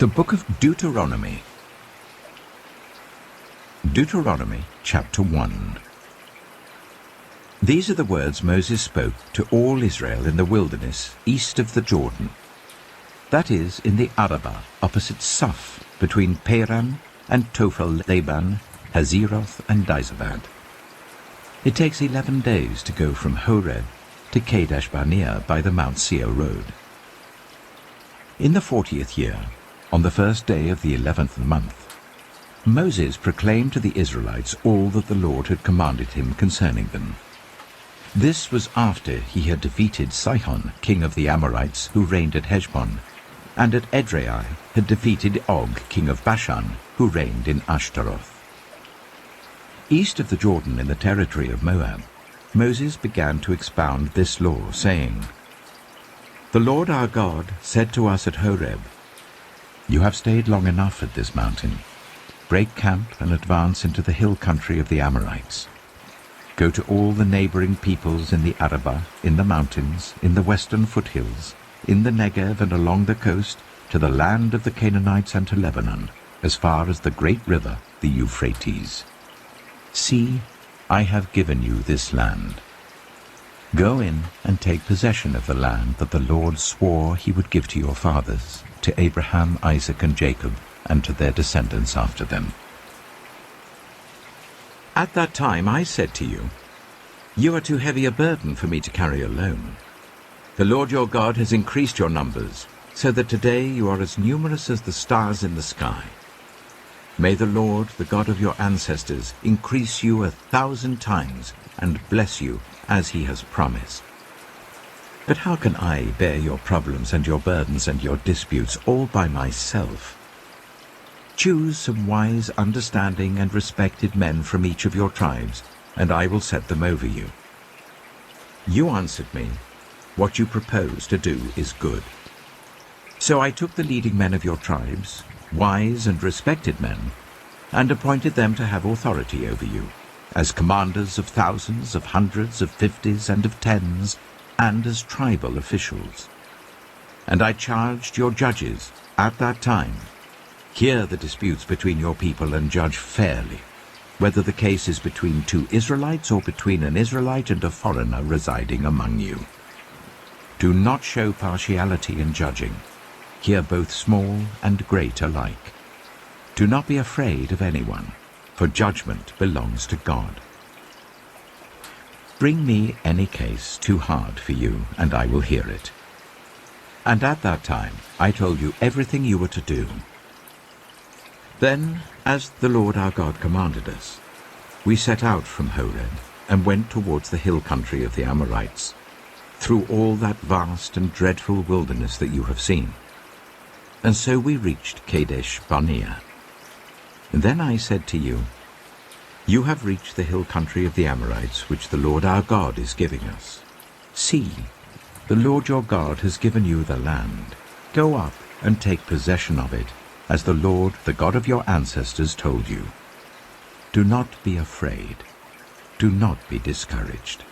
The Book of Deuteronomy. Deuteronomy chapter 1. These are the words Moses spoke to all Israel in the wilderness east of the Jordan. That is, in the Arabah, opposite Suph, between Paran and Tophel-Laban, Hazeroth and Dizabad. It takes 11 days to go from Horeb to Kadesh Barnea by the Mount Seir road. In the 40th year, on the first day of the 11th month, Moses proclaimed to the Israelites all that the Lord had commanded him concerning them. This was after he had defeated Sihon, king of the Amorites, who reigned at Heshbon, and at Edrei had defeated Og, king of Bashan, who reigned in Ashtaroth. East of the Jordan in the territory of Moab, Moses began to expound this law, saying, "The Lord our God said to us at Horeb, 'You have stayed long enough at this mountain. Break camp and advance into the hill country of the Amorites. Go to all the neighboring peoples in the Arabah, in the mountains, in the western foothills, in the Negev and along the coast, to the land of the Canaanites and to Lebanon, as far as the great river, the Euphrates. See, I have given you this land. Go in and take possession of the land that the Lord swore he would give to your fathers, to Abraham, Isaac, and Jacob, and to their descendants after them.' At that time I said to you, 'You are too heavy a burden for me to carry alone. The Lord your God has increased your numbers, so that today you are as numerous as the stars in the sky. May the Lord, the God of your ancestors, increase you 1,000 times and bless you as he has promised. But how can I bear your problems and your burdens and your disputes all by myself? Choose some wise, understanding, and respected men from each of your tribes, and I will set them over you.' You answered me, 'What you propose to do is good.' So I took the leading men of your tribes, wise and respected men, and appointed them to have authority over you, as commanders of thousands, of hundreds, of fifties, and of tens, and as tribal officials. And I charged your judges at that time, 'Hear the disputes between your people and judge fairly, whether the case is between two Israelites or between an Israelite and a foreigner residing among you. Do not show partiality in judging. Hear both small and great alike. Do not be afraid of anyone, for judgment belongs to God. Bring me any case too hard for you, and I will hear it.' And at that time I told you everything you were to do. Then, as the Lord our God commanded us, we set out from Horeb and went towards the hill country of the Amorites, through all that vast and dreadful wilderness that you have seen. And so we reached Kadesh Barnea. And then I said to you, 'You have reached the hill country of the Amorites, which the Lord our God is giving us. See, the Lord your God has given you the land. Go up and take possession of it, as the Lord, the God of your ancestors, told you. Do not be afraid. Do not be discouraged.'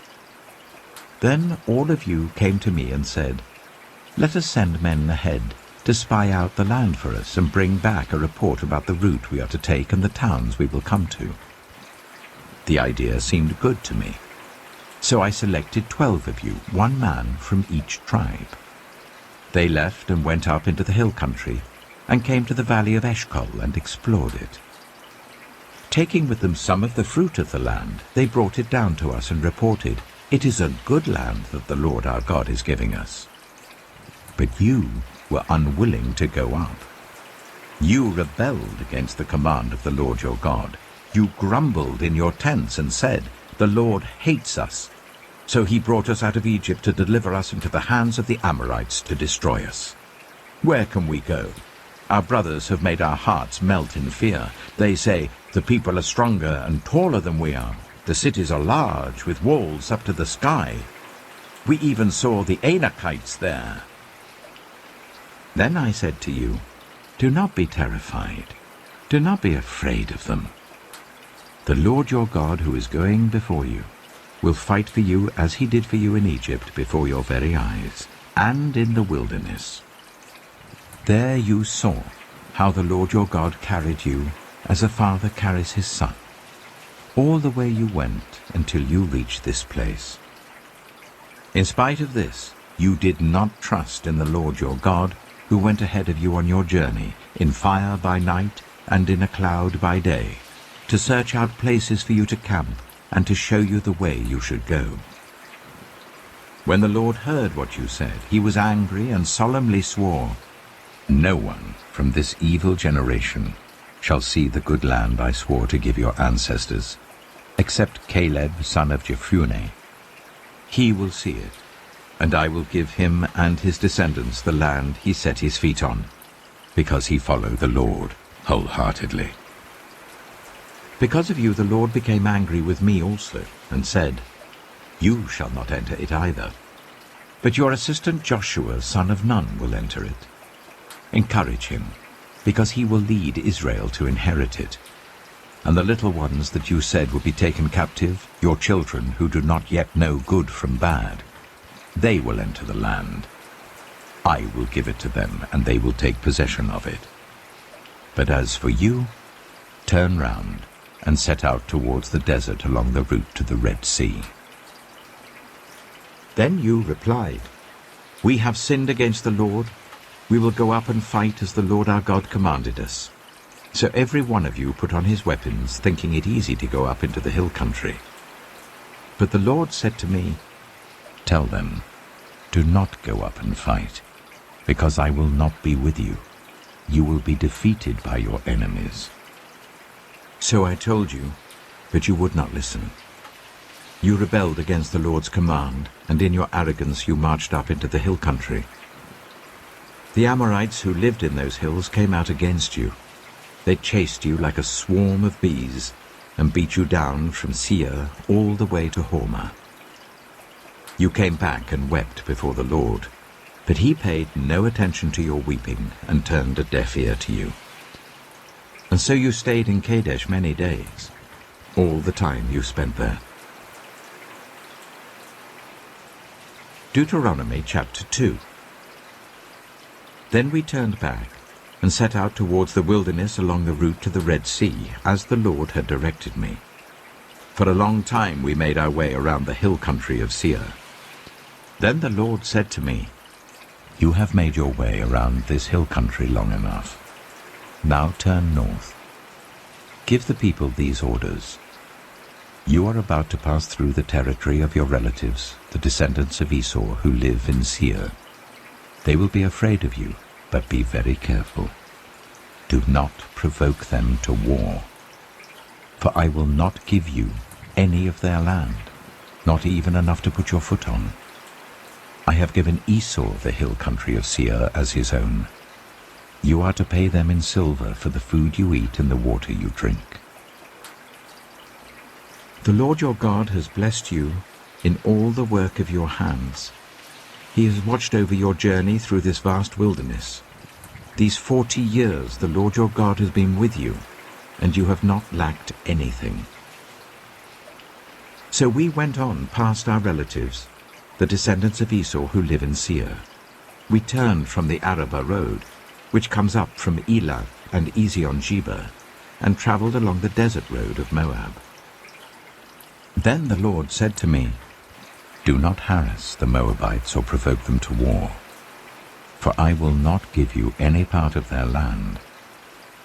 Then all of you came to me and said, 'Let us send men ahead to spy out the land for us and bring back a report about the route we are to take and the towns we will come to.' The idea seemed good to me. So I selected 12 of you, one man from each tribe. They left and went up into the hill country and came to the valley of Eshcol and explored it. Taking with them some of the fruit of the land, they brought it down to us and reported, 'It is a good land that the Lord our God is giving us.' But you were unwilling to go up. You rebelled against the command of the Lord your God. You grumbled in your tents and said, 'The Lord hates us.' So he brought us out of Egypt to deliver us into the hands of the Amorites to destroy us. Where can we go? Our brothers have made our hearts melt in fear. They say, 'The people are stronger and taller than we are. The cities are large, with walls up to the sky. We even saw the Anakites there.' Then I said to you, 'Do not be terrified. Do not be afraid of them. The Lord your God, who is going before you, will fight for you as he did for you in Egypt before your very eyes, and in the wilderness. There you saw how the Lord your God carried you as a father carries his son, all the way you went until you reached this place. In spite of this, you did not trust in the Lord your God, who went ahead of you on your journey, in fire by night and in a cloud by day, to search out places for you to camp and to show you the way you should go. When the Lord heard what you said, he was angry and solemnly swore, "No one from this evil generation shall see the good land I swore to give your ancestors, except Caleb, son of Jephunneh. He will see it, and I will give him and his descendants the land he set his feet on, because he followed the Lord wholeheartedly." Because of you the Lord became angry with me also, and said, "You shall not enter it either, but your assistant Joshua, son of Nun, will enter it. Encourage him, because he will lead Israel to inherit it. And the little ones that you said would be taken captive, your children who do not yet know good from bad, they will enter the land. I will give it to them, and they will take possession of it. But as for you, turn round and set out towards the desert along the route to the Red Sea." Then you replied, "We have sinned against the Lord. We will go up and fight as the Lord our God commanded us." So every one of you put on his weapons, thinking it easy to go up into the hill country. But the Lord said to me, "Tell them, do not go up and fight, because I will not be with you. You will be defeated by your enemies." So I told you, but you would not listen. You rebelled against the Lord's command, and in your arrogance you marched up into the hill country. The Amorites who lived in those hills came out against you. They chased you like a swarm of bees, and beat you down from Seir all the way to Hormah. You came back and wept before the Lord, but he paid no attention to your weeping and turned a deaf ear to you. And so you stayed in Kadesh many days, all the time you spent there. Deuteronomy chapter 2. Then we turned back and set out towards the wilderness along the route to the Red Sea, as the Lord had directed me. For a long time we made our way around the hill country of Seir. Then the Lord said to me, "You have made your way around this hill country long enough. Now turn north. Give the people these orders. You are about to pass through the territory of your relatives, the descendants of Esau who live in Seir. They will be afraid of you, but be very careful. Do not provoke them to war. For I will not give you any of their land, not even enough to put your foot on. I have given Esau the hill country of Seir as his own. You are to pay them in silver for the food you eat and the water you drink. The Lord your God has blessed you in all the work of your hands. He has watched over your journey through this vast wilderness. These 40 years the Lord your God has been with you, and you have not lacked anything. So we went on past our relatives, the descendants of Esau who live in Seir. We turned from the Arabah road, which comes up from Elath and Ezion-Geber, and traveled along the desert road of Moab. Then the Lord said to me, "Do not harass the Moabites or provoke them to war, for I will not give you any part of their land.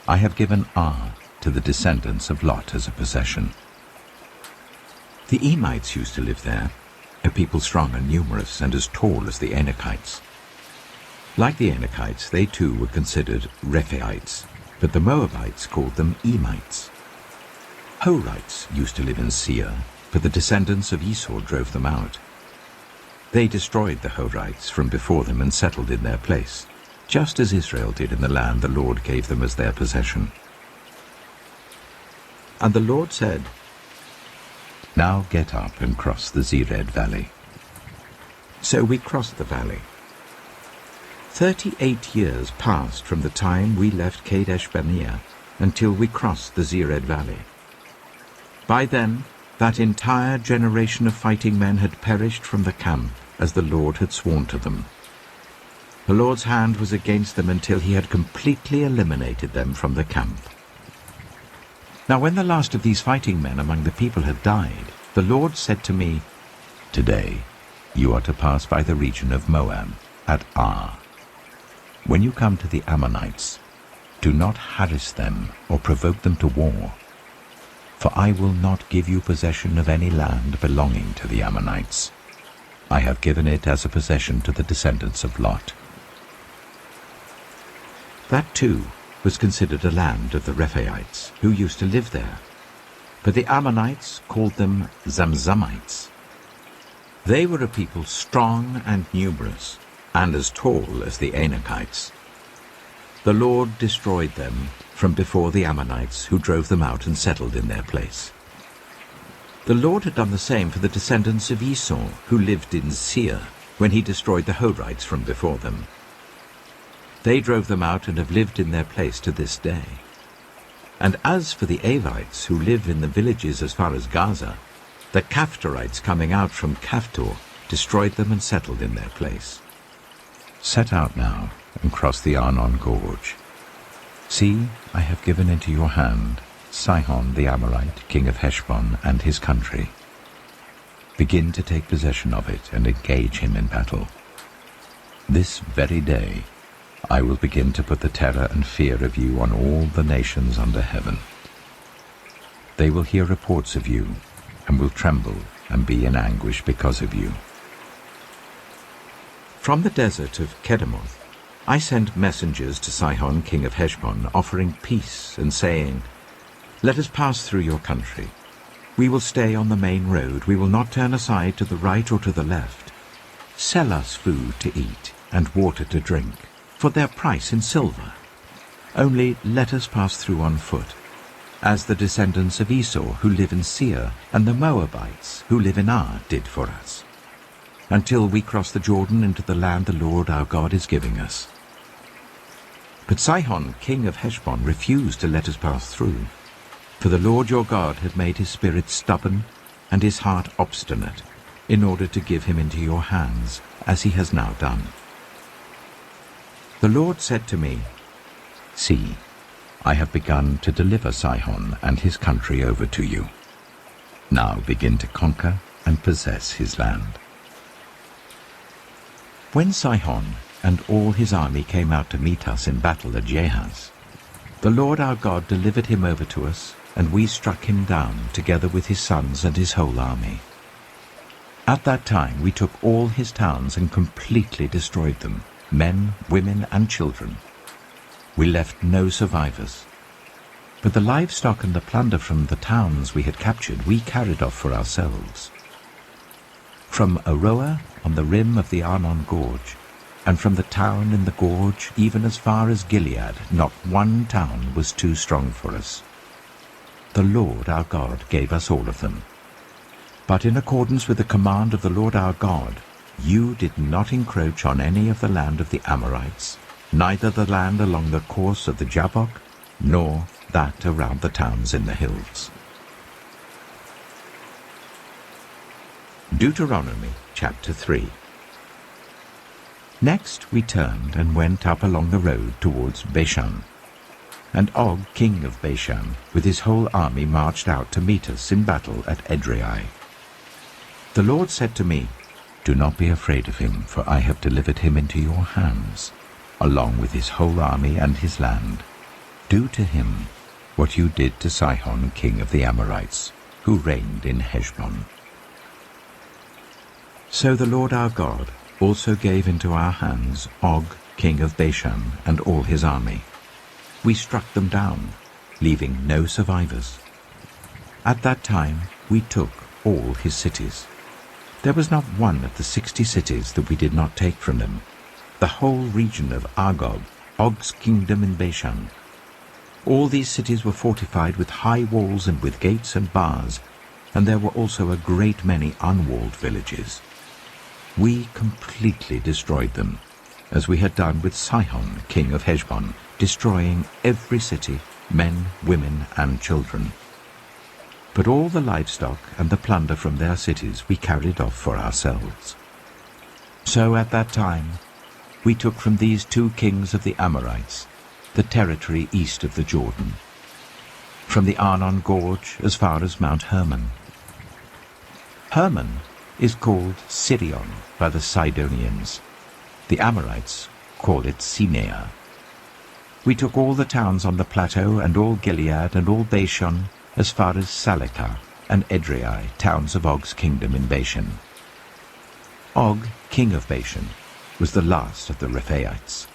I have given Ar to the descendants of Lot as a possession." The Emites used to live there, a people strong and numerous and as tall as the Anakites. Like the Anakites, they too were considered Rephaites, but the Moabites called them Emites. Horites used to live in Seir, but the descendants of Esau drove them out. They destroyed the Horites from before them and settled in their place, just as Israel did in the land the Lord gave them as their possession. And the Lord said, "Now get up and cross the Zered valley." So we crossed the valley. 38 years passed from the time we left Kadesh Barnea until we crossed the Zered valley. By then, that entire generation of fighting men had perished from the camp, as the Lord had sworn to them. The Lord's hand was against them until he had completely eliminated them from the camp. Now when the last of these fighting men among the people had died, the Lord said to me, "Today you are to pass by the region of Moab at Ar. When you come to the Ammonites, do not harass them or provoke them to war, for I will not give you possession of any land belonging to the Ammonites. I have given it as a possession to the descendants of Lot." That too was considered a land of the Rephaites, who used to live there. But the Ammonites called them Zamzamites. They were a people strong and numerous, and as tall as the Anakites. The Lord destroyed them from before the Ammonites, who drove them out and settled in their place. The Lord had done the same for the descendants of Esau, who lived in Seir, when he destroyed the Horites from before them. They drove them out and have lived in their place to this day. And as for the Avites, who live in the villages as far as Gaza, the Caphtorites coming out from Caphtor destroyed them and settled in their place. Set out now and cross the Arnon Gorge. See, I have given into your hand Sihon the Amorite, king of Heshbon, and his country. Begin to take possession of it and engage him in battle. This very day I will begin to put the terror and fear of you on all the nations under heaven. They will hear reports of you and will tremble and be in anguish because of you. From the desert of Kedemoth I sent messengers to Sihon king of Heshbon, offering peace and saying, "Let us pass through your country. We will stay on the main road. We will not turn aside to the right or to the left. Sell us food to eat and water to drink, for their price in silver. Only let us pass through on foot, as the descendants of Esau who live in Seir and the Moabites who live in Ar did for us, until we cross the Jordan into the land the Lord our God is giving us." But Sihon king of Heshbon refused to let us pass through, for the Lord your God had made his spirit stubborn and his heart obstinate, in order to give him into your hands, as he has now done. The Lord said to me, "See, I have begun to deliver Sihon and his country over to you. Now begin to conquer and possess his land." When Sihon and all his army came out to meet us in battle at Jahaz, the Lord our God delivered him over to us, and we struck him down together with his sons and his whole army. At that time we took all his towns and completely destroyed them, men, women, and children. We left no survivors. But the livestock and the plunder from the towns we had captured we carried off for ourselves. From Aroer on the rim of the Arnon Gorge, and from the town in the gorge even as far as Gilead, not one town was too strong for us. The Lord our God gave us all of them. But in accordance with the command of the Lord our God, you did not encroach on any of the land of the Amorites, neither the land along the course of the Jabbok, nor that around the towns in the hills. Deuteronomy chapter 3. Next we turned and went up along the road towards Bashan. And Og king of Bashan with his whole army marched out to meet us in battle at Edrei. The Lord said to me, "Do not be afraid of him, for I have delivered him into your hands, along with his whole army and his land. Do to him what you did to Sihon king of the Amorites, who reigned in Heshbon." So the Lord our God also gave into our hands Og king of Bashan and all his army. We struck them down, leaving no survivors. At that time we took all his cities. There was not one of the 60 cities that we did not take from them, the whole region of Argob, Og's kingdom in Bashan. All these cities were fortified with high walls and with gates and bars, and there were also a great many unwalled villages. We completely destroyed them, as we had done with Sihon king of Heshbon, destroying every city, men, women, and children. But all the livestock and the plunder from their cities we carried off for ourselves. So at that time we took from these 2 kings of the Amorites the territory east of the Jordan, from the Arnon Gorge as far as Mount Hermon. Hermon is called Sirion by the Sidonians. The Amorites call it Sinea. We took all the towns on the plateau and all Gilead and all Bashan as far as Salekah and Edrei, towns of Og's kingdom in Bashan. Og, king of Bashan, was the last of the Rephaites.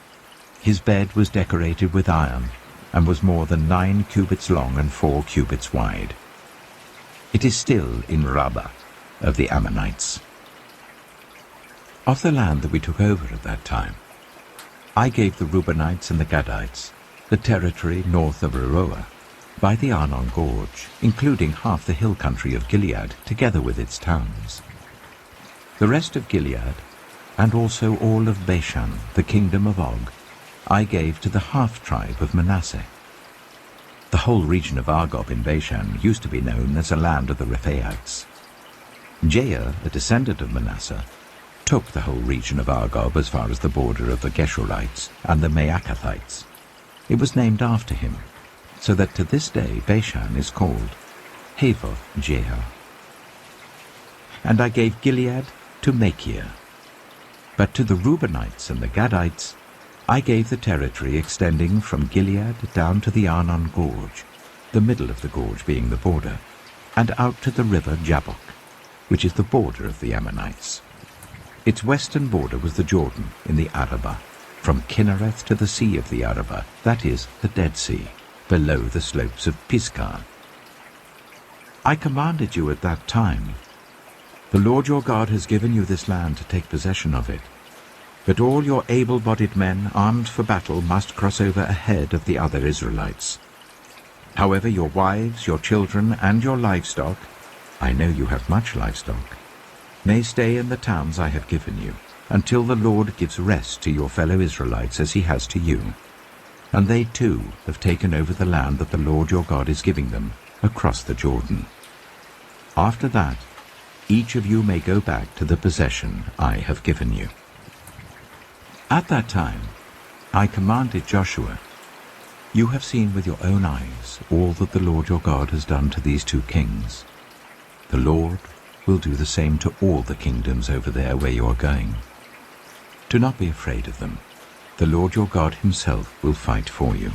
His bed was decorated with iron and was more than 9 cubits long and 4 cubits wide. It is still in Rabbah of the Ammonites. Of the land that we took over at that time, I gave the Reubenites and the Gadites the territory north of Aroer, by the Arnon Gorge, including half the hill country of Gilead, together with its towns. The rest of Gilead, and also all of Bashan, the kingdom of Og, I gave to the half-tribe of Manasseh. The whole region of Argob in Bashan used to be known as a land of the Rephaites. Jair, a descendant of Manasseh, took the whole region of Argob as far as the border of the Geshurites and the Maacathites. It was named after him, so that to this day Bashan is called Havoth Jair. And I gave Gilead to Machir. But to the Reubenites and the Gadites I gave the territory extending from Gilead down to the Arnon Gorge, the middle of the gorge being the border, and out to the river Jabbok, which is the border of the Ammonites. Its western border was the Jordan in the Arabah, from Kinnereth to the sea of the Arabah, that is, the Dead Sea, below the slopes of Pisgah. I commanded you at that time, the Lord your God has given you this land to take possession of it, but all your able-bodied men armed for battle must cross over ahead of the other Israelites. However, your wives, your children, and your livestock, I know you have much livestock, may stay in the towns I have given you, until the Lord gives rest to your fellow Israelites as he has to you. And they too have taken over the land that the Lord your God is giving them, across the Jordan. After that, each of you may go back to the possession I have given you. At that time, I commanded Joshua, you have seen with your own eyes all that the Lord your God has done to these 2 kings. The Lord will do the same to all the kingdoms over there where you are going. Do not be afraid of them. The Lord your God himself will fight for you.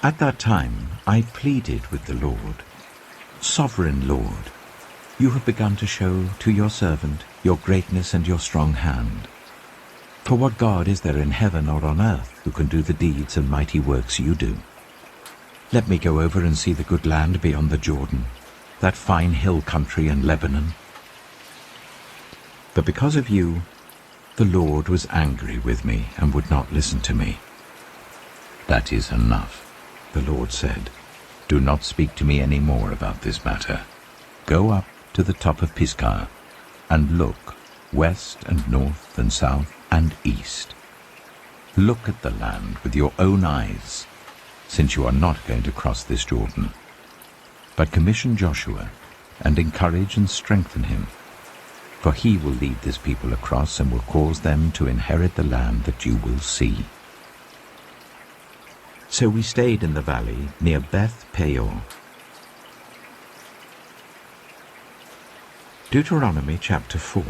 At that time I pleaded with the Lord, Sovereign Lord, you have begun to show to your servant your greatness and your strong hand. For what God is there in heaven or on earth who can do the deeds and mighty works you do? Let me go over and see the good land beyond the Jordan, that fine hill country and Lebanon. But because of you, the Lord was angry with me and would not listen to me. That is enough, the Lord said. Do not speak to me any more about this matter. Go up to the top of Pisgah and look west and north and south and east. Look at the land with your own eyes, since you are not going to cross this Jordan. But commission Joshua and encourage and strengthen him, for he will lead this people across and will cause them to inherit the land that you will see. So we stayed in the valley near Beth Peor. Deuteronomy chapter 4.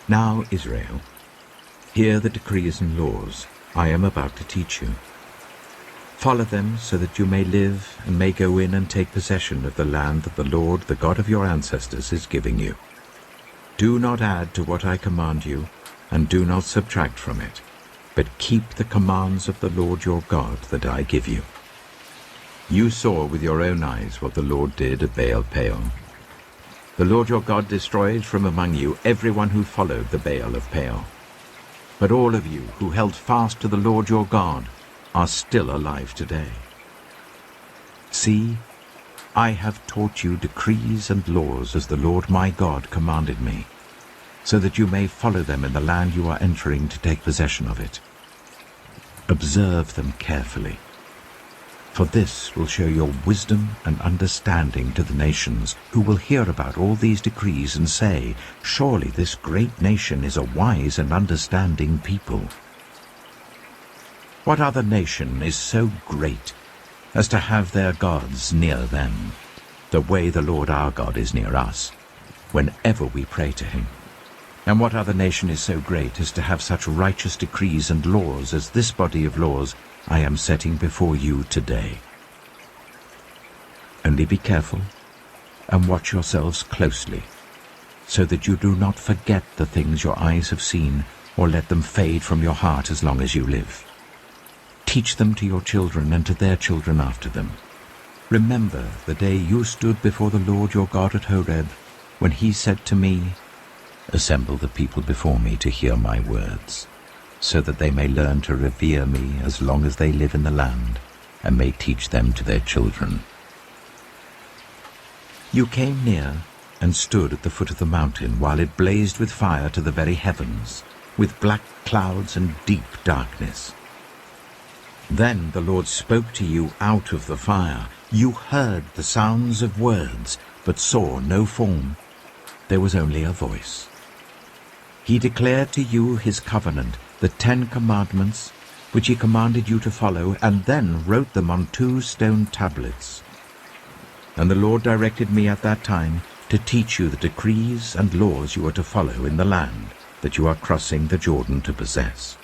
Now, Israel, hear the decrees and laws I am about to teach you. Follow them so that you may live and may go in and take possession of the land that the Lord, the God of your ancestors, is giving you. Do not add to what I command you, and do not subtract from it, but keep the commands of the Lord your God that I give you. You saw with your own eyes what the Lord did at Baal Peor. The Lord your God destroyed from among you everyone who followed the Baal of Peor. But all of you who held fast to the Lord your God are still alive today. See, I have taught you decrees and laws as the Lord my God commanded me, so that you may follow them in the land you are entering to take possession of it. Observe them carefully. For this will show your wisdom and understanding to the nations, who will hear about all these decrees and say, surely this great nation is a wise and understanding people. What other nation is so great as to have their gods near them, the way the Lord our God is near us, whenever we pray to him? And what other nation is so great as to have such righteous decrees and laws as this body of laws I am setting before you today? Only be careful and watch yourselves closely, so that you do not forget the things your eyes have seen, or let them fade from your heart as long as you live. Teach them to your children and to their children after them. Remember the day you stood before the Lord your God at Horeb, when he said to me, assemble the people before me to hear my words, so that they may learn to revere me as long as they live in the land, and may teach them to their children. You came near and stood at the foot of the mountain, while it blazed with fire to the very heavens, with black clouds and deep darkness. Then the Lord spoke to you out of the fire. You heard the sounds of words, but saw no form. There was only a voice. He declared to you his covenant, the 10 Commandments, which he commanded you to follow, and then wrote them on 2 stone tablets. And the Lord directed me at that time to teach you the decrees and laws you are to follow in the land that you are crossing the Jordan to possess.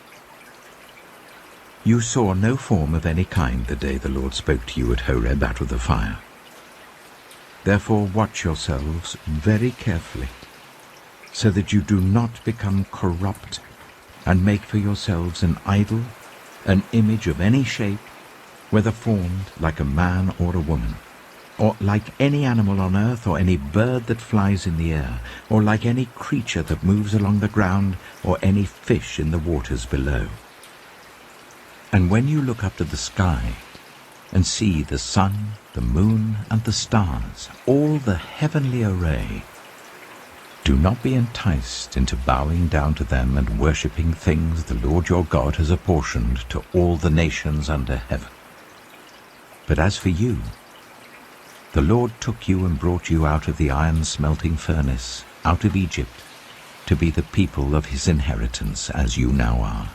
You saw no form of any kind the day the Lord spoke to you at Horeb out of the fire. Therefore watch yourselves very carefully, so that you do not become corrupt and make for yourselves an idol, an image of any shape, whether formed like a man or a woman, or like any animal on earth, or any bird that flies in the air, or like any creature that moves along the ground, or any fish in the waters below. And when you look up to the sky and see the sun, the moon, and the stars, all the heavenly array, do not be enticed into bowing down to them and worshipping things the Lord your God has apportioned to all the nations under heaven. But as for you, the Lord took you and brought you out of the iron-smelting furnace, out of Egypt, to be the people of his inheritance, as you now are.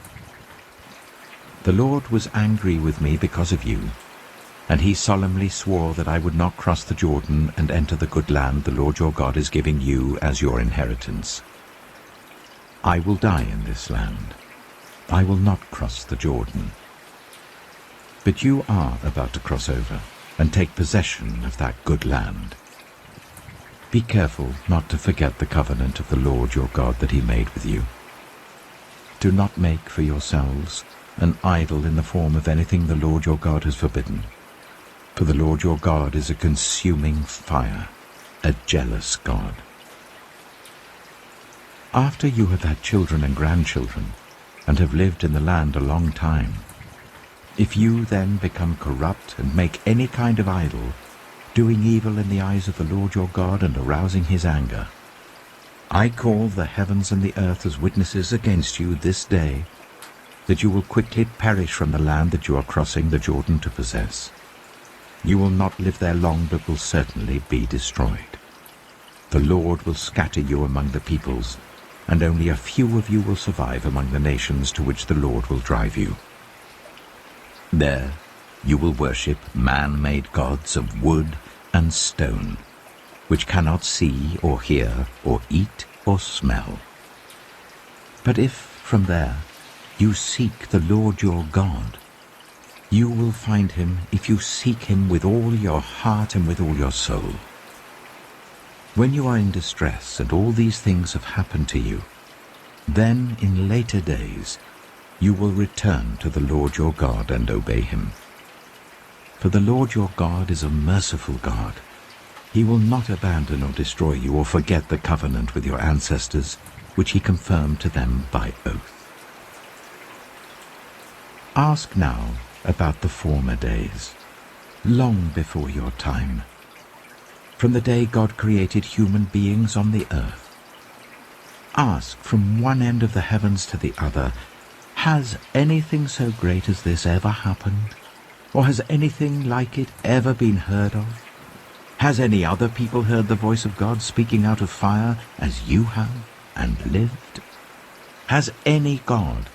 The Lord was angry with me because of you, and he solemnly swore that I would not cross the Jordan and enter the good land the Lord your God is giving you as your inheritance. I will die in this land. I will not cross the Jordan. But you are about to cross over and take possession of that good land. Be careful not to forget the covenant of the Lord your God that he made with you. Do not make for yourselves an idol in the form of anything the Lord your God has forbidden. For the Lord your God is a consuming fire, a jealous God. After you have had children and grandchildren, and have lived in the land a long time, if you then become corrupt and make any kind of idol, doing evil in the eyes of the Lord your God and arousing his anger, I call the heavens and the earth as witnesses against you this day, that you will quickly perish from the land that you are crossing the Jordan to possess. You will not live there long, but will certainly be destroyed. The Lord will scatter you among the peoples, and only a few of you will survive among the nations to which the Lord will drive you. There you will worship man-made gods of wood and stone, which cannot see or hear or eat or smell. But if from there you seek the Lord your God, you will find him if you seek him with all your heart and with all your soul. When you are in distress and all these things have happened to you, then in later days you will return to the Lord your God and obey him. For the Lord your God is a merciful God. He will not abandon or destroy you or forget the covenant with your ancestors, which he confirmed to them by oath. Ask now about the former days, long before your time, from the day God created human beings on the earth. Ask from one end of the heavens to the other, has anything so great as this ever happened? Or has anything like it ever been heard of? Has any other people heard the voice of God speaking out of fire as you have and lived? Has any God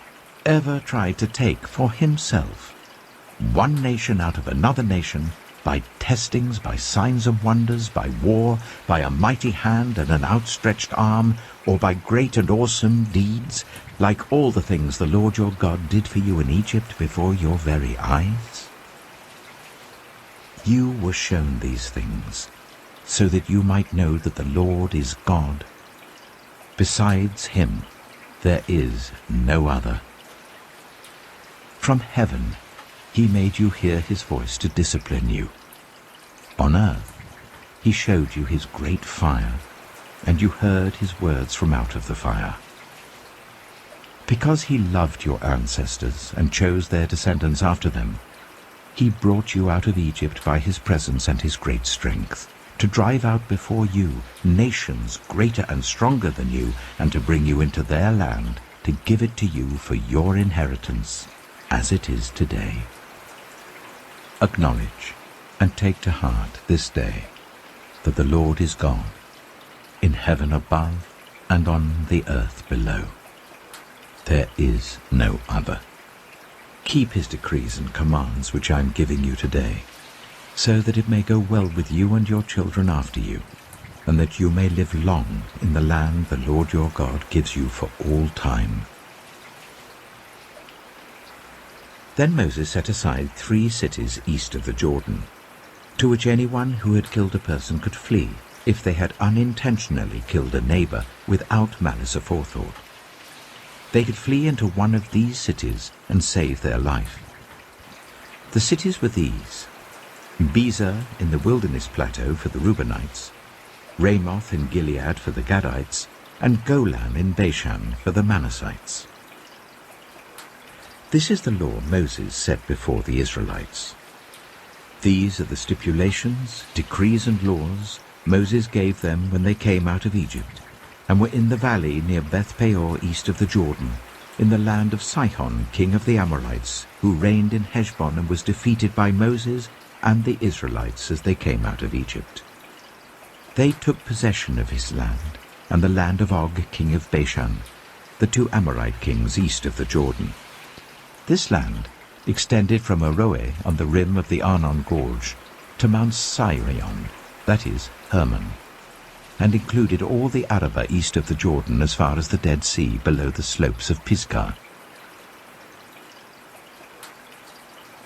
ever tried to take for himself one nation out of another nation by testings, by signs and wonders, by war, by a mighty hand and an outstretched arm, or by great and awesome deeds, like all the things the Lord your God did for you in Egypt before your very eyes? You were shown these things, so that you might know that the Lord is God. Besides him, there is no other. From heaven, he made you hear his voice to discipline you. On earth, he showed you his great fire, and you heard his words from out of the fire. Because he loved your ancestors and chose their descendants after them, he brought you out of Egypt by his presence and his great strength, to drive out before you nations greater and stronger than you, and to bring you into their land, to give it to you for your inheritance, as it is today. Acknowledge and take to heart this day that the Lord is God, in heaven above and on the earth below. There is no other. Keep his decrees and commands which I am giving you today, so that it may go well with you and your children after you, and that you may live long in the land the Lord your God gives you for all time. Then Moses set aside 3 cities east of the Jordan, to which anyone who had killed a person could flee, if they had unintentionally killed a neighbor without malice aforethought. They could flee into one of these cities and save their life. The cities were these: Bezer in the wilderness plateau for the Reubenites, Ramoth in Gilead for the Gadites, and Golan in Bashan for the Manassites. This is the law Moses set before the Israelites. These are the stipulations, decrees and laws Moses gave them when they came out of Egypt, and were in the valley near Beth-peor east of the Jordan, in the land of Sihon, king of the Amorites, who reigned in Heshbon and was defeated by Moses and the Israelites as they came out of Egypt. They took possession of his land, and the land of Og, king of Bashan, the 2 Amorite kings east of the Jordan. This land extended from Aroeh on the rim of the Arnon Gorge to Mount Sirion, that is, Hermon, and included all the Arabah east of the Jordan as far as the Dead Sea below the slopes of Pisgah.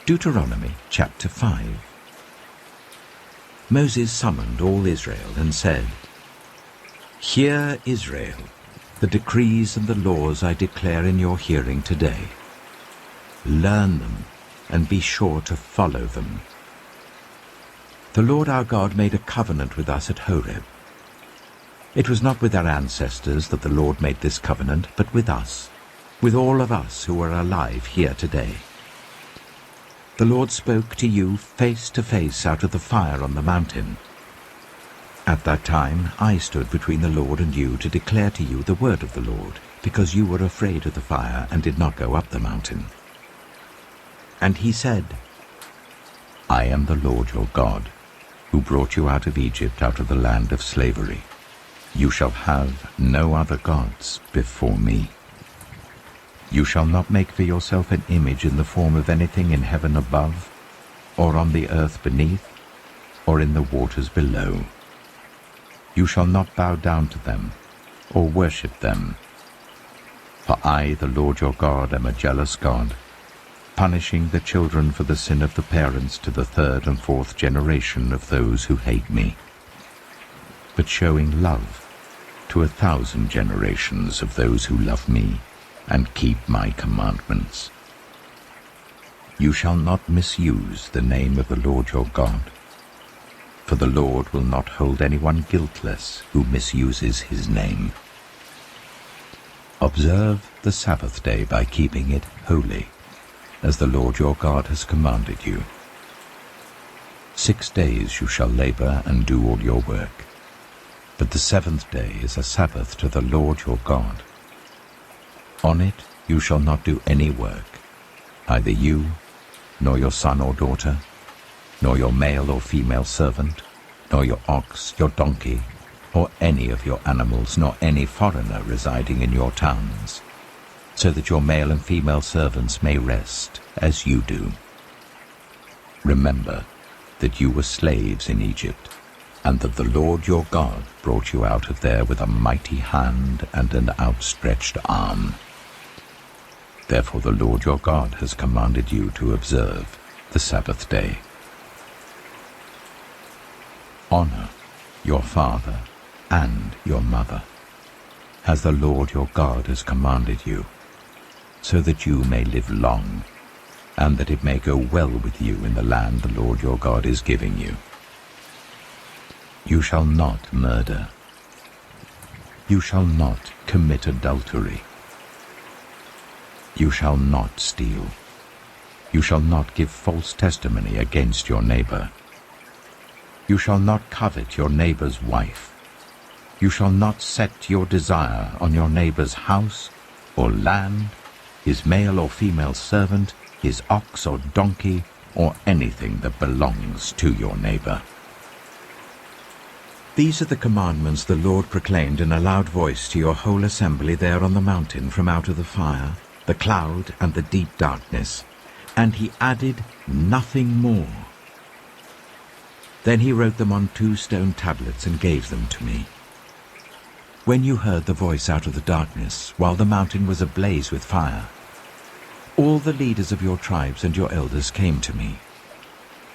Deuteronomy chapter 5. Moses summoned all Israel and said, "Hear, Israel, the decrees and the laws I declare in your hearing today. Learn them and be sure to follow them. The Lord our God made a covenant with us at Horeb. It was not with our ancestors that the Lord made this covenant, but with us, with all of us who are alive here today. The Lord spoke to you face to face out of the fire on the mountain. At that time I stood between the Lord and you to declare to you the word of the Lord, because you were afraid of the fire and did not go up the mountain. And he said, I am the Lord your God, who brought you out of Egypt, out of the land of slavery. You shall have no other gods before me. You shall not make for yourself an image in the form of anything in heaven above, or on the earth beneath, or in the waters below. You shall not bow down to them, or worship them. For I, the Lord your God, am a jealous God, punishing the children for the sin of the parents to the 3rd and 4th generation of those who hate me, but showing love to 1,000 generations of those who love me and keep my commandments. You shall not misuse the name of the Lord your God, for the Lord will not hold anyone guiltless who misuses his name. Observe the Sabbath day by keeping it holy, as the Lord your God has commanded you. 6 days you shall labor and do all your work, but the 7th day is a Sabbath to the Lord your God. On it you shall not do any work, either you, nor your son or daughter, nor your male or female servant, nor your ox, your donkey, or any of your animals, nor any foreigner residing in your towns, so that your male and female servants may rest as you do. Remember that you were slaves in Egypt, and that the Lord your God brought you out of there with a mighty hand and an outstretched arm. Therefore the Lord your God has commanded you to observe the Sabbath day. Honor your father and your mother, as the Lord your God has commanded you, so that you may live long, and that it may go well with you in the land the Lord your God is giving you. You shall not murder. You shall not commit adultery. You shall not steal. You shall not give false testimony against your neighbor. You shall not covet your neighbor's wife. You shall not set your desire on your neighbor's house or land, his male or female servant, his ox or donkey, or anything that belongs to your neighbor. These are the commandments the Lord proclaimed in a loud voice to your whole assembly there on the mountain from out of the fire, the cloud, and the deep darkness, and he added nothing more. Then he wrote them on 2 stone tablets and gave them to me. When you heard the voice out of the darkness, while the mountain was ablaze with fire, all the leaders of your tribes and your elders came to me,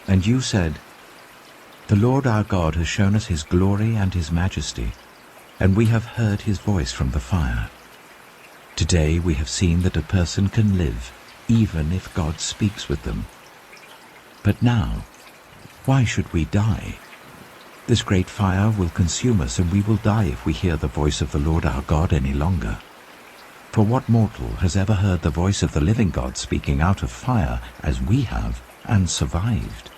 and you said, "The Lord our God has shown us his glory and his majesty, and we have heard his voice from the fire. Today we have seen that a person can live, even if God speaks with them. But now, why should we die? This great fire will consume us, and we will die if we hear the voice of the Lord our God any longer. For what mortal has ever heard the voice of the living God speaking out of fire, as we have, and survived?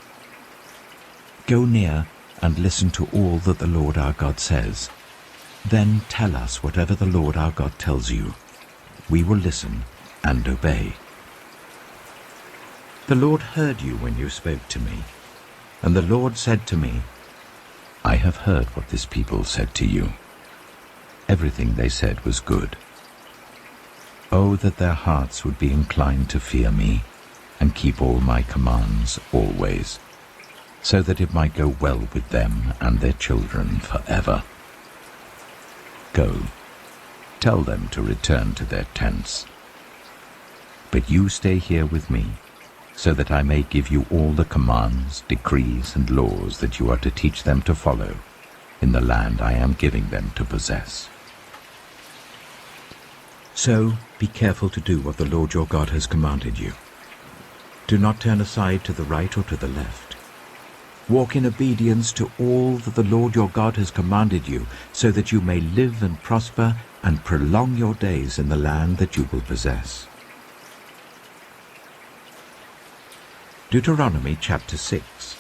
Go near and listen to all that the Lord our God says. Then tell us whatever the Lord our God tells you. We will listen and obey." The Lord heard you when you spoke to me, and the Lord said to me, "I have heard what this people said to you. Everything they said was good. Oh, that their hearts would be inclined to fear me, and keep all my commands always, so that it might go well with them and their children forever. Go, tell them to return to their tents. But you stay here with me, so that I may give you all the commands, decrees, and laws that you are to teach them to follow in the land I am giving them to possess. So be careful to do what the Lord your God has commanded you. Do not turn aside to the right or to the left. Walk in obedience to all that the Lord your God has commanded you, so that you may live and prosper and prolong your days in the land that you will possess." Deuteronomy chapter 6.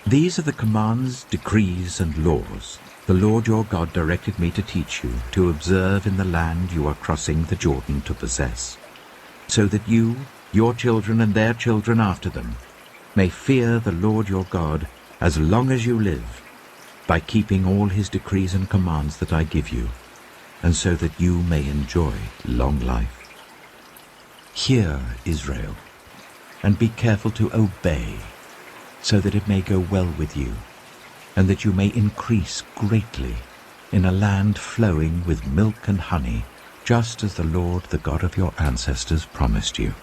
These are the commands, decrees, and laws the Lord your God directed me to teach you, to observe in the land you are crossing the Jordan to possess, so that you, your children, and their children after them may fear the Lord your God as long as you live, by keeping all his decrees and commands that I give you, and so that you may enjoy long life. Hear, Israel, and be careful to obey, so that it may go well with you, and that you may increase greatly in a land flowing with milk and honey, just as the Lord, the God of your ancestors, promised you.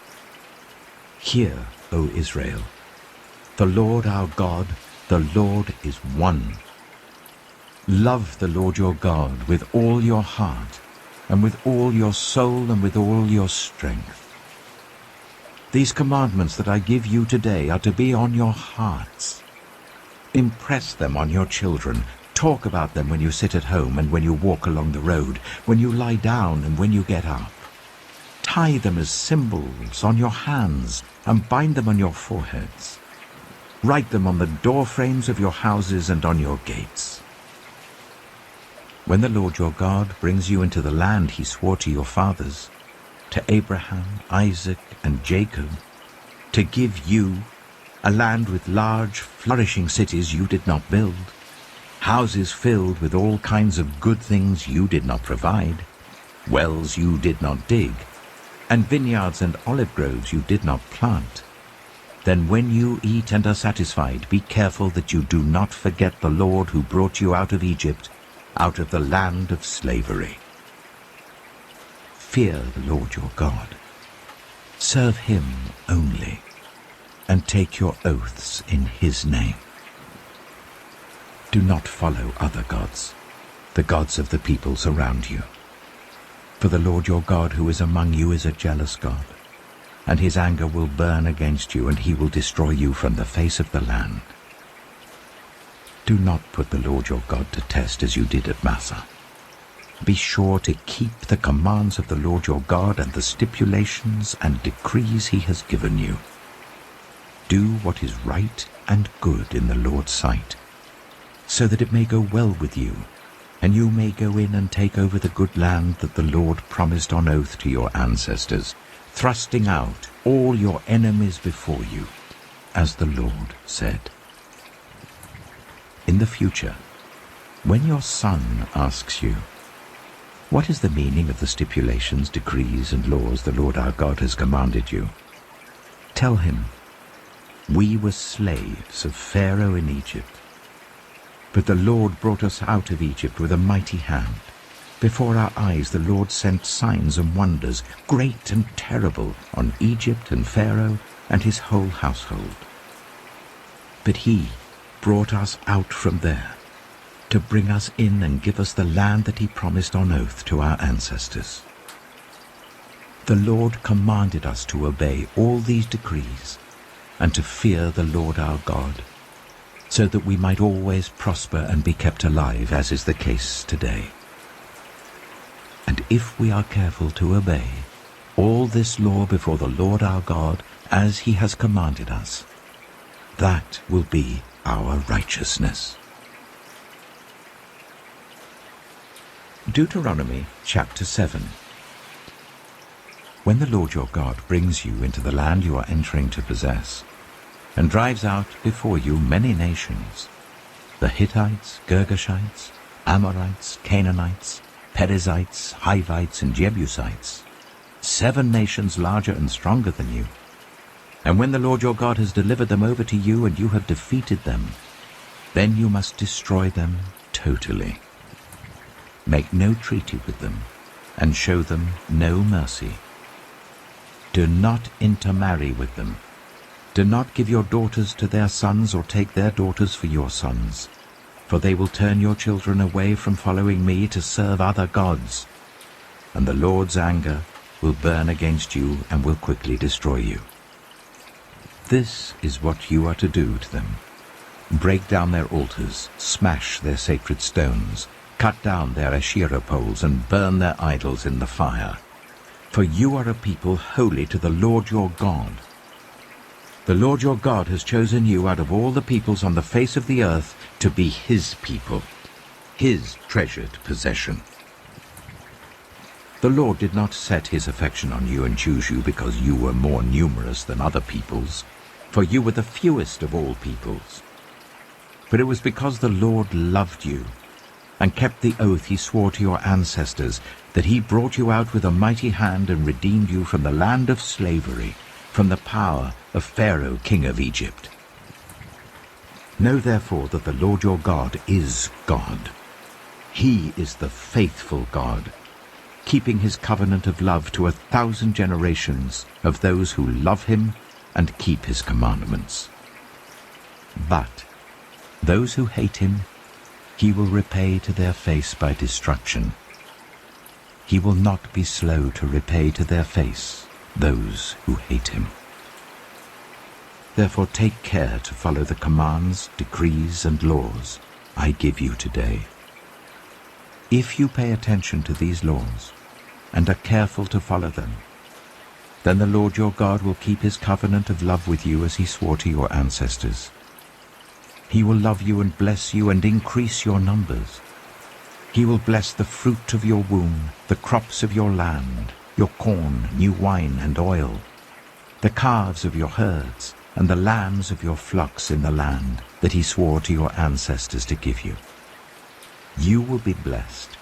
Hear, O Israel, the Lord our God, the Lord is one. Love the Lord your God with all your heart, and with all your soul, and with all your strength. These commandments that I give you today are to be on your hearts. Impress them on your children. Talk about them when you sit at home and when you walk along the road, when you lie down and when you get up. Tie them as symbols on your hands and bind them on your foreheads. Write them on the door frames of your houses and on your gates. When the Lord your God brings you into the land he swore to your fathers, to Abraham, Isaac, and Jacob, to give you a land with large, flourishing cities you did not build, houses filled with all kinds of good things you did not provide, wells you did not dig, and vineyards and olive groves you did not plant. Then when you eat and are satisfied, be careful that you do not forget the Lord who brought you out of Egypt, out of the land of slavery. Fear the Lord your God. Serve him only, and take your oaths in his name. Do not follow other gods, the gods of the peoples around you. For the Lord your God who is among you is a jealous God, and his anger will burn against you, and he will destroy you from the face of the land. Do not put the Lord your God to test as you did at Massah. Be sure to keep the commands of the Lord your God and the stipulations and decrees he has given you. Do what is right and good in the Lord's sight, so that it may go well with you, and you may go in and take over the good land that the Lord promised on oath to your ancestors, thrusting out all your enemies before you, as the Lord said. In the future, when your son asks you, "What is the meaning of the stipulations, decrees, and laws the Lord our God has commanded you?" tell him, "We were slaves of Pharaoh in Egypt, but the Lord brought us out of Egypt with a mighty hand. Before our eyes the Lord sent signs and wonders, great and terrible, on Egypt and Pharaoh and his whole household. But he brought us out from there to bring us in and give us the land that he promised on oath to our ancestors. The Lord commanded us to obey all these decrees and to fear the Lord our God, so that we might always prosper and be kept alive, as is the case today. And if we are careful to obey all this law before the Lord our God, as he has commanded us, that will be our righteousness." Deuteronomy chapter 7. When the Lord your God brings you into the land you are entering to possess, and drives out before you many nations, the Hittites, Girgashites, Amorites, Canaanites, Perizzites, Hivites, and Jebusites, 7 nations larger and stronger than you, and when the Lord your God has delivered them over to you and you have defeated them, then you must destroy them totally. Make no treaty with them, and show them no mercy. Do not intermarry with them. Do not give your daughters to their sons, or take their daughters for your sons, for they will turn your children away from following me to serve other gods, and the Lord's anger will burn against you and will quickly destroy you. This is what you are to do to them. Break down their altars, smash their sacred stones, cut down their Asherah poles, and burn their idols in the fire. For you are a people holy to the Lord your God. The Lord your God has chosen you out of all the peoples on the face of the earth to be his people, his treasured possession. The Lord did not set his affection on you and choose you because you were more numerous than other peoples, for you were the fewest of all peoples. But it was because the Lord loved you and kept the oath he swore to your ancestors, that he brought you out with a mighty hand and redeemed you from the land of slavery, from the power of Pharaoh, king of Egypt. Know therefore that the Lord your God is God. He is the faithful God, keeping his covenant of love to 1,000 generations of those who love him and keep his commandments. But those who hate him, he will repay to their face by destruction. He will not be slow to repay to their face those who hate him. Therefore take care to follow the commands, decrees, and laws I give you today. If you pay attention to these laws and are careful to follow them, then the Lord your God will keep his covenant of love with you as he swore to your ancestors. He will love you and bless you and increase your numbers. He will bless the fruit of your womb, the crops of your land, your corn, new wine, and oil, the calves of your herds, and the lambs of your flocks in the land that he swore to your ancestors to give you. You will be blessed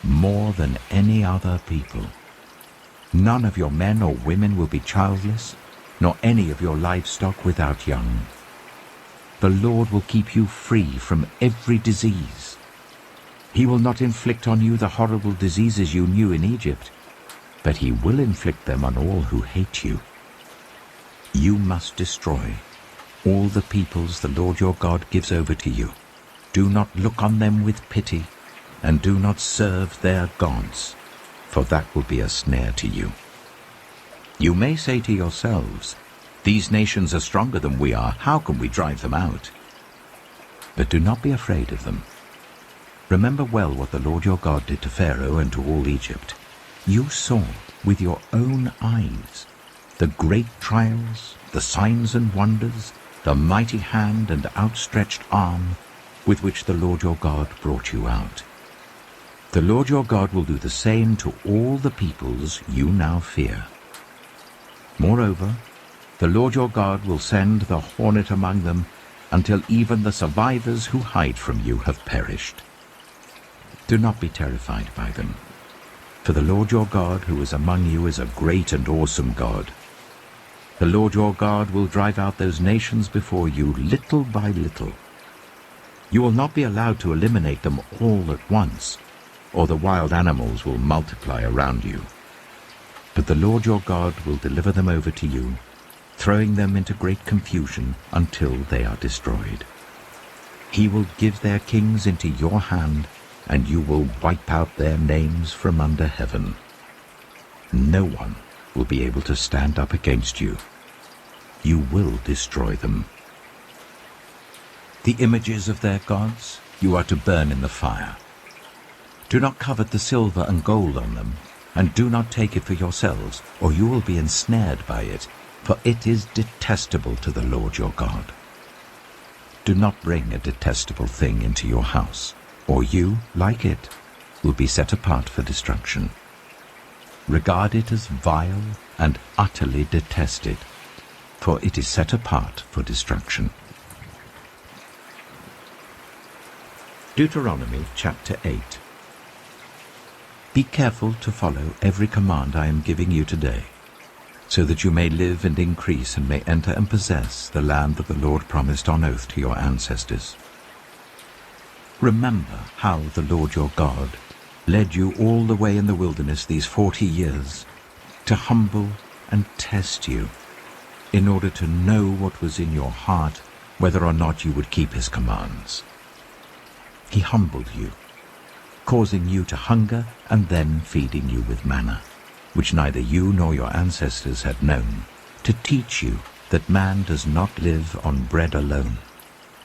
more than any other people. None of your men or women will be childless, nor any of your livestock without young. The Lord will keep you free from every disease. He will not inflict on you the horrible diseases you knew in Egypt, but he will inflict them on all who hate you. You must destroy all the peoples the Lord your God gives over to you. Do not look on them with pity, and do not serve their gods, for that will be a snare to you. You may say to yourselves, "These nations are stronger than we are. How can we drive them out?" But do not be afraid of them. Remember well what the Lord your God did to Pharaoh and to all Egypt. You saw with your own eyes the great trials, the signs and wonders, the mighty hand and outstretched arm with which the Lord your God brought you out. The Lord your God will do the same to all the peoples you now fear. Moreover, the Lord your God will send the hornet among them until even the survivors who hide from you have perished. Do not be terrified by them, for the Lord your God who is among you is a great and awesome God. The Lord your God will drive out those nations before you little by little. You will not be allowed to eliminate them all at once, or the wild animals will multiply around you. But the Lord your God will deliver them over to you, throwing them into great confusion until they are destroyed. He will give their kings into your hand, and you will wipe out their names from under heaven. No one will be able to stand up against you. You will destroy them. The images of their gods you are to burn in the fire. Do not covet the silver and gold on them, and do not take it for yourselves, or you will be ensnared by it, for it is detestable to the Lord your God. Do not bring a detestable thing into your house, or you, like it, will be set apart for destruction. Regard it as vile and utterly detest it, for it is set apart for destruction. Deuteronomy chapter 8. Be careful to follow every command I am giving you today, so that you may live and increase and may enter and possess the land that the Lord promised on oath to your ancestors. Remember how the Lord your God led you all the way in the wilderness these 40 years to humble and test you, in order to know what was in your heart, whether or not you would keep his commands. He humbled you, causing you to hunger and then feeding you with manna, which neither you nor your ancestors had known, to teach you that man does not live on bread alone,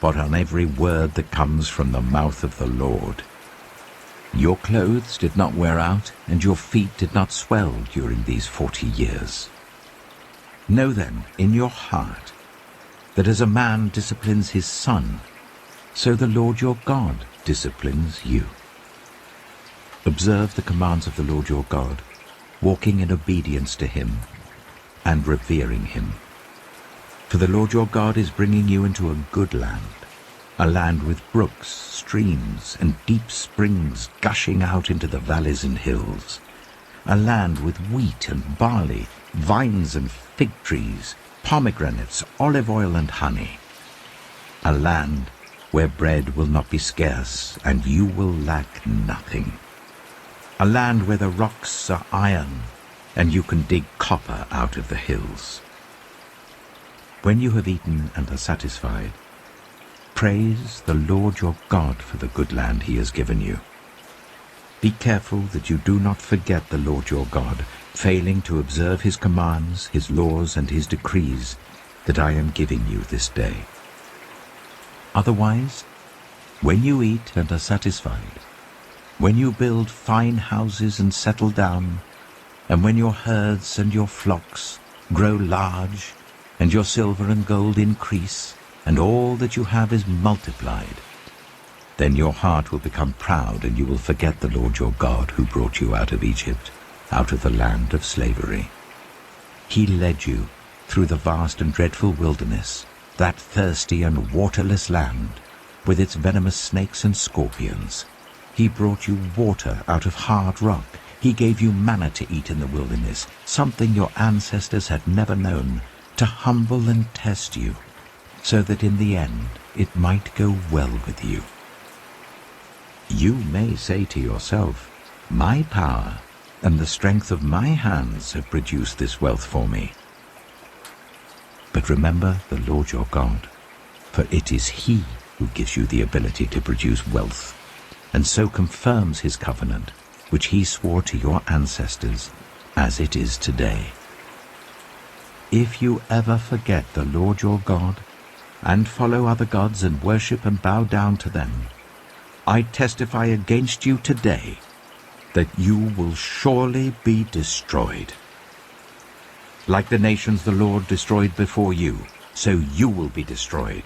but on every word that comes from the mouth of the Lord. Your clothes did not wear out, and your feet did not swell during these 40 years. Know then in your heart that as a man disciplines his son, so the Lord your God disciplines you. Observe the commands of the Lord your God, walking in obedience to him and revering him. For the Lord your God is bringing you into a good land, a land with brooks, streams, and deep springs gushing out into the valleys and hills, a land with wheat and barley, vines and fig trees, pomegranates, olive oil and honey, a land where bread will not be scarce and you will lack nothing, a land where the rocks are iron and you can dig copper out of the hills. When you have eaten and are satisfied, praise the Lord your God for the good land he has given you. Be careful that you do not forget the Lord your God, failing to observe his commands, his laws, and his decrees that I am giving you this day. Otherwise, when you eat and are satisfied, when you build fine houses and settle down, and when your herds and your flocks grow large, and your silver and gold increase, and all that you have is multiplied, then your heart will become proud, and you will forget the Lord your God who brought you out of Egypt, out of the land of slavery. He led you through the vast and dreadful wilderness, that thirsty and waterless land, with its venomous snakes and scorpions. He brought you water out of hard rock. He gave you manna to eat in the wilderness, something your ancestors had never known, to humble and test you, so that in the end it might go well with you. You may say to yourself, my power and the strength of my hands have produced this wealth for me. But remember the Lord your God, for it is He who gives you the ability to produce wealth, and so confirms His covenant, which He swore to your ancestors, as it is today. If you ever forget the Lord your God, and follow other gods and worship and bow down to them, I testify against you today that you will surely be destroyed. Like the nations the Lord destroyed before you, so you will be destroyed,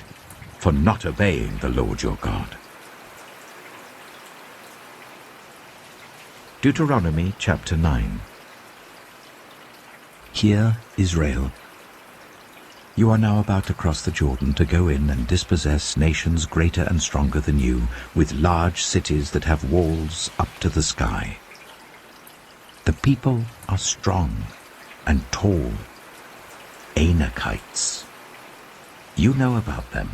for not obeying the Lord your God. Deuteronomy chapter 9. Hear, Israel. You are now about to cross the Jordan to go in and dispossess nations greater and stronger than you, with large cities that have walls up to the sky. The people are strong and tall, Anakites. You know about them,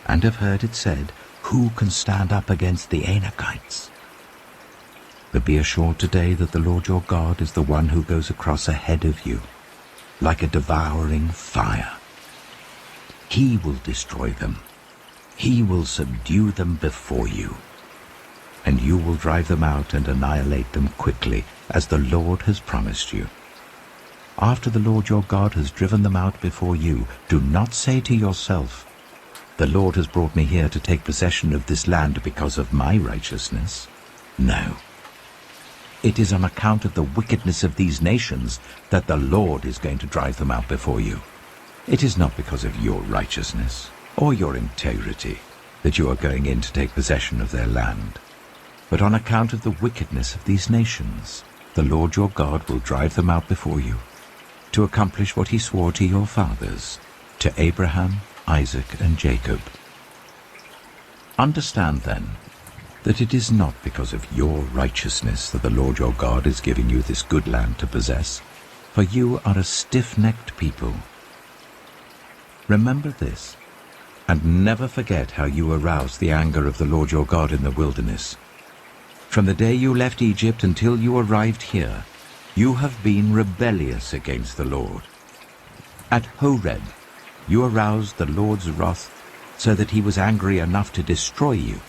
and have heard it said, who can stand up against the Anakites? But be assured today that the Lord your God is the one who goes across ahead of you, like a devouring fire. He will destroy them. He will subdue them before you, and you will drive them out and annihilate them quickly, as the Lord has promised you. After the Lord your God has driven them out before you, do not say to yourself, the Lord has brought me here to take possession of this land because of my righteousness. No. It is on account of the wickedness of these nations that the Lord is going to drive them out before you. It is not because of your righteousness or your integrity that you are going in to take possession of their land, but on account of the wickedness of these nations, the Lord your God will drive them out before you, to accomplish what He swore to your fathers, to Abraham, Isaac, and Jacob. Understand, then, that it is not because of your righteousness that the Lord your God is giving you this good land to possess, for you are a stiff-necked people. Remember this, and never forget how you aroused the anger of the Lord your God in the wilderness. From the day you left Egypt until you arrived here, you have been rebellious against the Lord. At Horeb, you aroused the Lord's wrath so that He was angry enough to destroy you.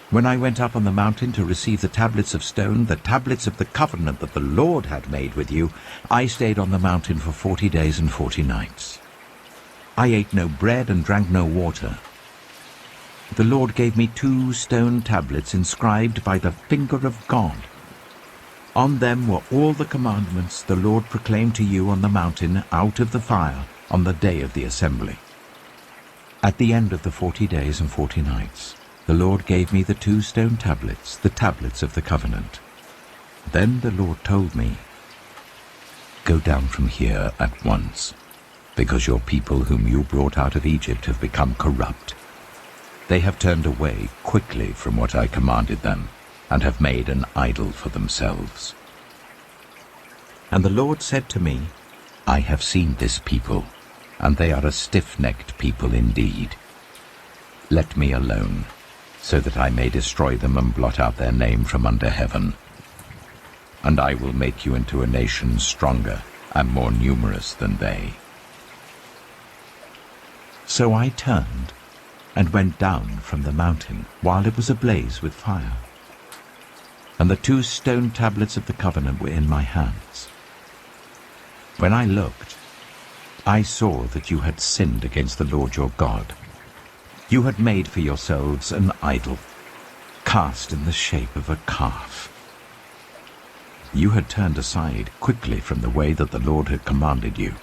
When I went up on the mountain to receive the tablets of stone, the tablets of the covenant that the Lord had made with you, I stayed on the mountain for 40 days and 40 nights. I ate no bread and drank no water. The Lord gave me 2 stone tablets inscribed by the finger of God. On them were all the commandments the Lord proclaimed to you on the mountain out of the fire on the day of the assembly. At the end of the 40 days and 40 nights, the Lord gave me the 2 stone tablets, the tablets of the covenant. Then the Lord told me, go down from here at once, because your people whom you brought out of Egypt have become corrupt. They have turned away quickly from what I commanded them, and have made an idol for themselves. And the Lord said to me, I have seen this people, and they are a stiff-necked people indeed. Let me alone, so that I may destroy them and blot out their name from under heaven. And I will make you into a nation stronger and more numerous than they. So I turned and went down from the mountain while it was ablaze with fire. And the 2 stone tablets of the covenant were in my hands. When I looked, I saw that you had sinned against the Lord your God. You had made for yourselves an idol, cast in the shape of a calf. You had turned aside quickly from the way that the Lord had commanded you.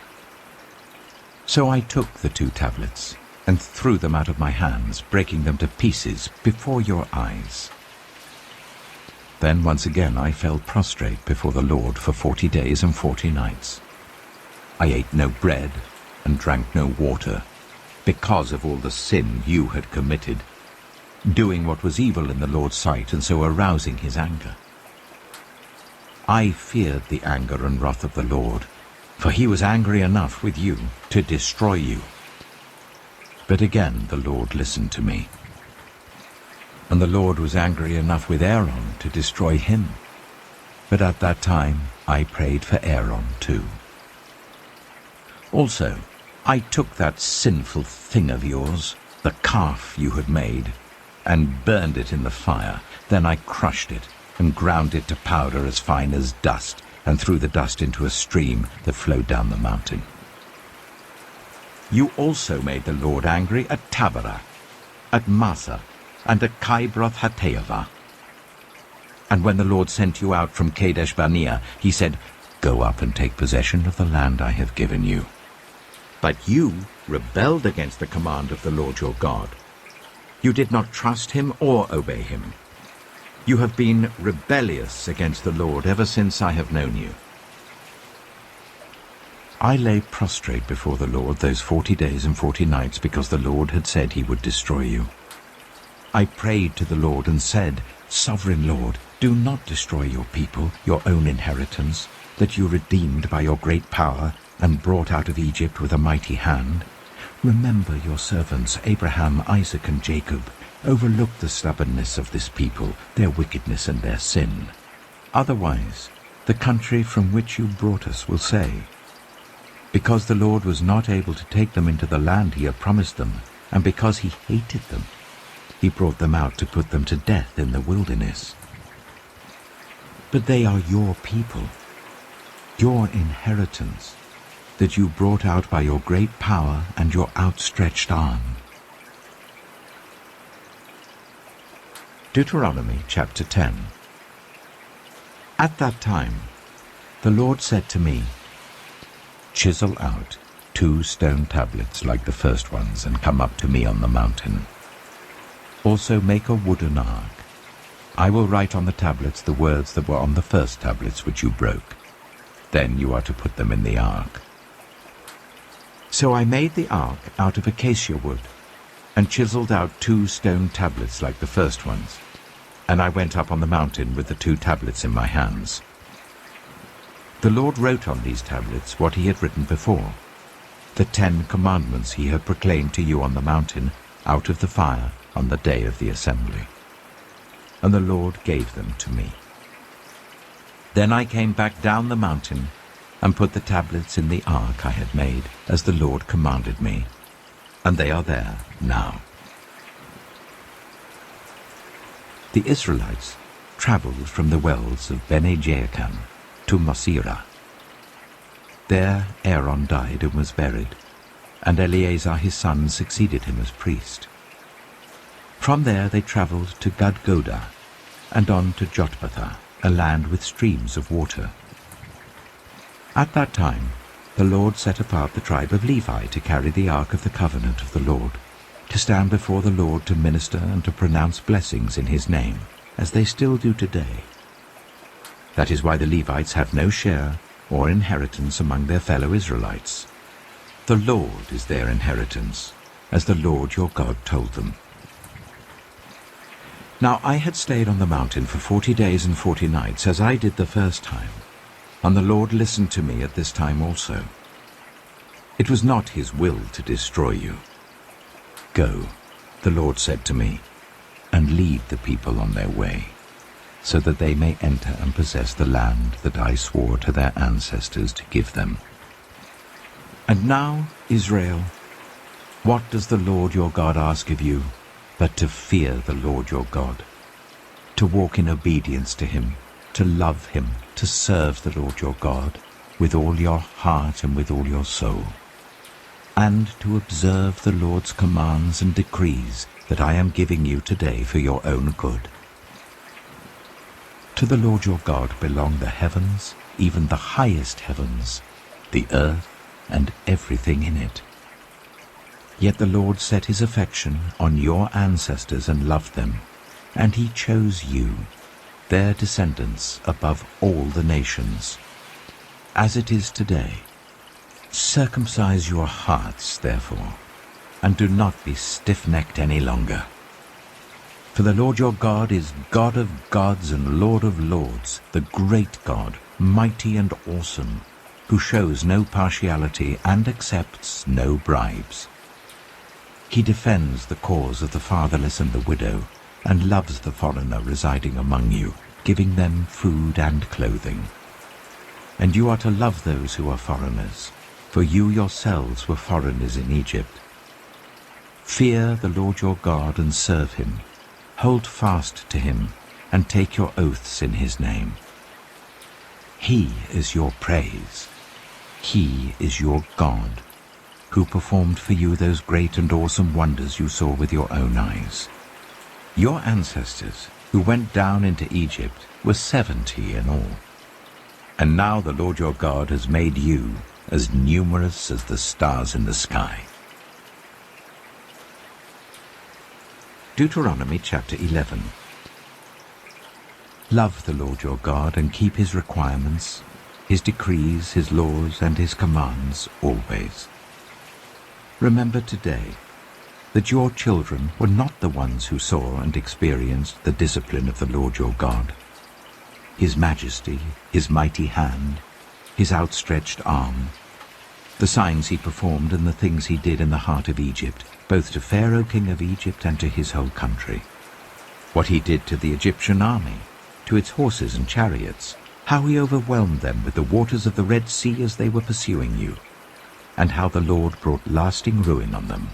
So I took the 2 tablets and threw them out of my hands, breaking them to pieces before your eyes. Then once again I fell prostrate before the Lord for 40 days and 40 nights. I ate no bread and drank no water, because of all the sin you had committed, doing what was evil in the Lord's sight, and so arousing his anger. I feared the anger and wrath of the Lord, for he was angry enough with you to destroy you. But again the Lord listened to me. And the Lord was angry enough with Aaron to destroy him. But at that time I prayed for Aaron too. Also, I took that sinful thing of yours, the calf you had made, and burned it in the fire. Then I crushed it and ground it to powder as fine as dust, and threw the dust into a stream that flowed down the mountain. You also made the Lord angry at Taberah, at Massa, and at Kibroth-Hattaavah. And when the Lord sent you out from Kadesh Barnea, he said, "Go up and take possession of the land I have given you." But you rebelled against the command of the Lord your God. You did not trust him or obey him. You have been rebellious against the Lord ever since I have known you. I lay prostrate before the Lord those 40 days and 40 nights because the Lord had said he would destroy you. I prayed to the Lord and said, "Sovereign Lord, do not destroy your people, your own inheritance, that you redeemed by your great power and brought out of Egypt with a mighty hand. Remember your servants Abraham, Isaac, and Jacob. Overlook the stubbornness of this people, their wickedness and their sin. Otherwise, the country from which you brought us will say, because the Lord was not able to take them into the land he had promised them, and because he hated them, he brought them out to put them to death in the wilderness. But they are your people, your inheritance, that you brought out by your great power and your outstretched arm." Deuteronomy chapter 10. At that time, the Lord said to me, "Chisel out 2 stone tablets like the first ones and come up to me on the mountain. Also make a wooden ark. I will write on the tablets the words that were on the first tablets which you broke. Then you are to put them in the ark." So I made the ark out of acacia wood, and chiseled out 2 stone tablets like the first ones, and I went up on the mountain with the 2 tablets in my hands. The Lord wrote on these tablets what he had written before, the 10 commandments he had proclaimed to you on the mountain out of the fire on the day of the assembly. And the Lord gave them to me. Then I came back down the mountain and put the tablets in the ark I had made, as the Lord commanded me, and they are there now. The Israelites traveled from the wells of Bene-Jaakam to Mosera. There Aaron died and was buried, and Eleazar his son succeeded him as priest. From there they traveled to Gudgodah, and on to Jotbathah, a land with streams of water. At that time the Lord set apart the tribe of Levi to carry the ark of the covenant of the Lord, to stand before the Lord to minister and to pronounce blessings in his name, as they still do today. That is why the Levites have no share or inheritance among their fellow Israelites. The Lord is their inheritance, as the Lord your God told them. Now I had stayed on the mountain for 40 days and 40 nights, as I did the first time, and the Lord listened to me at this time also. It was not his will to destroy you. Go, the Lord said to me, and lead the people on their way, so that they may enter and possess the land that I swore to their ancestors to give them. And now, Israel, what does the Lord your God ask of you, but to fear the Lord your God, to walk in obedience to him, to love him, to serve the Lord your God with all your heart and with all your soul, and to observe the Lord's commands and decrees that I am giving you today for your own good. To the Lord your God belong the heavens, even the highest heavens, the earth, and everything in it. Yet the Lord set his affection on your ancestors and loved them, and he chose you, their descendants, above all the nations, as it is today. Circumcise your hearts, therefore, and do not be stiff-necked any longer. For the Lord your God is God of gods and Lord of lords, the great God, mighty and awesome, who shows no partiality and accepts no bribes. He defends the cause of the fatherless and the widow, and loves the foreigner residing among you, giving them food and clothing. And you are to love those who are foreigners, for you yourselves were foreigners in Egypt. Fear the Lord your God and serve him. Hold fast to him, and take your oaths in his name. He is your praise. He is your God, who performed for you those great and awesome wonders you saw with your own eyes. Your ancestors, who went down into Egypt, were 70 in all. And now the Lord your God has made you as numerous as the stars in the sky. Deuteronomy chapter 11. Love the Lord your God and keep his requirements, his decrees, his laws, and his commands always. Remember today that your children were not the ones who saw and experienced the discipline of the Lord your God, his majesty, his mighty hand, his outstretched arm, the signs he performed and the things he did in the heart of Egypt, both to Pharaoh king of Egypt and to his whole country. What he did to the Egyptian army, to its horses and chariots, how he overwhelmed them with the waters of the Red Sea as they were pursuing you, and how the Lord brought lasting ruin on them.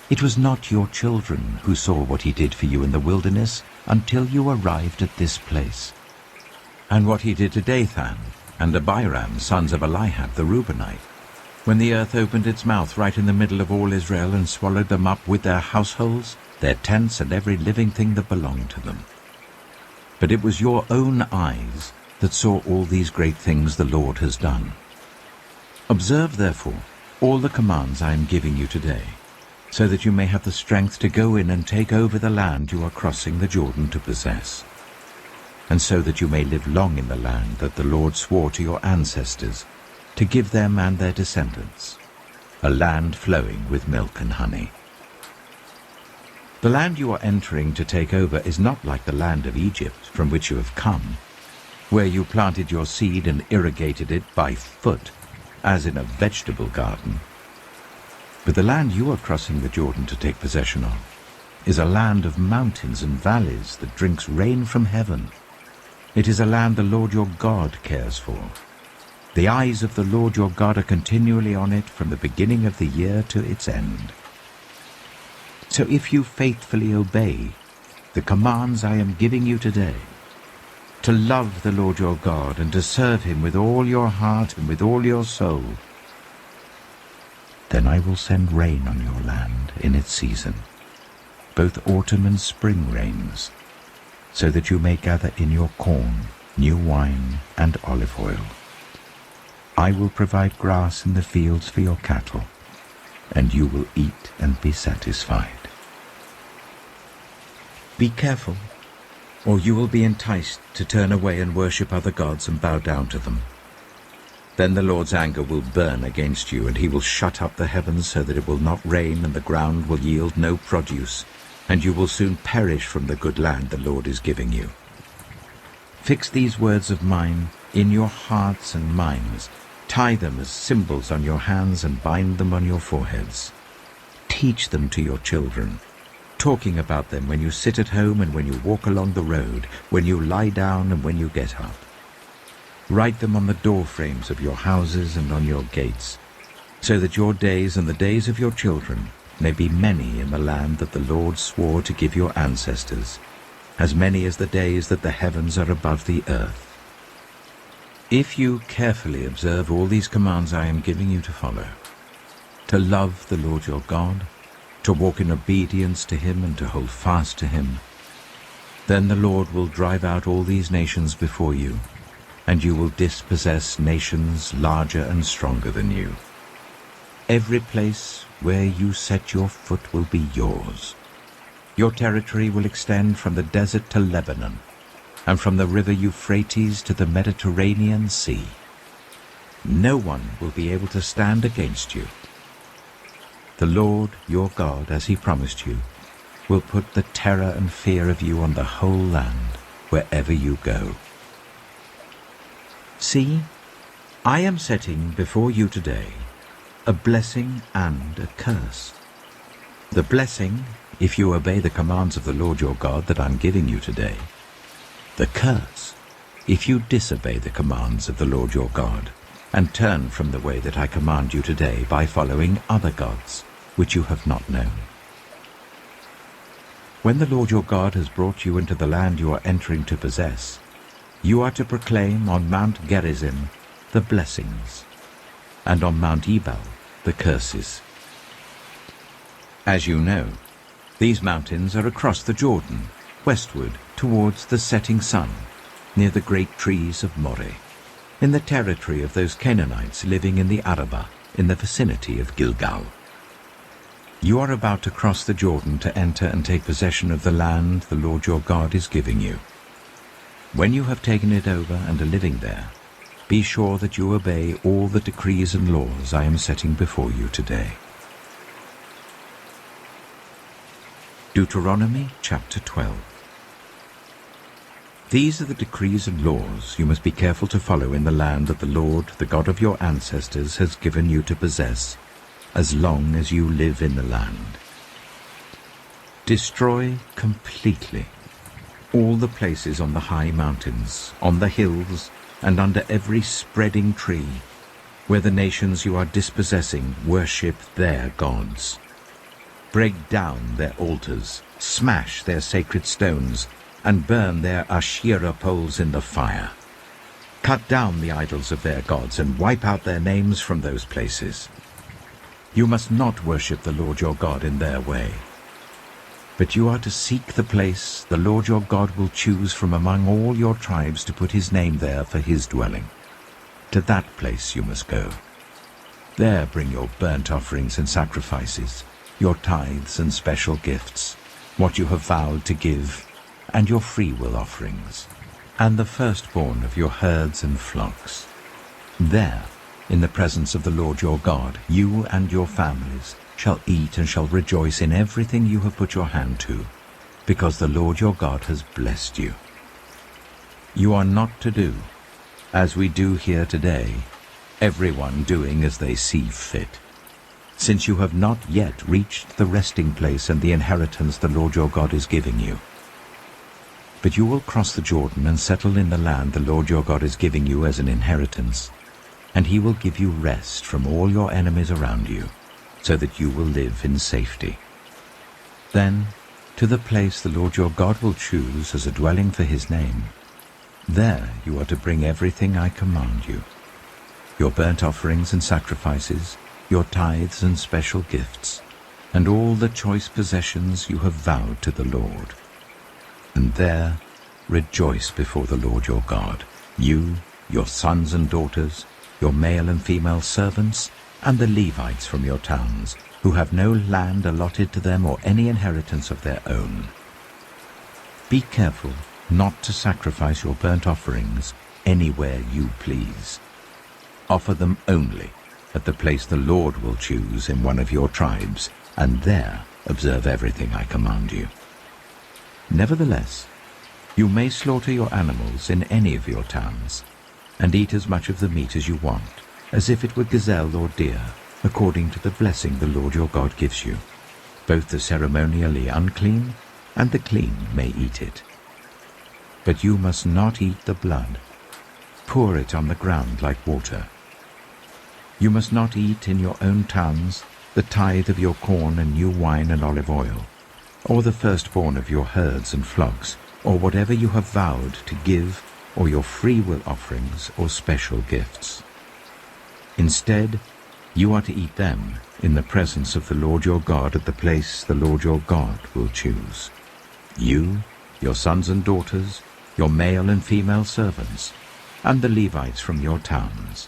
It was not your children who saw what he did for you in the wilderness until you arrived at this place. And what he did to Dathan and Abiram, sons of Eliab the Reubenite, when the earth opened its mouth right in the middle of all Israel and swallowed them up with their households, their tents, and every living thing that belonged to them. But it was your own eyes that saw all these great things the Lord has done. Observe, therefore, all the commands I am giving you today, so that you may have the strength to go in and take over the land you are crossing the Jordan to possess, and so that you may live long in the land that the Lord swore to your ancestors, to give them and their descendants, a land flowing with milk and honey. The land you are entering to take over is not like the land of Egypt from which you have come, where you planted your seed and irrigated it by foot, as in a vegetable garden. But the land you are crossing the Jordan to take possession of is a land of mountains and valleys that drinks rain from heaven. It is a land the Lord your God cares for. The eyes of the Lord your God are continually on it from the beginning of the year to its end. So if you faithfully obey the commands I am giving you today, to love the Lord your God and to serve him with all your heart and with all your soul, then I will send rain on your land in its season, both autumn and spring rains, so that you may gather in your corn, new wine, and olive oil. I will provide grass in the fields for your cattle, and you will eat and be satisfied. Be careful, or you will be enticed to turn away and worship other gods and bow down to them. Then the Lord's anger will burn against you, and he will shut up the heavens so that it will not rain, and the ground will yield no produce, and you will soon perish from the good land the Lord is giving you. Fix these words of mine in your hearts and minds. Tie them as symbols on your hands and bind them on your foreheads. Teach them to your children, talking about them when you sit at home and when you walk along the road, when you lie down and when you get up. Write them on the door frames of your houses and on your gates, so that your days and the days of your children may be many in the land that the Lord swore to give your ancestors, as many as the days that the heavens are above the earth. If you carefully observe all these commands I am giving you to follow, to love the Lord your God, to walk in obedience to him and to hold fast to him, then the Lord will drive out all these nations before you, and you will dispossess nations larger and stronger than you. Every place where you set your foot will be yours. Your territory will extend from the desert to Lebanon, and from the river Euphrates to the Mediterranean Sea. no one will be able to stand against you. The Lord your God, as he promised you, will put the terror and fear of you on the whole land, wherever you go. See, I am setting before you today a blessing and a curse. The blessing, if you obey the commands of the Lord your God that I'm giving you today. The curse, if you disobey the commands of the Lord your God, and turn from the way that I command you today by following other gods, which you have not known. When the Lord your God has brought you into the land you are entering to possess, you are to proclaim on Mount Gerizim the blessings, and on Mount Ebal the curses. As you know, these mountains are across the Jordan, westward towards the setting sun, near the great trees of Moreh, in the territory of those Canaanites living in the Arabah, in the vicinity of Gilgal. You are about to cross the Jordan to enter and take possession of the land the Lord your God is giving you. When you have taken it over and are living there, be sure that you obey all the decrees and laws I am setting before you today. Deuteronomy chapter 12. These are the decrees and laws you must be careful to follow in the land that the Lord, the God of your ancestors, has given you to possess, as long as you live in the land. Destroy completely all the places on the high mountains, on the hills, and under every spreading tree, where the nations you are dispossessing worship their gods. Break down their altars, smash their sacred stones, and burn their Asherah poles in the fire. Cut down the idols of their gods and wipe out their names from those places. You must not worship the Lord your God in their way. But you are to seek the place the Lord your God will choose from among all your tribes to put his name there for his dwelling. To that place you must go. There bring your burnt offerings and sacrifices, your tithes and special gifts, what you have vowed to give, and your freewill offerings, and the firstborn of your herds and flocks. There, in the presence of the Lord your God, you and your families shall eat and shall rejoice in everything you have put your hand to, because the Lord your God has blessed you. You are not to do, as we do here today, everyone doing as they see fit, since you have not yet reached the resting place and the inheritance the Lord your God is giving you. But you will cross the Jordan and settle in the land the Lord your God is giving you as an inheritance, and he will give you rest from all your enemies around you, so that you will live in safety. Then, to the place the Lord your God will choose as a dwelling for his name, there you are to bring everything I command you, your burnt offerings and sacrifices, your tithes and special gifts, and all the choice possessions you have vowed to the Lord. And there rejoice before the Lord your God, you, your sons and daughters, your male and female servants, and the Levites from your towns, who have no land allotted to them or any inheritance of their own. Be careful not to sacrifice your burnt offerings anywhere you please. Offer them only at the place the Lord will choose in one of your tribes, and there observe everything I command you. Nevertheless, you may slaughter your animals in any of your towns, and eat as much of the meat as you want, as if it were gazelle or deer, according to the blessing the Lord your God gives you. Both the ceremonially unclean and the clean may eat it. But you must not eat the blood. Pour it on the ground like water. You must not eat in your own towns the tithe of your corn and new wine and olive oil, or the firstborn of your herds and flocks, or whatever you have vowed to give, or your freewill offerings or special gifts. Instead, you are to eat them in the presence of the Lord your God at the place the Lord your God will choose. You, your sons and daughters, your male and female servants, and the Levites from your towns.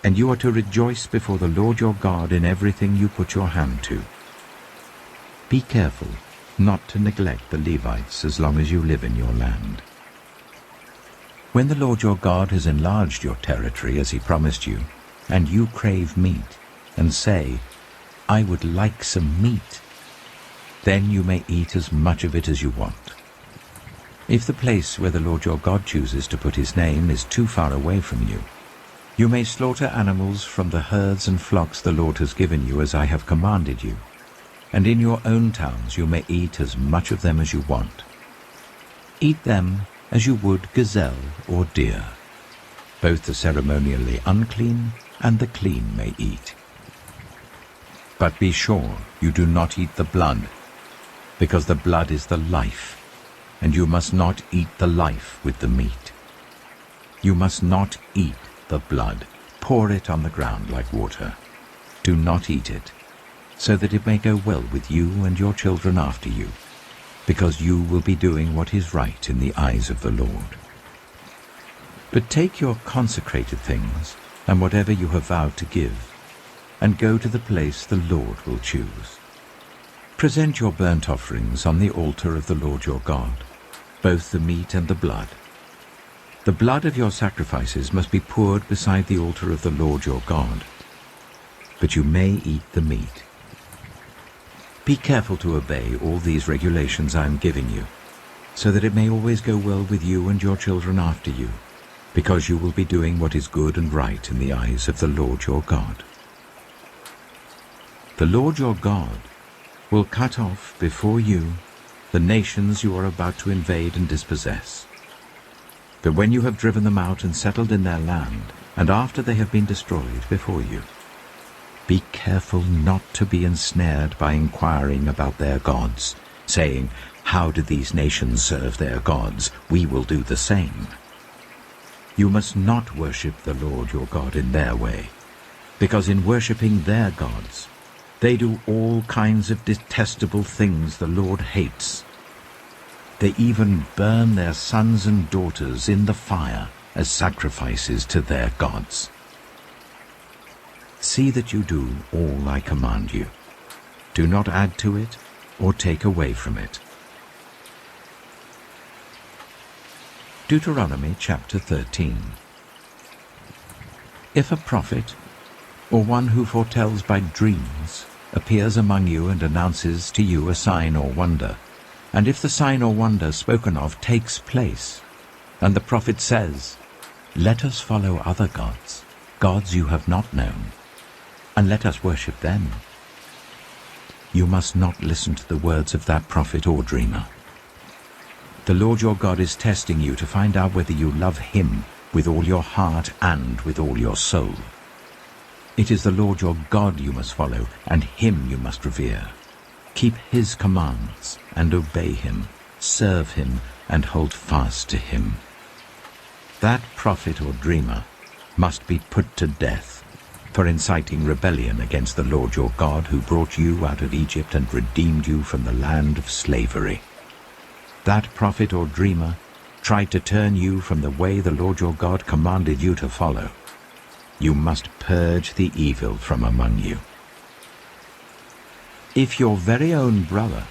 And you are to rejoice before the Lord your God in everything you put your hand to. Be careful not to neglect the Levites as long as you live in your land. When the Lord your God has enlarged your territory as he promised you, and you crave meat, and say, I would like some meat, then you may eat as much of it as you want. If the place where the Lord your God chooses to put his name is too far away from you, you may slaughter animals from the herds and flocks the Lord has given you as I have commanded you, and in your own towns you may eat as much of them as you want. Eat them as you would gazelle or deer. Both the ceremonially unclean and the clean may eat. But be sure you do not eat the blood, because the blood is the life, and you must not eat the life with the meat. You must not eat the blood. Pour it on the ground like water. Do not eat it, so that it may go well with you and your children after you, because you will be doing what is right in the eyes of the Lord. But take your consecrated things, and whatever you have vowed to give, and go to the place the Lord will choose. Present your burnt offerings on the altar of the Lord your God, both the meat and the blood. The blood of your sacrifices must be poured beside the altar of the Lord your God, but you may eat the meat. Be careful to obey all these regulations I am giving you, so that it may always go well with you and your children after you, because you will be doing what is good and right in the eyes of the Lord your God. The Lord your God will cut off before you the nations you are about to invade and dispossess. But when you have driven them out and settled in their land, and after they have been destroyed before you, be careful not to be ensnared by inquiring about their gods, saying, How do these nations serve their gods? We will do the same. You must not worship the Lord your God in their way, because in worshipping their gods, they do all kinds of detestable things the Lord hates. They even burn their sons and daughters in the fire as sacrifices to their gods. See that you do all I command you. Do not add to it or take away from it. Deuteronomy chapter 13. If a prophet, or one who foretells by dreams, appears among you and announces to you a sign or wonder, and if the sign or wonder spoken of takes place, and the prophet says, Let us follow other gods, gods you have not known, and let us worship them, you must not listen to the words of that prophet or dreamer. The Lord your God is testing you to find out whether you love him with all your heart and with all your soul. It is the Lord your God you must follow, and him you must revere. Keep his commands and obey him, serve him and hold fast to him. That prophet or dreamer must be put to death for inciting rebellion against the Lord your God, who brought you out of Egypt and redeemed you from the land of slavery. That prophet or dreamer tried to turn you from the way the Lord your God commanded you to follow. You must purge the evil from among you. If your very own brother,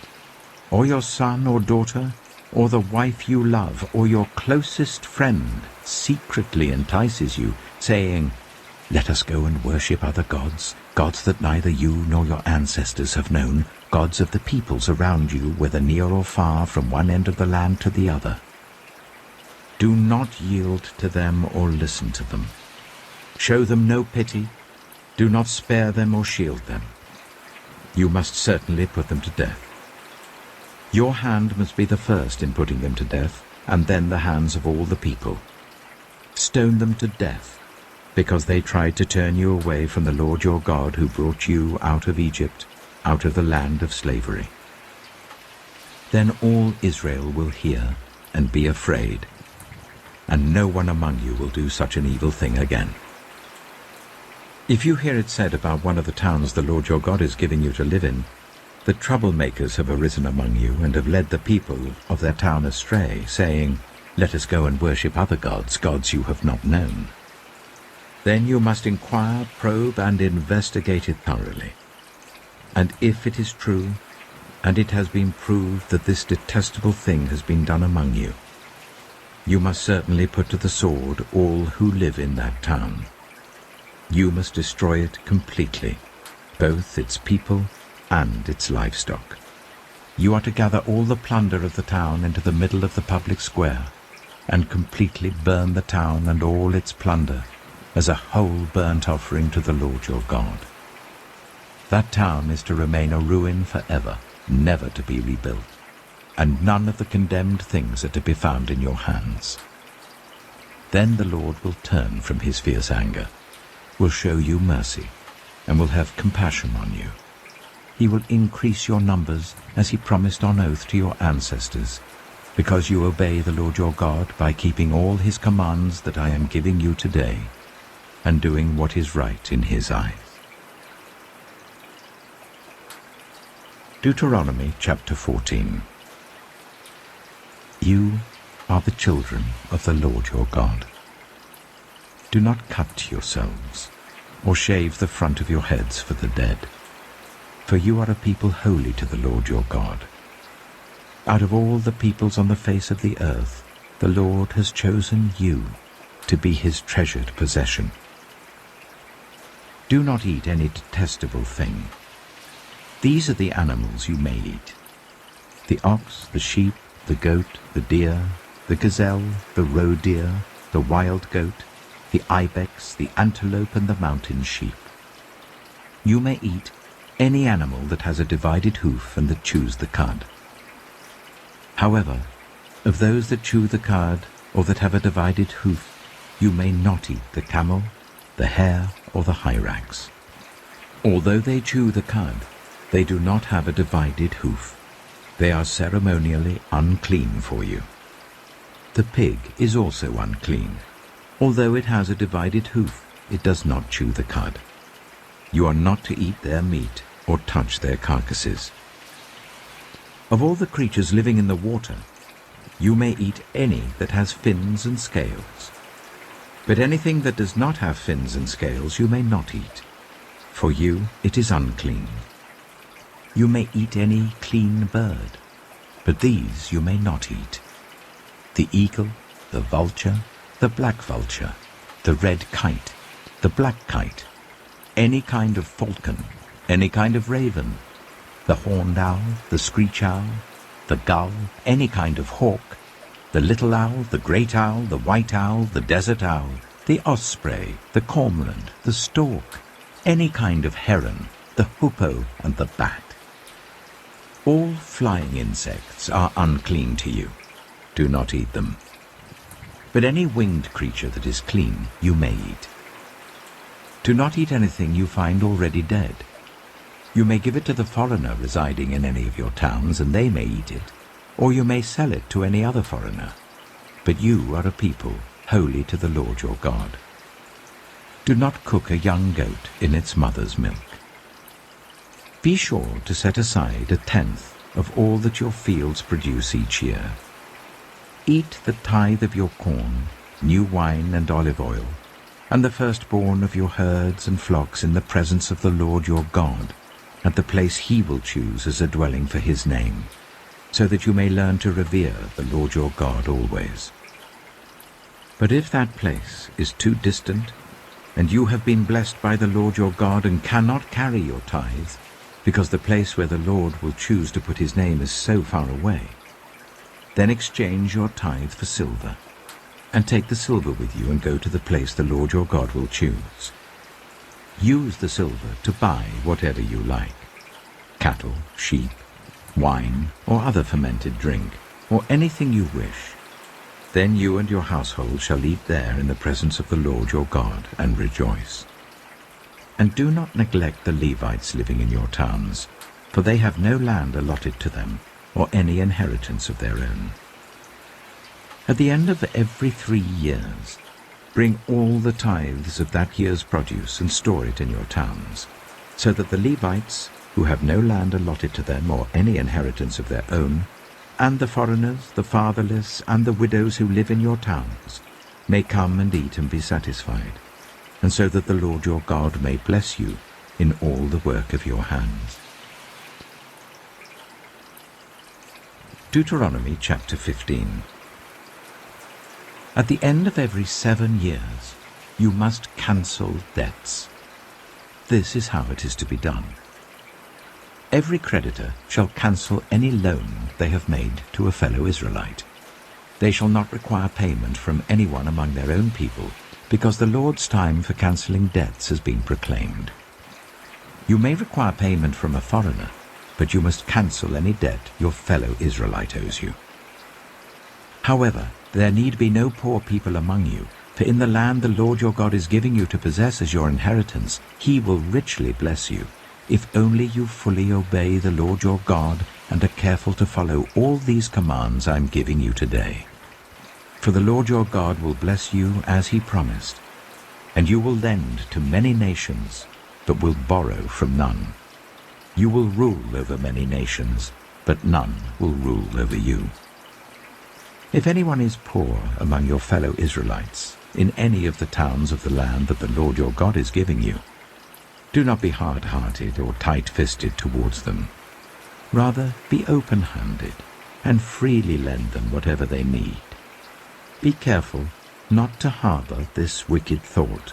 or your son or daughter, or the wife you love, or your closest friend secretly entices you, saying, Let us go and worship other gods, gods that neither you nor your ancestors have known, gods of the peoples around you, whether near or far, from one end of the land to the other. Do not yield to them or listen to them. Show them no pity. Do not spare them or shield them. You must certainly put them to death. Your hand must be the first in putting them to death, and then the hands of all the people. Stone them to death, because they tried to turn you away from the Lord your God, who brought you out of Egypt, out of the land of slavery. Then all Israel will hear and be afraid, and no one among you will do such an evil thing again. If you hear it said about one of the towns the Lord your God is giving you to live in, that troublemakers have arisen among you and have led the people of their town astray, saying, Let us go and worship other gods, gods you have not known, then you must inquire, probe, and investigate it thoroughly. And if it is true, and it has been proved that this detestable thing has been done among you, You must certainly put to the sword all who live in that town. You must destroy it completely, both its people and its livestock. You are to gather all the plunder of the town into the middle of the public square, and completely burn the town and all its plunder as a whole burnt offering to the Lord your God. That town is to remain a ruin forever, never to be rebuilt, and none of the condemned things are to be found in your hands. Then the Lord will turn from his fierce anger, will show you mercy, and will have compassion on you. He will increase your numbers as he promised on oath to your ancestors, because you obey the Lord your God by keeping all his commands that I am giving you today, and doing what is right in his eyes. Deuteronomy chapter 14. You are the children of the Lord your God. Do not cut yourselves, or shave the front of your heads for the dead, for you are a people holy to the Lord your God. Out of all the peoples on the face of the earth, the Lord has chosen you to be his treasured possession. Do not eat any detestable thing. These are the animals you may eat: the ox, the sheep, the goat, the deer, the gazelle, the roe deer, the wild goat, the ibex, the antelope, and the mountain sheep. You may eat any animal that has a divided hoof and that chews the cud. However, of those that chew the cud or that have a divided hoof, you may not eat the camel, the hare, or the hyrax. Although they chew the cud, they do not have a divided hoof. They are ceremonially unclean for you. The pig is also unclean. Although it has a divided hoof, it does not chew the cud. You are not to eat their meat or touch their carcasses. Of all the creatures living in the water, you may eat any that has fins and scales. But anything that does not have fins and scales you may not eat. For you it is unclean. You may eat any clean bird, but these you may not eat: the eagle, the vulture, the black vulture, the red kite, the black kite, any kind of falcon, any kind of raven, the horned owl, the screech owl, the gull, any kind of hawk, the little owl, the great owl, the white owl, the desert owl, the osprey, the cormorant, the stork, any kind of heron, the hoopoe, and the bat. All flying insects are unclean to you. Do not eat them. But any winged creature that is clean you may eat. Do not eat anything you find already dead. You may give it to the foreigner residing in any of your towns, and they may eat it, or you may sell it to any other foreigner. But you are a people holy to the Lord your God. Do not cook a young goat in its mother's milk. Be sure to set aside 1/10 of all that your fields produce each year. Eat the tithe of your corn, new wine and olive oil, and the firstborn of your herds and flocks in the presence of the Lord your God, at the place he will choose as a dwelling for his name, so that you may learn to revere the Lord your God always. But if that place is too distant, and you have been blessed by the Lord your God and cannot carry your tithe, because the place where the Lord will choose to put his name is so far away, then exchange your tithe for silver, and take the silver with you and go to the place the Lord your God will choose. Use the silver to buy whatever you like: cattle, sheep, wine, or other fermented drink, or anything you wish. Then you and your household shall eat there in the presence of the Lord your God and rejoice. And do not neglect the Levites living in your towns, for they have no land allotted to them, or any inheritance of their own. At the end of every 3 years, bring all the tithes of that year's produce and store it in your towns, so that the Levites, who have no land allotted to them or any inheritance of their own, and the foreigners, the fatherless, and the widows who live in your towns, may come and eat and be satisfied, and so that the Lord your God may bless you in all the work of your hands. Deuteronomy chapter 15. At the end of every 7 years, you must cancel debts. This is how it is to be done. Every creditor shall cancel any loan they have made to a fellow Israelite. They shall not require payment from anyone among their own people, because the Lord's time for cancelling debts has been proclaimed. You may require payment from a foreigner, but you must cancel any debt your fellow Israelite owes you. However, there need be no poor people among you, for in the land the Lord your God is giving you to possess as your inheritance, he will richly bless you, if only you fully obey the Lord your God and are careful to follow all these commands I am giving you today. For the Lord your God will bless you as he promised, and you will lend to many nations, but will borrow from none. You will rule over many nations, but none will rule over you. If anyone is poor among your fellow Israelites, in any of the towns of the land that the Lord your God is giving you, do not be hard-hearted or tight-fisted towards them. Rather, be open-handed, and freely lend them whatever they need. Be careful not to harbor this wicked thought.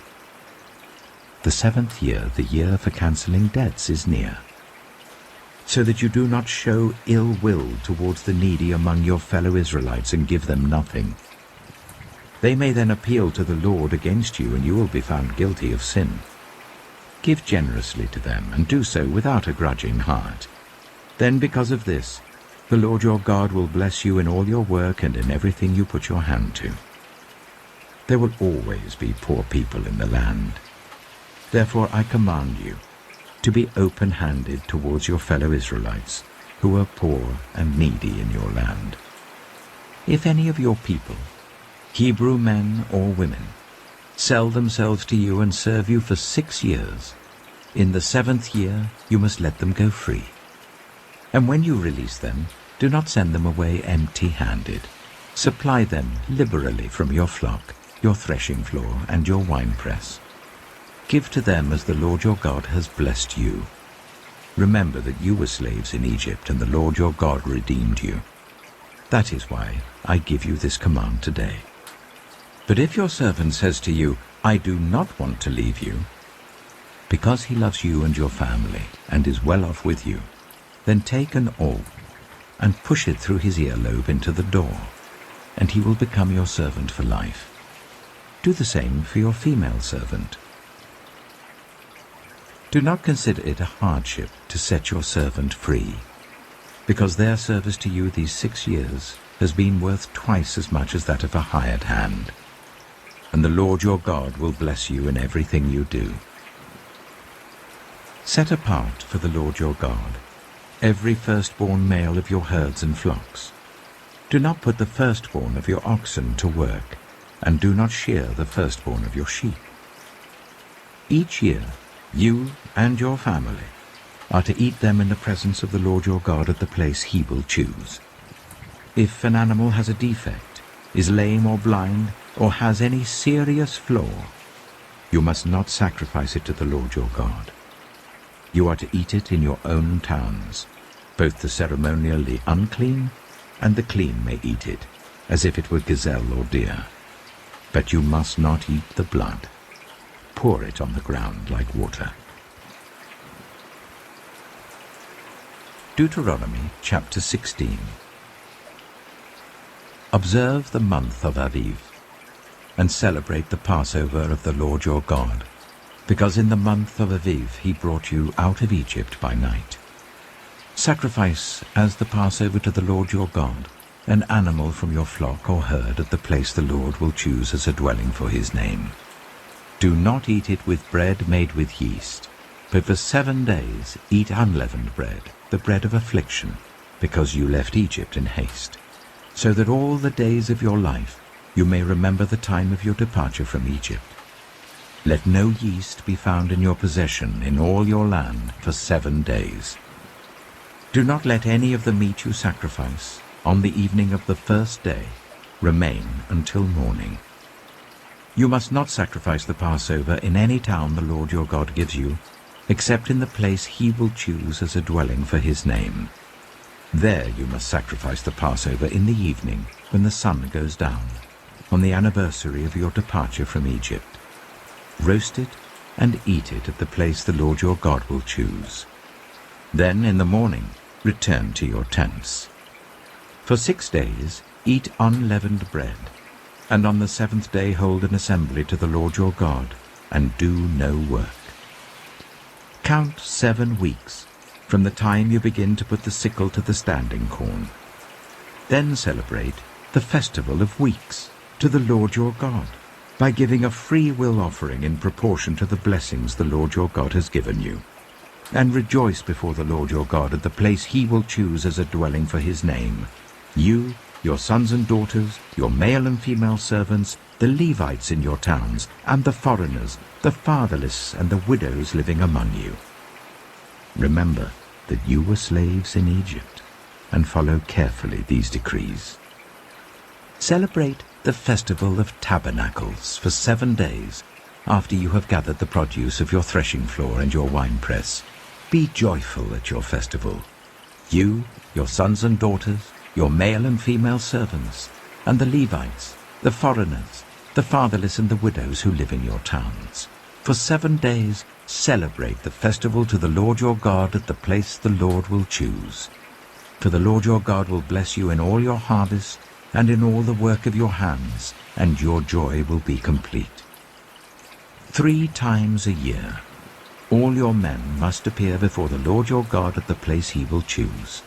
The 7th year, the year for cancelling debts, is near, so that you do not show ill will towards the needy among your fellow Israelites and give them nothing. They may then appeal to the Lord against you, and you will be found guilty of sin. Give generously to them, and do so without a grudging heart. Then because of this, the Lord your God will bless you in all your work and in everything you put your hand to. There will always be poor people in the land. Therefore I command you to be open-handed towards your fellow Israelites, who are poor and needy in your land. If any of your people, Hebrew men or women, sell themselves to you and serve you for 6 years, in the 7th year you must let them go free. And when you release them, do not send them away empty-handed. Supply them liberally from your flock, your threshing floor, and your winepress. Give to them as the Lord your God has blessed you. Remember that you were slaves in Egypt, and the Lord your God redeemed you. That is why I give you this command today. But if your servant says to you, I do not want to leave you, because he loves you and your family, and is well off with you, then take an awl and push it through his earlobe into the door, and he will become your servant for life. Do the same for your female servant. Do not consider it a hardship to set your servant free, because their service to you these 6 years has been worth twice as much as that of a hired hand, and the Lord your God will bless you in everything you do. Set apart for the Lord your God every firstborn male of your herds and flocks. Do not put the firstborn of your oxen to work, and do not shear the firstborn of your sheep. Each year you and your family are to eat them in the presence of the Lord your God at the place he will choose. If an animal has a defect, is lame or blind, or has any serious flaw, you must not sacrifice it to the Lord your God. You are to eat it in your own towns. Both the ceremonially unclean and the clean may eat it, as if it were gazelle or deer. But you must not eat the blood. Pour it on the ground like water. Deuteronomy chapter 16. Observe the month of Aviv, and celebrate the Passover of the Lord your God, because in the month of Aviv he brought you out of Egypt by night. Sacrifice as the Passover to the Lord your God an animal from your flock or herd at the place the Lord will choose as a dwelling for his name. Do not eat it with bread made with yeast, but for 7 days eat unleavened bread, the bread of affliction, because you left Egypt in haste, so that all the days of your life you may remember the time of your departure from Egypt. Let no yeast be found in your possession in all your land for 7 days. Do not let any of the meat you sacrifice on the evening of the first day remain until morning. You must not sacrifice the Passover in any town the Lord your God gives you, except in the place he will choose as a dwelling for his name. There you must sacrifice the Passover in the evening when the sun goes down. on the anniversary of your departure from Egypt. Roast it and eat it at the place the Lord your God will choose. Then in the morning return to your tents. For 6 days eat unleavened bread, and on the 7th day hold an assembly to the Lord your God, and do no work. Count 7 weeks from the time you begin to put the sickle to the standing corn. Then celebrate the festival of weeks to the Lord your God, by giving a free will offering in proportion to the blessings the Lord your God has given you. And rejoice before the Lord your God at the place he will choose as a dwelling for his name. You, your sons and daughters, your male and female servants, the Levites in your towns, and the foreigners, the fatherless and the widows living among you. Remember that you were slaves in Egypt, and follow carefully these decrees. Celebrate the festival of tabernacles for 7 days after you have gathered the produce of your threshing floor and your winepress. Be joyful at your festival, you, your sons and daughters, your male and female servants, and the Levites, the foreigners, the fatherless and the widows who live in your towns. For 7 days celebrate the festival to the Lord your God at the place the Lord will choose. For the Lord your God will bless you in all your harvest and in all the work of your hands, and your joy will be complete. 3 times a year all your men must appear before the Lord your God at the place he will choose,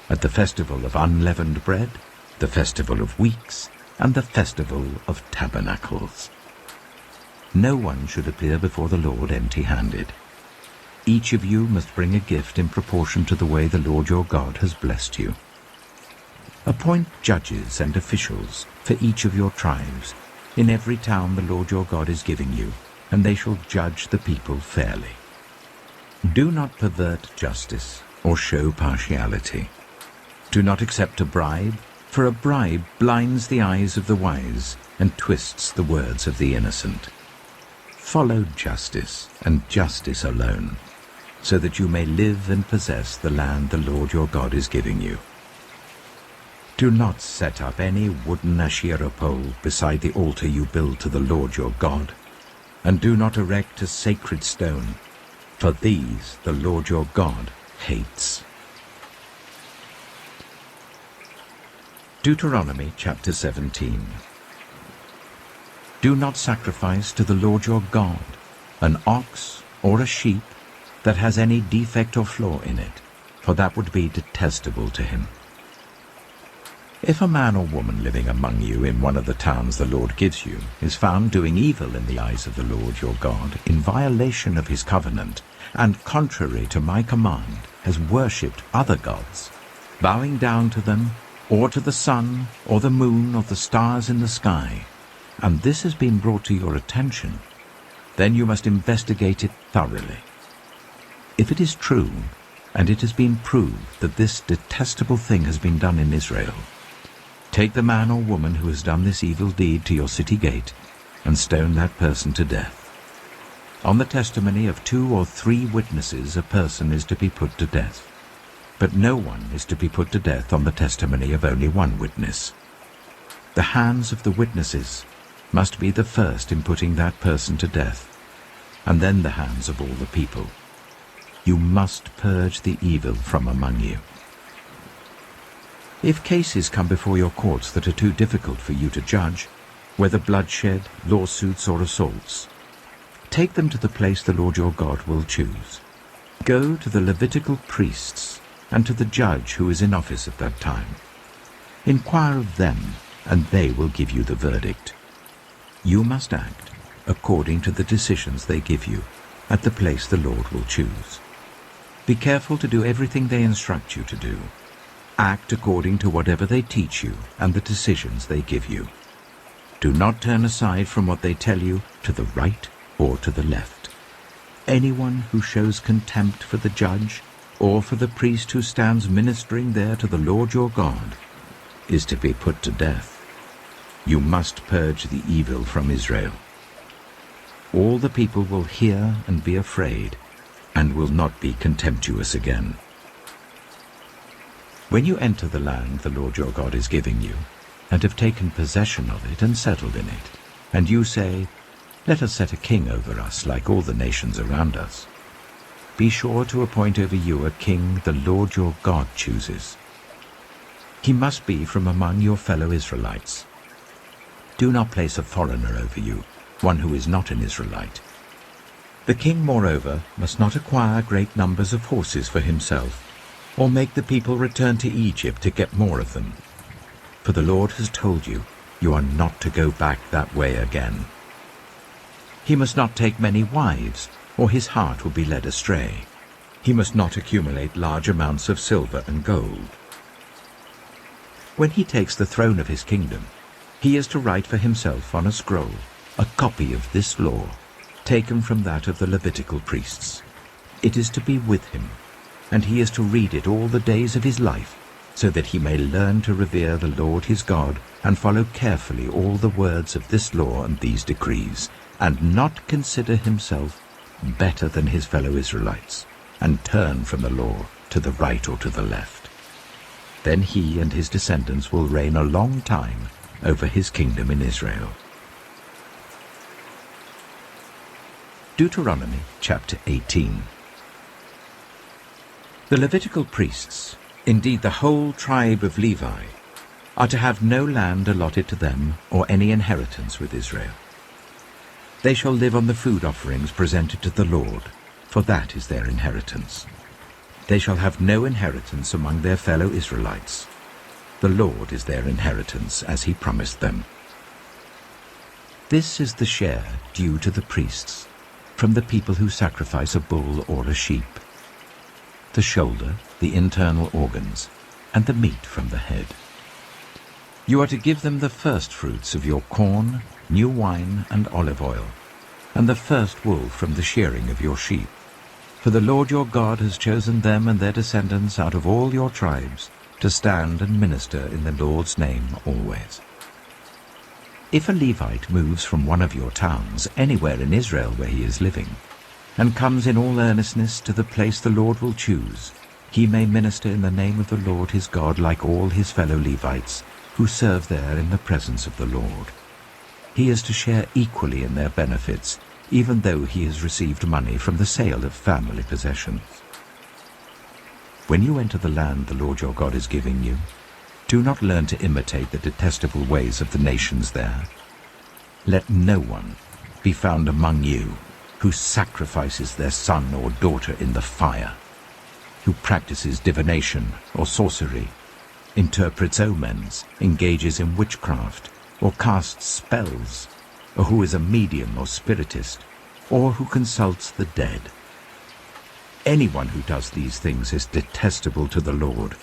at the festival of unleavened bread, the festival of weeks, and the festival of tabernacles. No one should appear before the Lord empty-handed. Each of you must bring a gift in proportion to the way the Lord your God has blessed you. Appoint judges and officials for each of your tribes in every town the Lord your God is giving you, and they shall judge the people fairly. Do not pervert justice or show partiality. Do not accept a bribe, for a bribe blinds the eyes of the wise and twists the words of the innocent. Follow justice and justice alone, so that you may live and possess the land the Lord your God is giving you. Do not set up any wooden Asherah pole beside the altar you build to the Lord your God, and do not erect a sacred stone, for these the Lord your God hates. Deuteronomy chapter 17. Do not sacrifice to the Lord your God an ox or a sheep that has any defect or flaw in it, for that would be detestable to him. If a man or woman living among you in one of the towns the Lord gives you is found doing evil in the eyes of the Lord your God, in violation of his covenant, and contrary to my command, has worshipped other gods, bowing down to them, or to the sun, or the moon, or the stars in the sky, and this has been brought to your attention, then you must investigate it thoroughly. If it is true, and it has been proved that this detestable thing has been done in Israel, take the man or woman who has done this evil deed to your city gate, and stone that person to death. On the testimony of 2 or 3 witnesses a person is to be put to death, but no one is to be put to death on the testimony of only 1 witness. The hands of the witnesses must be the first in putting that person to death, and then the hands of all the people. You must purge the evil from among you. If cases come before your courts that are too difficult for you to judge, whether bloodshed, lawsuits, or assaults, take them to the place the Lord your God will choose. Go to the Levitical priests and to the judge who is in office at that time. Inquire of them, and they will give you the verdict. You must act according to the decisions they give you at the place the Lord will choose. Be careful to do everything they instruct you to do. Act according to whatever they teach you and the decisions they give you. Do not turn aside from what they tell you to the right or to the left. Anyone who shows contempt for the judge or for the priest who stands ministering there to the Lord your God is to be put to death. You must purge the evil from Israel. All the people will hear and be afraid, and will not be contemptuous again. When you enter the land the Lord your God is giving you, and have taken possession of it and settled in it, and you say, "Let us set a king over us like all the nations around us," be sure to appoint over you a king the Lord your God chooses. He must be from among your fellow Israelites. Do not place a foreigner over you, one who is not an Israelite. The king, moreover, must not acquire great numbers of horses for himself, or make the people return to Egypt to get more of them. For the Lord has told you, you are not to go back that way again. He must not take many wives, or his heart will be led astray. He must not accumulate large amounts of silver and gold. When he takes the throne of his kingdom, he is to write for himself on a scroll a copy of this law, taken from that of the Levitical priests. It is to be with him, and he is to read it all the days of his life, so that he may learn to revere the Lord his God and follow carefully all the words of this law and these decrees, and not consider himself better than his fellow Israelites, and turn from the law to the right or to the left. Then he and his descendants will reign a long time over his kingdom in Israel. Deuteronomy chapter 18. The Levitical priests, indeed the whole tribe of Levi, are to have no land allotted to them or any inheritance with Israel. They shall live on the food offerings presented to the Lord, for that is their inheritance. They shall have no inheritance among their fellow Israelites. The Lord is their inheritance, as he promised them. This is the share due to the priests, from the people who sacrifice a bull or a sheep: the shoulder, the internal organs, and the meat from the head. You are to give them the firstfruits of your corn, new wine, and olive oil, and the first wool from the shearing of your sheep. For the Lord your God has chosen them and their descendants out of all your tribes to stand and minister in the Lord's name always. If a Levite moves from one of your towns anywhere in Israel where he is living, and comes in all earnestness to the place the Lord will choose, he may minister in the name of the Lord his God like all his fellow Levites, who serve there in the presence of the Lord. He is to share equally in their benefits, even though he has received money from the sale of family possessions. When you enter the land the Lord your God is giving you, do not learn to imitate the detestable ways of the nations there. Let no one be found among you who sacrifices their son or daughter in the fire, who practices divination or sorcery, interprets omens, engages in witchcraft, or casts spells, or who is a medium or spiritist, or who consults the dead. Anyone who does these things is detestable to the Lord.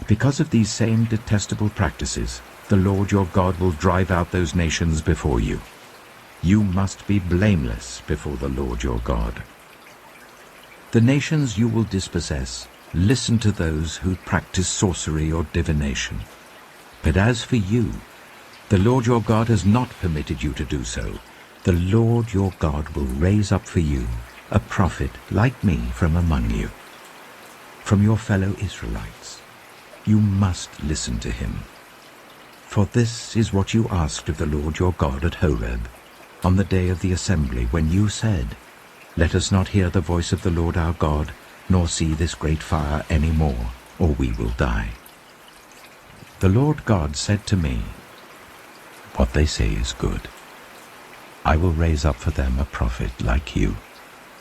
Because of these same detestable practices, the Lord your God will drive out those nations before you. You must be blameless before the Lord your God. The nations you will dispossess listen to those who practice sorcery or divination. But as for you, the Lord your God has not permitted you to do so. The Lord your God will raise up for you a prophet like me from among you, from your fellow Israelites. You must listen to him. For this is what you asked of the Lord your God at Horeb, on the day of the assembly, when you said, "Let us not hear the voice of the Lord our God, nor see this great fire any more, or we will die." The Lord God said to me, "What they say is good. I will raise up for them a prophet like you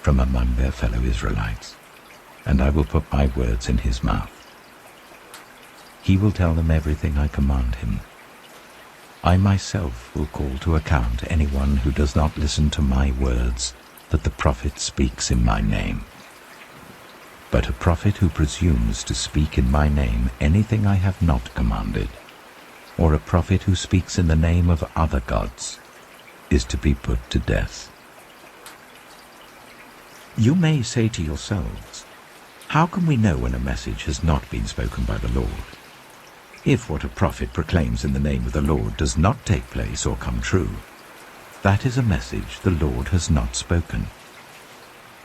from among their fellow Israelites, and I will put my words in his mouth. He will tell them everything I command him. I myself will call to account anyone who does not listen to my words that the prophet speaks in my name. But a prophet who presumes to speak in my name anything I have not commanded, or a prophet who speaks in the name of other gods, is to be put to death." You may say to yourselves, "How can we know when a message has not been spoken by the Lord? If what a prophet proclaims in the name of the Lord does not take place or come true, that is a message the Lord has not spoken.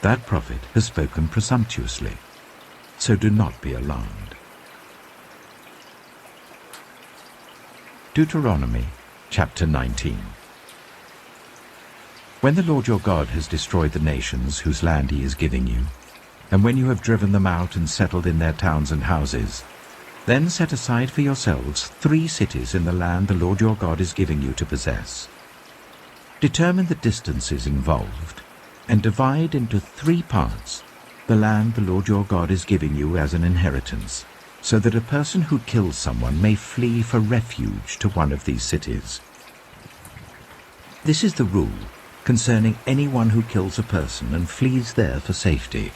That prophet has spoken presumptuously, so do not be alarmed." Deuteronomy chapter 19. When the Lord your God has destroyed the nations whose land he is giving you, and when you have driven them out and settled in their towns and houses, then set aside for yourselves 3 cities in the land the Lord your God is giving you to possess. Determine the distances involved, and divide into 3 parts the land the Lord your God is giving you as an inheritance, so that a person who kills someone may flee for refuge to one of these cities. This is the rule concerning anyone who kills a person and flees there for safety.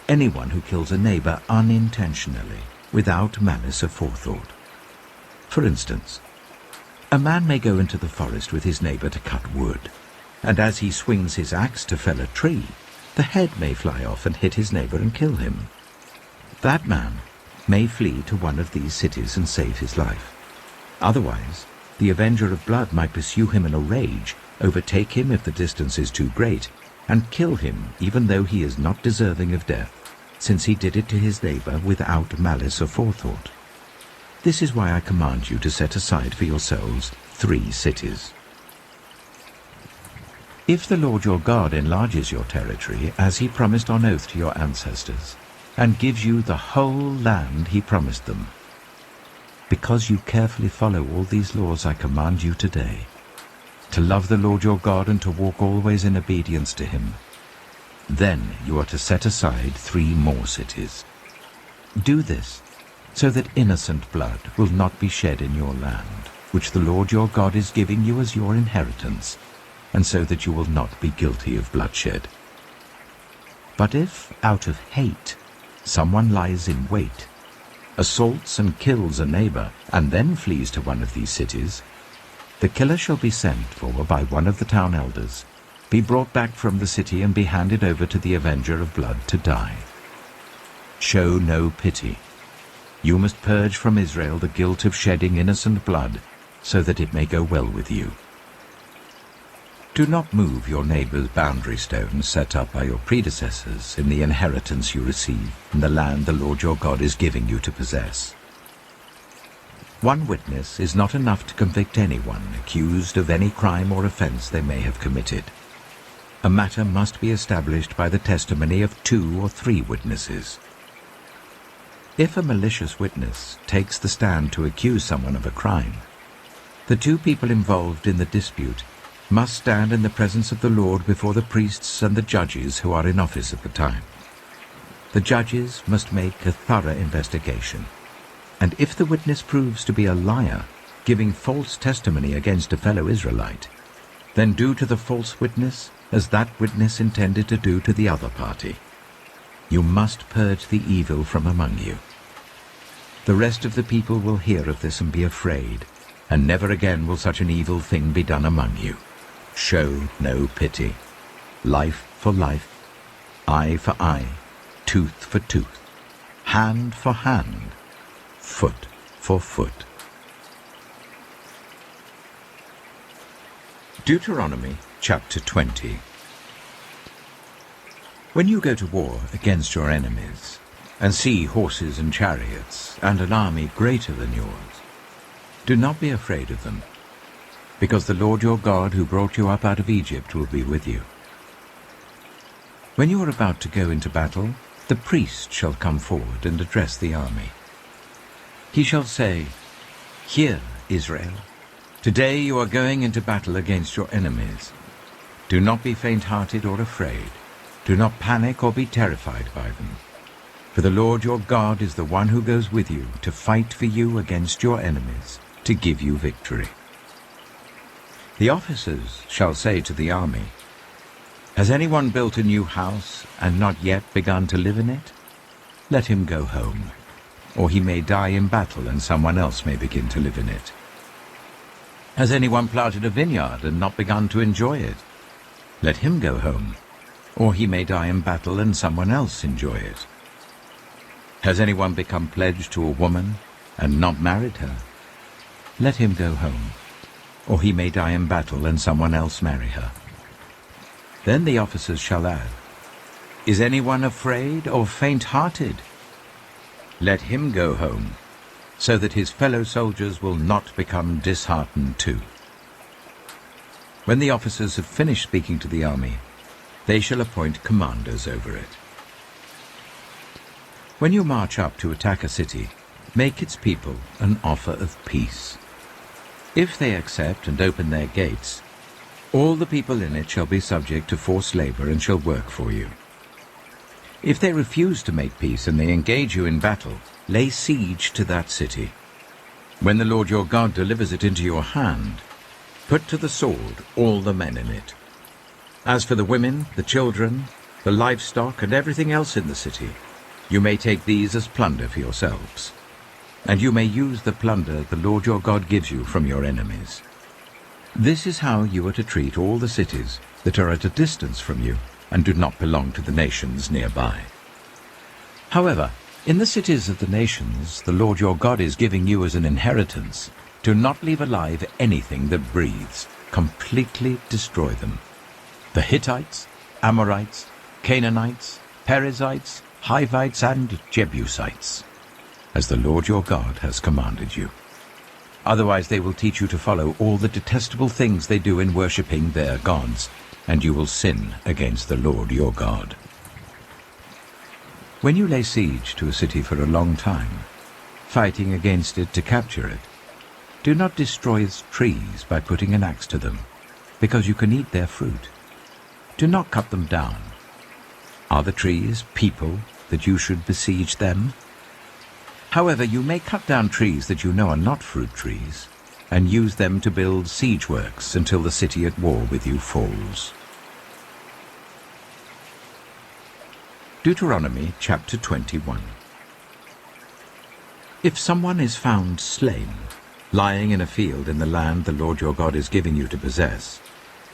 Anyone who kills a neighbor unintentionally, without malice aforethought. For instance, a man may go into the forest with his neighbor to cut wood, and as he swings his axe to fell a tree, the head may fly off and hit his neighbor and kill him. That man may flee to one of these cities and save his life. Otherwise, the avenger of blood might pursue him in a rage, overtake him if the distance is too great, and kill him even though he is not deserving of death, since he did it to his neighbor without malice aforethought. This is why I command you to set aside for yourselves 3 cities. If the Lord your God enlarges your territory, as he promised on oath to your ancestors, and gives you the whole land he promised them, because you carefully follow all these laws I command you today, to love the Lord your God and to walk always in obedience to him, then you are to set aside 3 more cities. Do this, so that innocent blood will not be shed in your land, which the Lord your God is giving you as your inheritance, and so that you will not be guilty of bloodshed. But if, out of hate, someone lies in wait, assaults and kills a neighbor, and then flees to one of these cities, the killer shall be sent for by one of the town elders, be brought back from the city, and be handed over to the avenger of blood to die. Show no pity. You must purge from Israel the guilt of shedding innocent blood, so that it may go well with you. Do not move your neighbor's boundary stones set up by your predecessors in the inheritance you receive in the land the Lord your God is giving you to possess. One witness is not enough to convict anyone accused of any crime or offense they may have committed. A matter must be established by the testimony of 2 or 3 witnesses. If a malicious witness takes the stand to accuse someone of a crime, the 2 people involved in the dispute must stand in the presence of the Lord before the priests and the judges who are in office at the time. The judges must make a thorough investigation, and if the witness proves to be a liar, giving false testimony against a fellow Israelite, then do to the false witness as that witness intended to do to the other party. You must purge the evil from among you. The rest of the people will hear of this and be afraid, and never again will such an evil thing be done among you. Show no pity. Life for life, eye for eye, tooth for tooth, hand for hand, foot for foot. Deuteronomy chapter 20. When you go to war against your enemies, and see horses and chariots, and an army greater than yours, do not be afraid of them, because the Lord your God who brought you up out of Egypt will be with you. When you are about to go into battle, the priest shall come forward and address the army. He shall say, "Hear, Israel, today you are going into battle against your enemies. Do not be faint-hearted or afraid. Do not panic or be terrified by them. For the Lord your God is the one who goes with you to fight for you against your enemies, to give you victory." The officers shall say to the army, "Has anyone built a new house and not yet begun to live in it? Let him go home, or he may die in battle and someone else may begin to live in it. Has anyone planted a vineyard and not begun to enjoy it? Let him go home, or he may die in battle and someone else enjoy it. Has anyone become pledged to a woman and not married her? Let him go home, or he may die in battle and someone else marry her." Then the officers shall add, "Is anyone afraid or faint-hearted? Let him go home, so that his fellow soldiers will not become disheartened too. When the officers have finished speaking to the army, they shall appoint commanders over it. When you march up to attack a city, make its people an offer of peace. If they accept and open their gates, all the people in it shall be subject to forced labor and shall work for you. If they refuse to make peace and they engage you in battle, lay siege to that city. When the Lord your God delivers it into your hand, put to the sword all the men in it. As for the women, the children, the livestock, and everything else in the city, you may take these as plunder for yourselves. And you may use the plunder the Lord your God gives you from your enemies. This is how you are to treat all the cities that are at a distance from you and do not belong to the nations nearby. However, in the cities of the nations the Lord your God is giving you as an inheritance, do not leave alive anything that breathes. Completely destroy them. The Hittites, Amorites, Canaanites, Perizzites, Hivites, and Jebusites, as the Lord your God has commanded you. Otherwise they will teach you to follow all the detestable things they do in worshipping their gods, and you will sin against the Lord your God. When you lay siege to a city for a long time, fighting against it to capture it, do not destroy its trees by putting an axe to them, because you can eat their fruit. Do not cut them down. Are the trees people that you should besiege them? However, you may cut down trees that you know are not fruit trees, and use them to build siege works until the city at war with you falls. Deuteronomy chapter 21. If someone is found slain, lying in a field in the land the Lord your God is giving you to possess,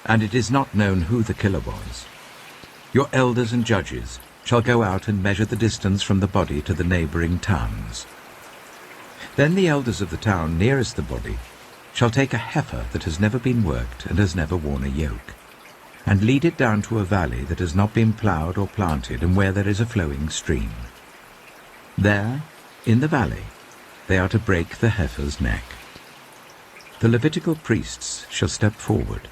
and it is not known who the killer was, your elders and judges shall go out and measure the distance from the body to the neighboring towns. Then the elders of the town nearest the body shall take a heifer that has never been worked and has never worn a yoke, and lead it down to a valley that has not been ploughed or planted and where there is a flowing stream. There, in the valley, they are to break the heifer's neck. The Levitical priests shall step forward,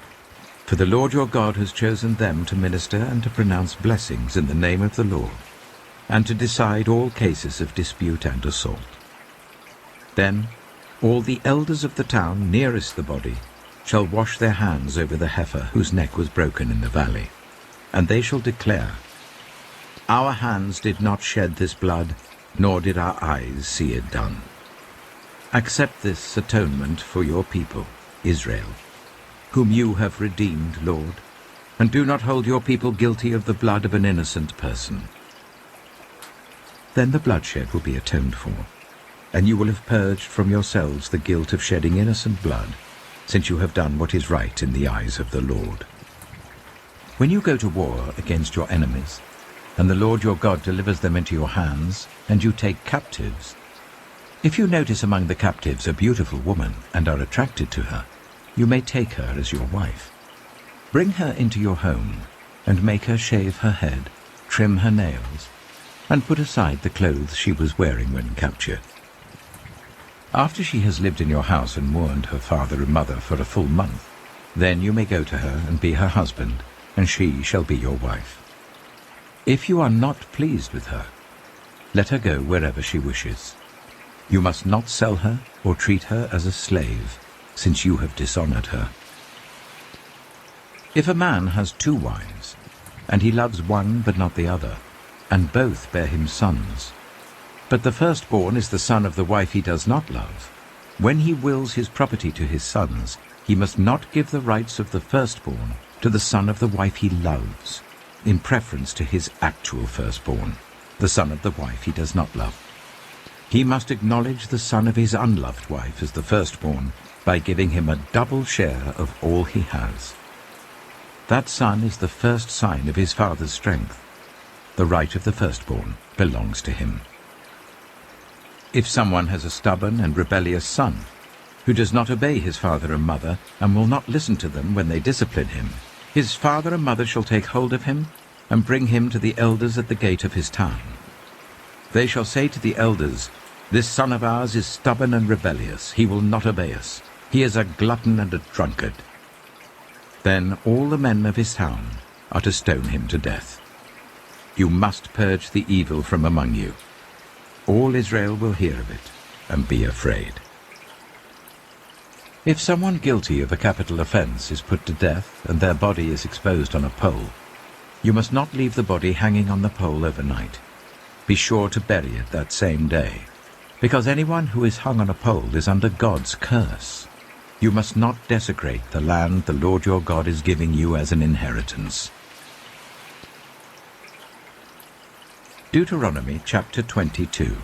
for the Lord your God has chosen them to minister and to pronounce blessings in the name of the Lord, and to decide all cases of dispute and assault. Then all the elders of the town nearest the body shall wash their hands over the heifer whose neck was broken in the valley, and they shall declare, Our hands did not shed this blood, nor did our eyes see it done. Accept this atonement for your people, Israel, whom you have redeemed, Lord, and do not hold your people guilty of the blood of an innocent person. Then the bloodshed will be atoned for, and you will have purged from yourselves the guilt of shedding innocent blood, since you have done what is right in the eyes of the Lord. When you go to war against your enemies, and the Lord your God delivers them into your hands, and you take captives, if you notice among the captives a beautiful woman and are attracted to her, you may take her as your wife. Bring her into your home, and make her shave her head, trim her nails, and put aside the clothes she was wearing when captured. After she has lived in your house and mourned her father and mother for a full month, then you may go to her and be her husband, and she shall be your wife. If you are not pleased with her, let her go wherever she wishes. You must not sell her or treat her as a slave, since you have dishonored her. If a man has 2 wives, and he loves one but not the other, and both bear him sons, but the firstborn is the son of the wife he does not love, when he wills his property to his sons, he must not give the rights of the firstborn to the son of the wife he loves, in preference to his actual firstborn, the son of the wife he does not love. He must acknowledge the son of his unloved wife as the firstborn by giving him a double share of all he has. That son is the first sign of his father's strength. The right of the firstborn belongs to him. If someone has a stubborn and rebellious son, who does not obey his father and mother, and will not listen to them when they discipline him, his father and mother shall take hold of him, and bring him to the elders at the gate of his town. They shall say to the elders, This son of ours is stubborn and rebellious. He will not obey us. He is a glutton and a drunkard." Then all the men of his town are to stone him to death. You must purge the evil from among you. All Israel will hear of it and be afraid. If someone guilty of a capital offense is put to death and their body is exposed on a pole, you must not leave the body hanging on the pole overnight. Be sure to bury it that same day, because anyone who is hung on a pole is under God's curse. You must not desecrate the land the Lord your God is giving you as an inheritance. Deuteronomy chapter 22.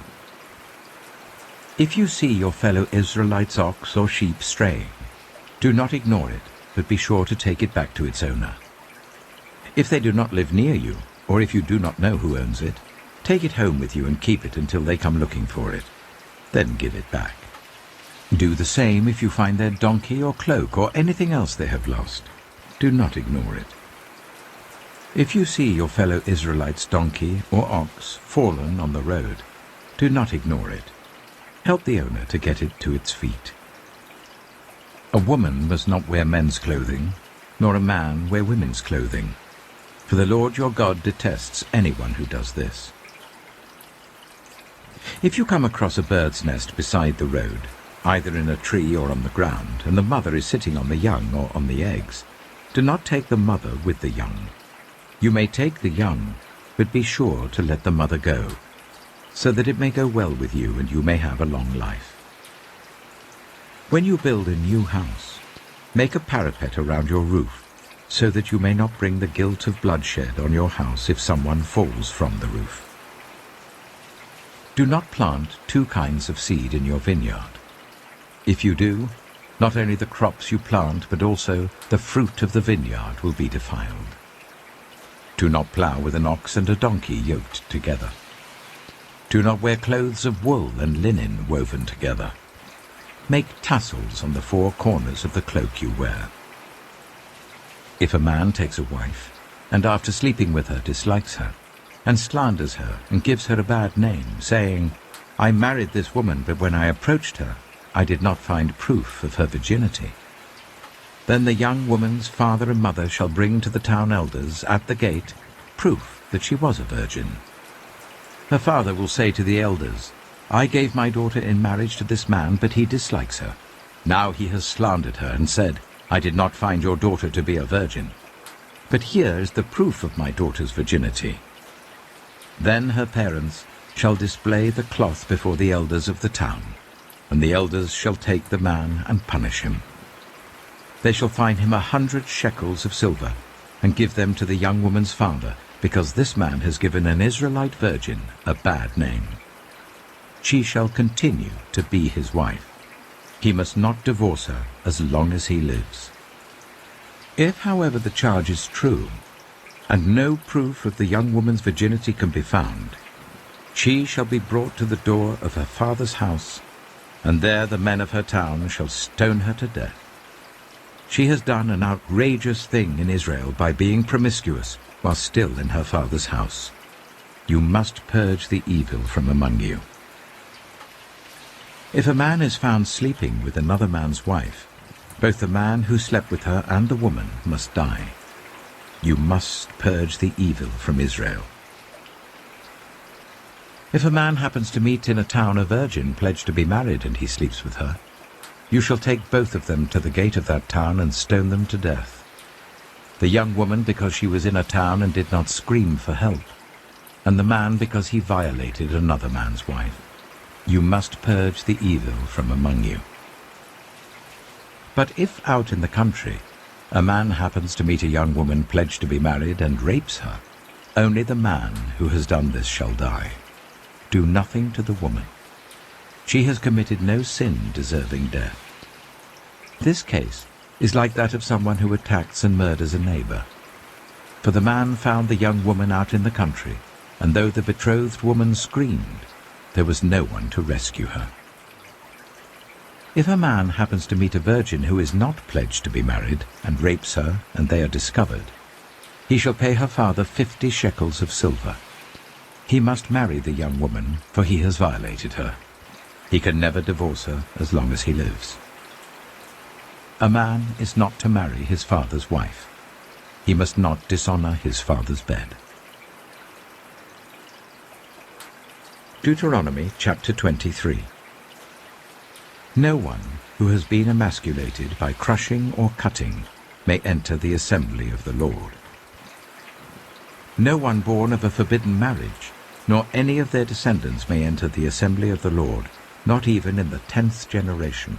If you see your fellow Israelites' ox or sheep straying, do not ignore it, but be sure to take it back to its owner. If they do not live near you, or if you do not know who owns it, take it home with you and keep it until they come looking for it. Then give it back. Do the same if you find their donkey or cloak or anything else they have lost. Do not ignore it. If you see your fellow Israelites' donkey or ox fallen on the road, do not ignore it. Help the owner to get it to its feet. A woman must not wear men's clothing, nor a man wear women's clothing, for the Lord your God detests anyone who does this. If you come across a bird's nest beside the road, either in a tree or on the ground, and the mother is sitting on the young or on the eggs, do not take the mother with the young. You may take the young, but be sure to let the mother go, so that it may go well with you and you may have a long life. When you build a new house, make a parapet around your roof, so that you may not bring the guilt of bloodshed on your house if someone falls from the roof. Do not plant two kinds of seed in your vineyard. If you do, not only the crops you plant, but also the fruit of the vineyard will be defiled. Do not plough with an ox and a donkey yoked together. Do not wear clothes of wool and linen woven together. Make tassels on the four corners of the cloak you wear. If a man takes a wife, and after sleeping with her dislikes her, and slanders her and gives her a bad name, saying, "I married this woman, but when I approached her, I did not find proof of her virginity," then the young woman's father and mother shall bring to the town elders at the gate proof that she was a virgin. Her father will say to the elders, "I gave my daughter in marriage to this man, but he dislikes her. Now he has slandered her and said, 'I did not find your daughter to be a virgin.' But here is the proof of my daughter's virginity." Then her parents shall display the cloth before the elders of the town, and the elders shall take the man and punish him. They shall fine him 100 shekels of silver, and give them to the young woman's father, because this man has given an Israelite virgin a bad name. She shall continue to be his wife. He must not divorce her as long as he lives. If, however, the charge is true, and no proof of the young woman's virginity can be found, she shall be brought to the door of her father's house, and there the men of her town shall stone her to death. She has done an outrageous thing in Israel by being promiscuous while still in her father's house. You must purge the evil from among you. If a man is found sleeping with another man's wife, both the man who slept with her and the woman must die. You must purge the evil from Israel. If a man happens to meet in a town a virgin pledged to be married and he sleeps with her, you shall take both of them to the gate of that town and stone them to death. The young woman because she was in a town and did not scream for help, and the man because he violated another man's wife. You must purge the evil from among you. But if out in the country a man happens to meet a young woman pledged to be married and rapes her, only the man who has done this shall die. Do nothing to the woman. She has committed no sin deserving death. This case is like that of someone who attacks and murders a neighbor. For the man found the young woman out in the country, and though the betrothed woman screamed, there was no one to rescue her. If a man happens to meet a virgin who is not pledged to be married and rapes her, and they are discovered, he shall pay her father 50 shekels of silver. He must marry the young woman, for he has violated her. He can never divorce her as long as he lives. A man is not to marry his father's wife. He must not dishonor his father's bed. Deuteronomy chapter 23. No one who has been emasculated by crushing or cutting may enter the assembly of the Lord. No one born of a forbidden marriage, nor any of their descendants may enter the assembly of the Lord, not even in the 10th generation.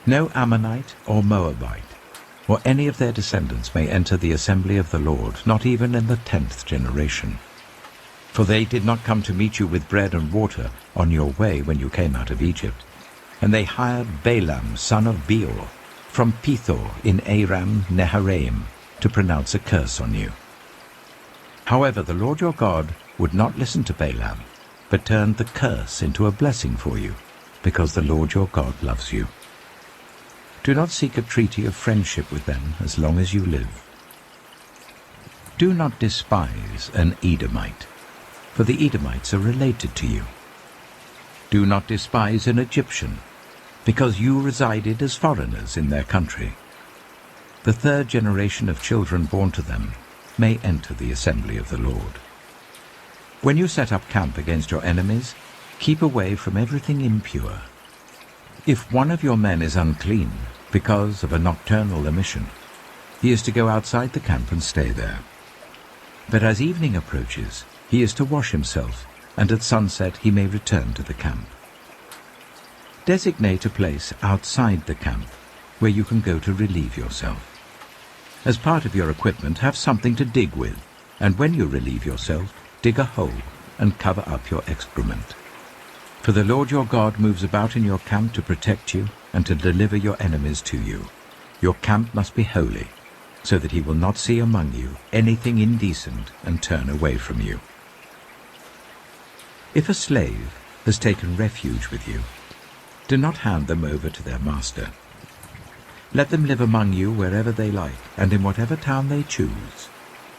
No Ammonite or Moabite, or any of their descendants may enter the assembly of the Lord, not even in the 10th generation. For they did not come to meet you with bread and water on your way when you came out of Egypt. And they hired Balaam, son of Beor, from Pethor in Aram Naharaim, to pronounce a curse on you. However, the Lord your God would not listen to Balaam, but turned the curse into a blessing for you, because the Lord your God loves you. Do not seek a treaty of friendship with them as long as you live. Do not despise an Edomite, for the Edomites are related to you. Do not despise an Egyptian, because you resided as foreigners in their country. The 3rd generation of children born to them may enter the assembly of the Lord. When you set up camp against your enemies, keep away from everything impure. If one of your men is unclean because of a nocturnal emission, he is to go outside the camp and stay there. But as evening approaches, he is to wash himself, and at sunset he may return to the camp. Designate a place outside the camp where you can go to relieve yourself. As part of your equipment, have something to dig with, and when you relieve yourself, dig a hole and cover up your excrement. For the Lord your God moves about in your camp to protect you and to deliver your enemies to you. Your camp must be holy, so that he will not see among you anything indecent and turn away from you. If a slave has taken refuge with you, do not hand them over to their master. Let them live among you wherever they like, and in whatever town they choose.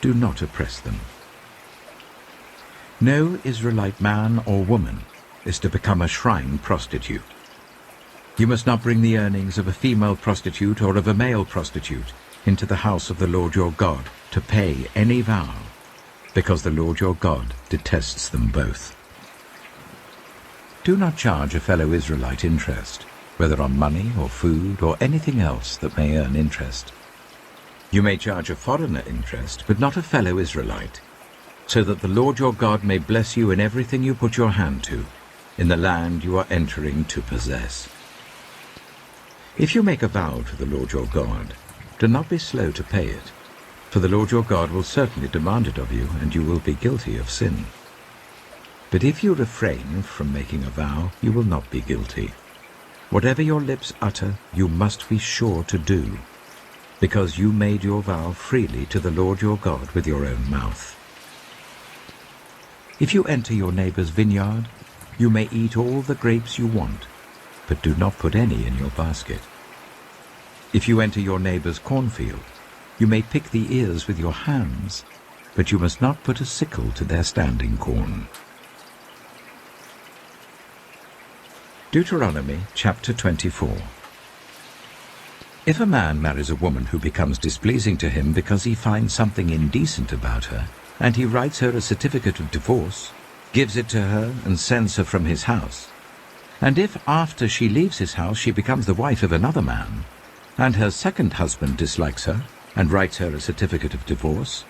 Do not oppress them. No Israelite man or woman is to become a shrine prostitute. You must not bring the earnings of a female prostitute or of a male prostitute into the house of the Lord your God to pay any vow, because the Lord your God detests them both. Do not charge a fellow Israelite interest, whether on money or food or anything else that may earn interest. You may charge a foreigner interest, but not a fellow Israelite, so that the Lord your God may bless you in everything you put your hand to, in the land you are entering to possess. If you make a vow to the Lord your God, do not be slow to pay it, for the Lord your God will certainly demand it of you, and you will be guilty of sin. But if you refrain from making a vow, you will not be guilty. Whatever your lips utter, you must be sure to do, because you made your vow freely to the Lord your God with your own mouth. If you enter your neighbor's vineyard, you may eat all the grapes you want, but do not put any in your basket. If you enter your neighbor's cornfield, you may pick the ears with your hands, but you must not put a sickle to their standing corn. Deuteronomy chapter 24. If a man marries a woman who becomes displeasing to him because he finds something indecent about her, and he writes her a certificate of divorce, gives it to her, and sends her from his house, and if after she leaves his house she becomes the wife of another man, and her second husband dislikes her, and writes her a certificate of divorce,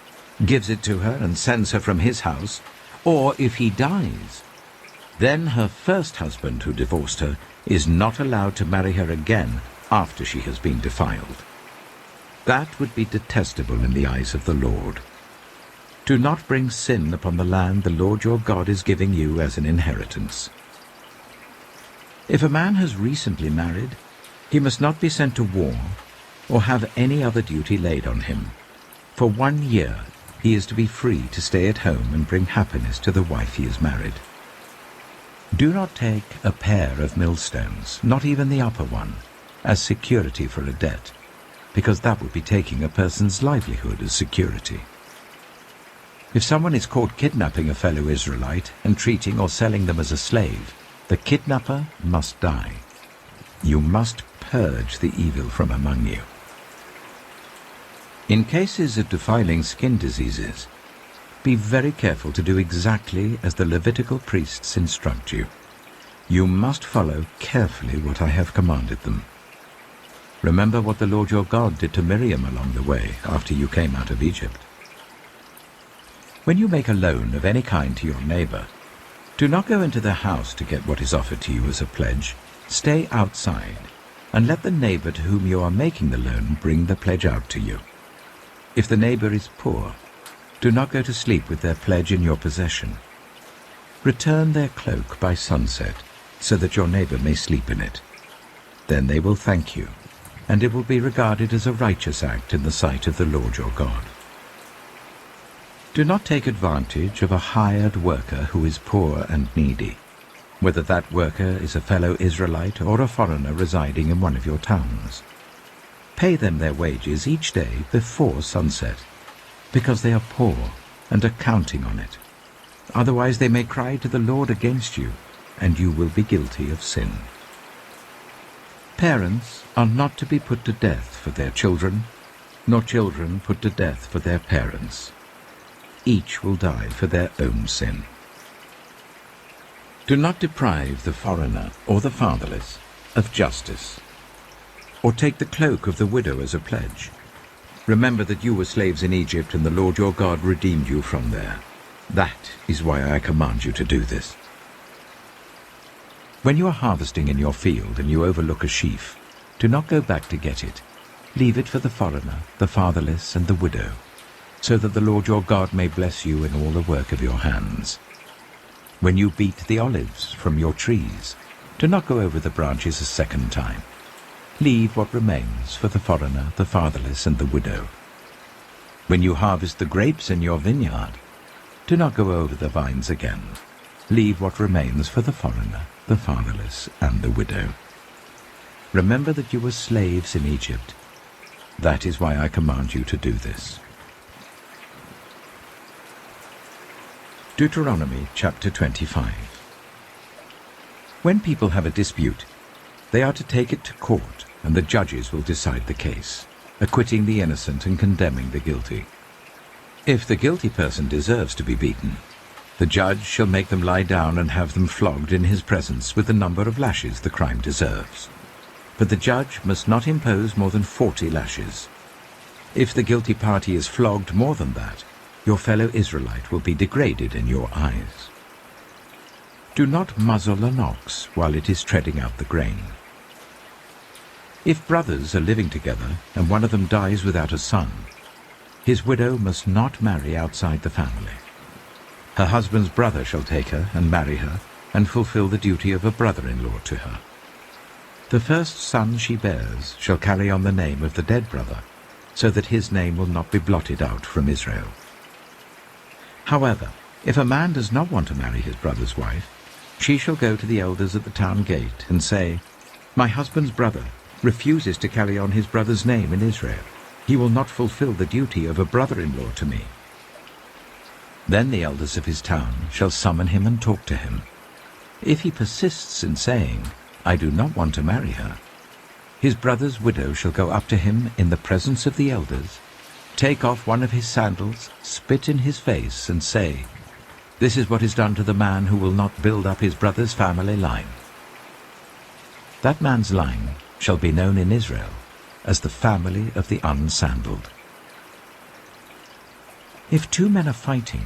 gives it to her, and sends her from his house, or if he dies, then her first husband who divorced her is not allowed to marry her again after she has been defiled. That would be detestable in the eyes of the Lord. Do not bring sin upon the land the Lord your God is giving you as an inheritance. If a man has recently married, he must not be sent to war or have any other duty laid on him. For 1 year he is to be free to stay at home and bring happiness to the wife he has married. Do not take a pair of millstones, not even the upper one, as security for a debt, because that would be taking a person's livelihood as security. If someone is caught kidnapping a fellow Israelite and treating or selling them as a slave, The kidnapper must die. You must purge the evil from among you. In cases of defiling skin diseases, be very careful to do exactly as the Levitical priests instruct you. You must follow carefully what I have commanded them. Remember what the Lord your God did to Miriam along the way after you came out of Egypt. When you make a loan of any kind to your neighbor, do not go into the house to get what is offered to you as a pledge. Stay outside, and let the neighbor to whom you are making the loan bring the pledge out to you. If the neighbor is poor, do not go to sleep with their pledge in your possession. Return their cloak by sunset, so that your neighbor may sleep in it. Then they will thank you, and it will be regarded as a righteous act in the sight of the Lord your God. Do not take advantage of a hired worker who is poor and needy, whether that worker is a fellow Israelite or a foreigner residing in one of your towns. Pay them their wages each day before sunset, because they are poor and are counting on it. Otherwise they may cry to the Lord against you, and you will be guilty of sin. Parents are not to be put to death for their children, nor children put to death for their parents. Each will die for their own sin. Do not deprive the foreigner or the fatherless of justice, or take the cloak of the widow as a pledge. Remember that you were slaves in Egypt, and the Lord your God redeemed you from there. That is why I command you to do this. When you are harvesting in your field and you overlook a sheaf, do not go back to get it. Leave it for the foreigner, the fatherless, and the widow, so that the Lord your God may bless you in all the work of your hands. When you beat the olives from your trees, do not go over the branches a second time. Leave what remains for the foreigner, the fatherless, and the widow. When you harvest the grapes in your vineyard, do not go over the vines again. Leave what remains for the foreigner, the fatherless, and the widow. Remember that you were slaves in Egypt. That is why I command you to do this. Deuteronomy chapter 25. When people have a dispute, they are to take it to court, and the judges will decide the case, acquitting the innocent and condemning the guilty. If the guilty person deserves to be beaten, the judge shall make them lie down and have them flogged in his presence with the number of lashes the crime deserves. But the judge must not impose more than 40 lashes. If the guilty party is flogged more than that, your fellow Israelite will be degraded in your eyes. Do not muzzle an ox while it is treading out the grain. If brothers are living together and one of them dies without a son, his widow must not marry outside the family. Her husband's brother shall take her and marry her and fulfill the duty of a brother-in-law to her. The first son she bears shall carry on the name of the dead brother, so that his name will not be blotted out from Israel. However, if a man does not want to marry his brother's wife, she shall go to the elders at the town gate and say, "My husband's brother refuses to carry on his brother's name in Israel. He will not fulfill the duty of a brother-in-law to me." Then the elders of his town shall summon him and talk to him. If he persists in saying, "I do not want to marry her," his brother's widow shall go up to him in the presence of the elders, take off one of his sandals, spit in his face, and say, "This is what is done to the man who will not build up his brother's family line." That man's line shall be known in Israel as the family of the unsandaled. If two men are fighting,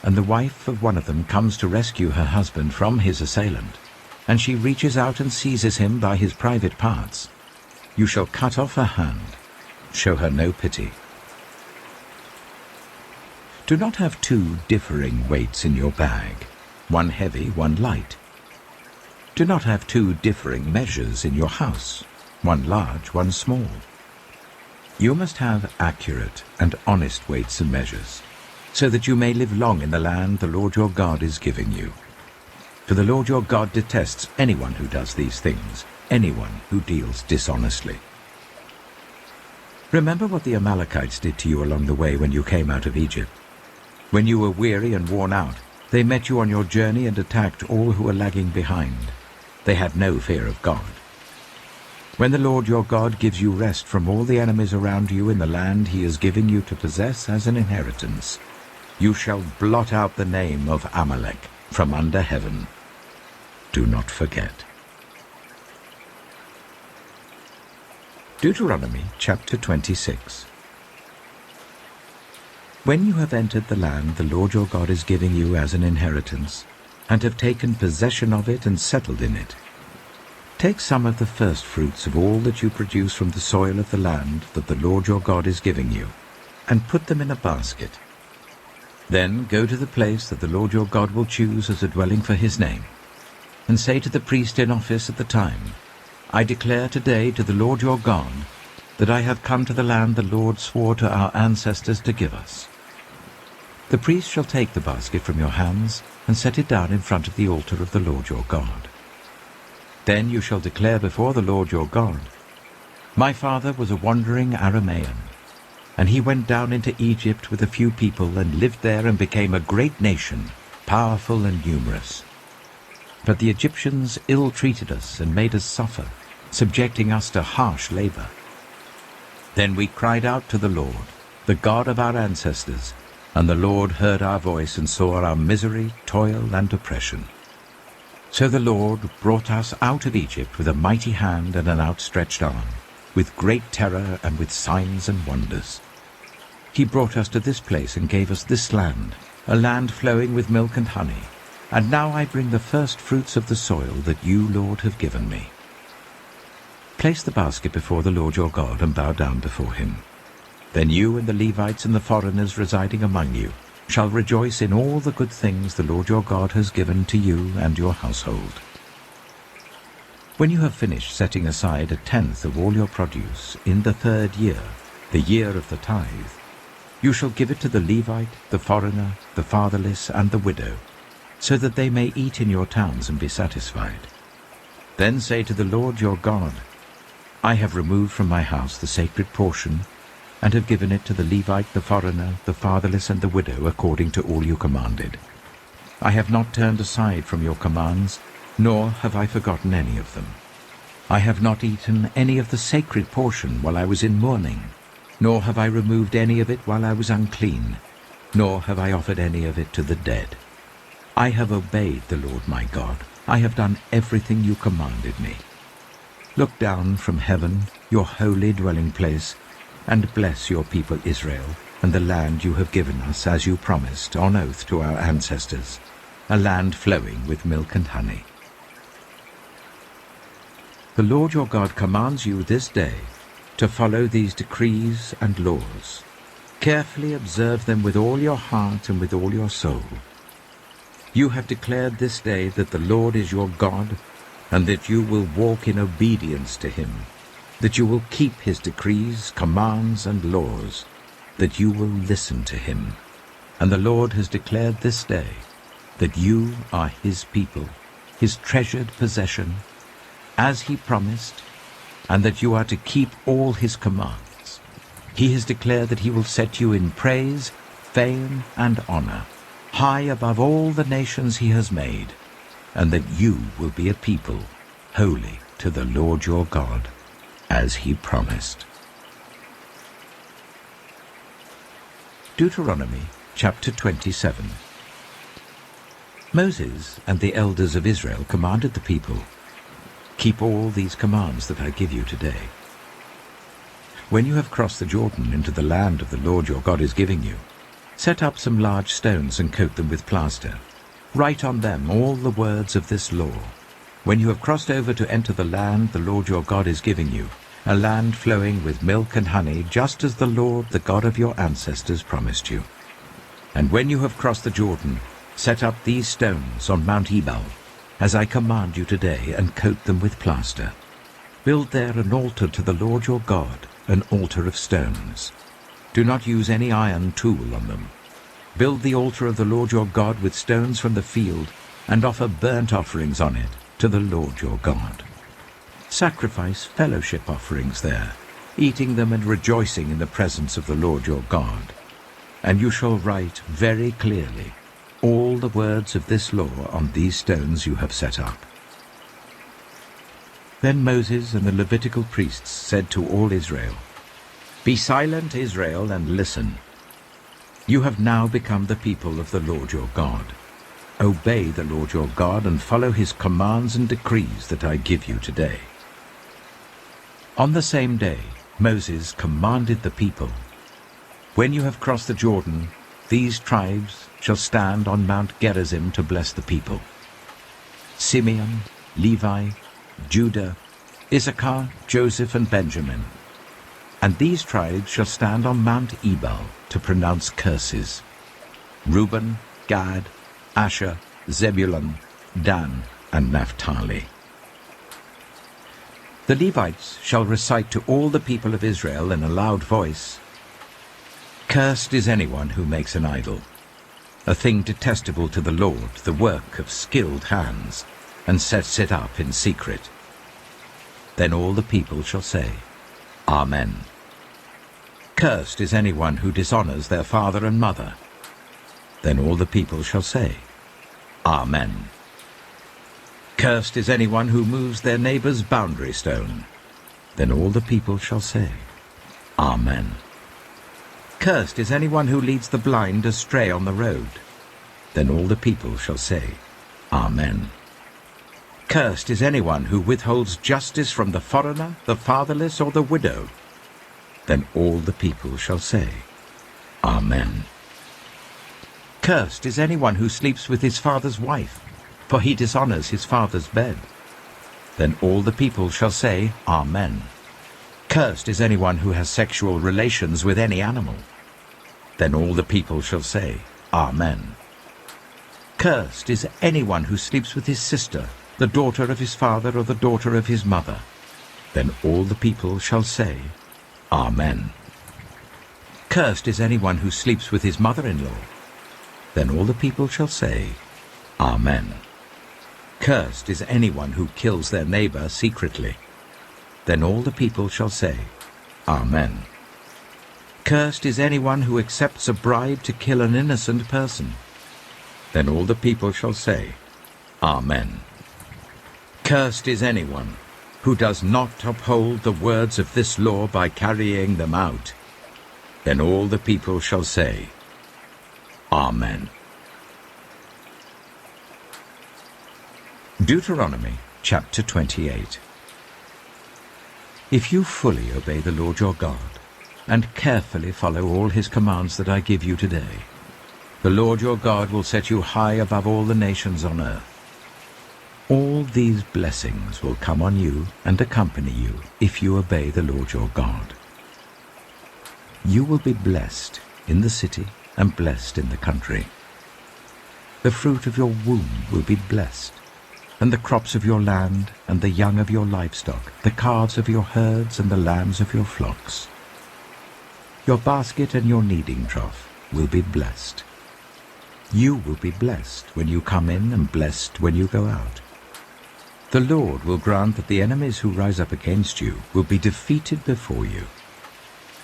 and the wife of one of them comes to rescue her husband from his assailant, and she reaches out and seizes him by his private parts, you shall cut off her hand. Show her no pity. Do not have two differing weights in your bag, one heavy, one light. Do not have two differing measures in your house, one large, one small. You must have accurate and honest weights and measures, so that you may live long in the land the Lord your God is giving you. For the Lord your God detests anyone who does these things, anyone who deals dishonestly. Remember what the Amalekites did to you along the way when you came out of Egypt. When you were weary and worn out, they met you on your journey and attacked all who were lagging behind, They had no fear of God. When the Lord your God gives you rest from all the enemies around you in the land he is giving you to possess as an inheritance, you shall blot out the name of Amalek from under heaven. Do not forget. Deuteronomy chapter 26. When you have entered the land the Lord your God is giving you as an inheritance, and have taken possession of it and settled in it, take some of the firstfruits of all that you produce from the soil of the land that the Lord your God is giving you, and put them in a basket. Then go to the place that the Lord your God will choose as a dwelling for his name, and say to the priest in office at the time, I declare today to the Lord your God that I have come to the land the Lord swore to our ancestors to give us. The priest shall take the basket from your hands and set it down in front of the altar of the Lord your God. Then you shall declare before the Lord your God, My father was a wandering Aramean, and he went down into Egypt with a few people and lived there and became a great nation, powerful and numerous. But the Egyptians ill-treated us and made us suffer, subjecting us to harsh labor. Then we cried out to the Lord, the God of our ancestors, and the Lord heard our voice and saw our misery, toil, and oppression. So the Lord brought us out of Egypt with a mighty hand and an outstretched arm, with great terror and with signs and wonders. He brought us to this place and gave us this land, a land flowing with milk and honey. And now I bring the first fruits of the soil that you, Lord, have given me. Place the basket before the Lord your God and bow down before him. Then you and the Levites and the foreigners residing among you shall rejoice in all the good things the Lord your God has given to you and your household. When you have finished setting aside a tenth of all your produce in the 3rd year, the year of the tithe, you shall give it to the Levite, the foreigner, the fatherless, and the widow, so that they may eat in your towns and be satisfied. Then say to the Lord your God, I have removed from my house the sacred portion, and have given it to the Levite, the foreigner, the fatherless, and the widow, according to all you commanded. I have not turned aside from your commands, nor have I forgotten any of them. I have not eaten any of the sacred portion while I was in mourning, nor have I removed any of it while I was unclean, nor have I offered any of it to the dead. I have obeyed the Lord my God. I have done everything you commanded me. Look down from heaven, your holy dwelling place, and bless your people Israel, and the land you have given us, as you promised on oath to our ancestors, a land flowing with milk and honey. The Lord your God commands you this day to follow these decrees and laws. Carefully observe them with all your heart and with all your soul. You have declared this day that the Lord is your God, and that you will walk in obedience to him, that you will keep his decrees, commands, and laws, that you will listen to him. And the Lord has declared this day that you are his people, his treasured possession, as he promised, and that you are to keep all his commands. He has declared that he will set you in praise, fame, and honor, high above all the nations he has made, and that you will be a people holy to the Lord your God, as he promised. Deuteronomy chapter 27. Moses and the elders of Israel commanded the people, Keep all these commands that I give you today. When you have crossed the Jordan into the land of the Lord your God is giving you, set up some large stones and coat them with plaster. Write on them all the words of this law. When you have crossed over to enter the land the Lord your God is giving you, a land flowing with milk and honey, just as the Lord, the God of your ancestors, promised you. And when you have crossed the Jordan, set up these stones on Mount Ebal, as I command you today, and coat them with plaster. Build there an altar to the Lord your God, an altar of stones. Do not use any iron tool on them. Build the altar of the Lord your God with stones from the field, and offer burnt offerings on it to the Lord your God. Sacrifice fellowship offerings there, eating them and rejoicing in the presence of the Lord your God. And you shall write very clearly all the words of this law on these stones you have set up. Then Moses and the Levitical priests said to all Israel, "Be silent, Israel, and listen. You have now become the people of the Lord your God. Obey the Lord your God and follow his commands and decrees that I give you today." On the same day, Moses commanded the people, "When you have crossed the Jordan, these tribes shall stand on Mount Gerizim to bless the people: Simeon, Levi, Judah, Issachar, Joseph, and Benjamin. And these tribes shall stand on Mount Ebal to pronounce curses: Reuben, Gad, Asher, Zebulun, Dan, and Naphtali. The Levites shall recite to all the people of Israel in a loud voice, "Cursed is anyone who makes an idol, a thing detestable to the Lord, the work of skilled hands, and sets it up in secret." Then all the people shall say, "Amen." "Cursed is anyone who dishonors their father and mother." Then all the people shall say, "Amen." "Cursed is anyone who moves their neighbor's boundary stone." Then all the people shall say, "Amen." "Cursed is anyone who leads the blind astray on the road." Then all the people shall say, "Amen." "Cursed is anyone who withholds justice from the foreigner, the fatherless, or the widow." Then all the people shall say, "Amen." "Cursed is anyone who sleeps with his father's wife, for he dishonors his father's bed." Then all the people shall say, "Amen." "Cursed is anyone who has sexual relations with any animal." Then all the people shall say, "Amen." "Cursed is anyone who sleeps with his sister, the daughter of his father or the daughter of his mother." Then all the people shall say, "Amen." "Cursed is anyone who sleeps with his mother-in-law." Then all the people shall say, "Amen." "Cursed is anyone who kills their neighbor secretly." Then all the people shall say, "Amen." "Cursed is anyone who accepts a bribe to kill an innocent person." Then all the people shall say, "Amen." "Cursed is anyone who does not uphold the words of this law by carrying them out." Then all the people shall say, "Amen." Deuteronomy chapter 28. If you fully obey the Lord your God, and carefully follow all his commands that I give you today, the Lord your God will set you high above all the nations on earth. All these blessings will come on you and accompany you if you obey the Lord your God. You will be blessed in the city and blessed in the country. The fruit of your womb will be blessed, and the crops of your land, and the young of your livestock, the calves of your herds, and the lambs of your flocks. Your basket and your kneading trough will be blessed. You will be blessed when you come in and blessed when you go out. The Lord will grant that the enemies who rise up against you will be defeated before you.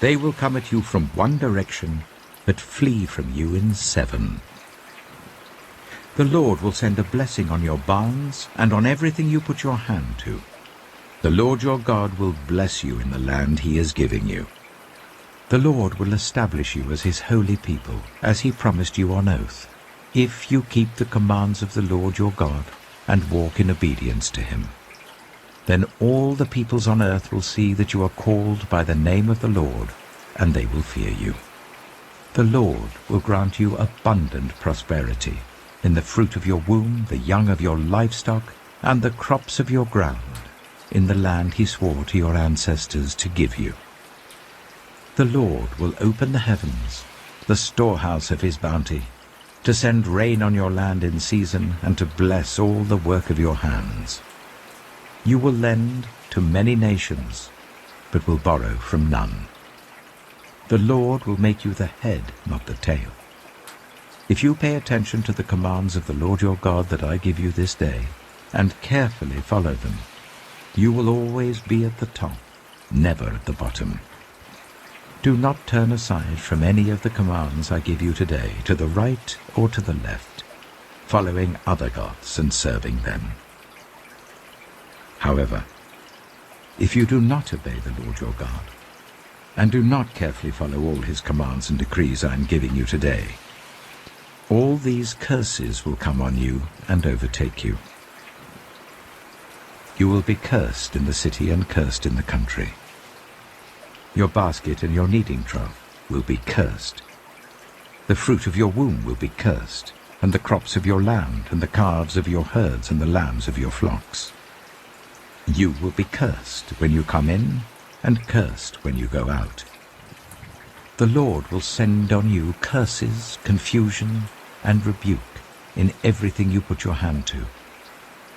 They will come at you from one direction, but flee from you in 7. The Lord will send a blessing on your barns and on everything you put your hand to. The Lord your God will bless you in the land he is giving you. The Lord will establish you as his holy people, as he promised you on oath, if you keep the commands of the Lord your God and walk in obedience to him. Then all the peoples on earth will see that you are called by the name of the Lord, and they will fear you. The Lord will grant you abundant prosperity in the fruit of your womb, the young of your livestock, and the crops of your ground, in the land he swore to your ancestors to give you. The Lord will open the heavens, the storehouse of his bounty, to send rain on your land in season, and to bless all the work of your hands. You will lend to many nations, but will borrow from none. The Lord will make you the head, not the tail. If you pay attention to the commands of the Lord your God that I give you this day, and carefully follow them, you will always be at the top, never at the bottom. Do not turn aside from any of the commands I give you today, to the right or to the left, following other gods and serving them. However, if you do not obey the Lord your God, and do not carefully follow all his commands and decrees I am giving you today, all these curses will come on you and overtake you. You will be cursed in the city and cursed in the country. Your basket and your kneading trough will be cursed. The fruit of your womb will be cursed, and the crops of your land, and the calves of your herds, and the lambs of your flocks. You will be cursed when you come in, and cursed when you go out. The Lord will send on you curses, confusion, and rebuke in everything you put your hand to,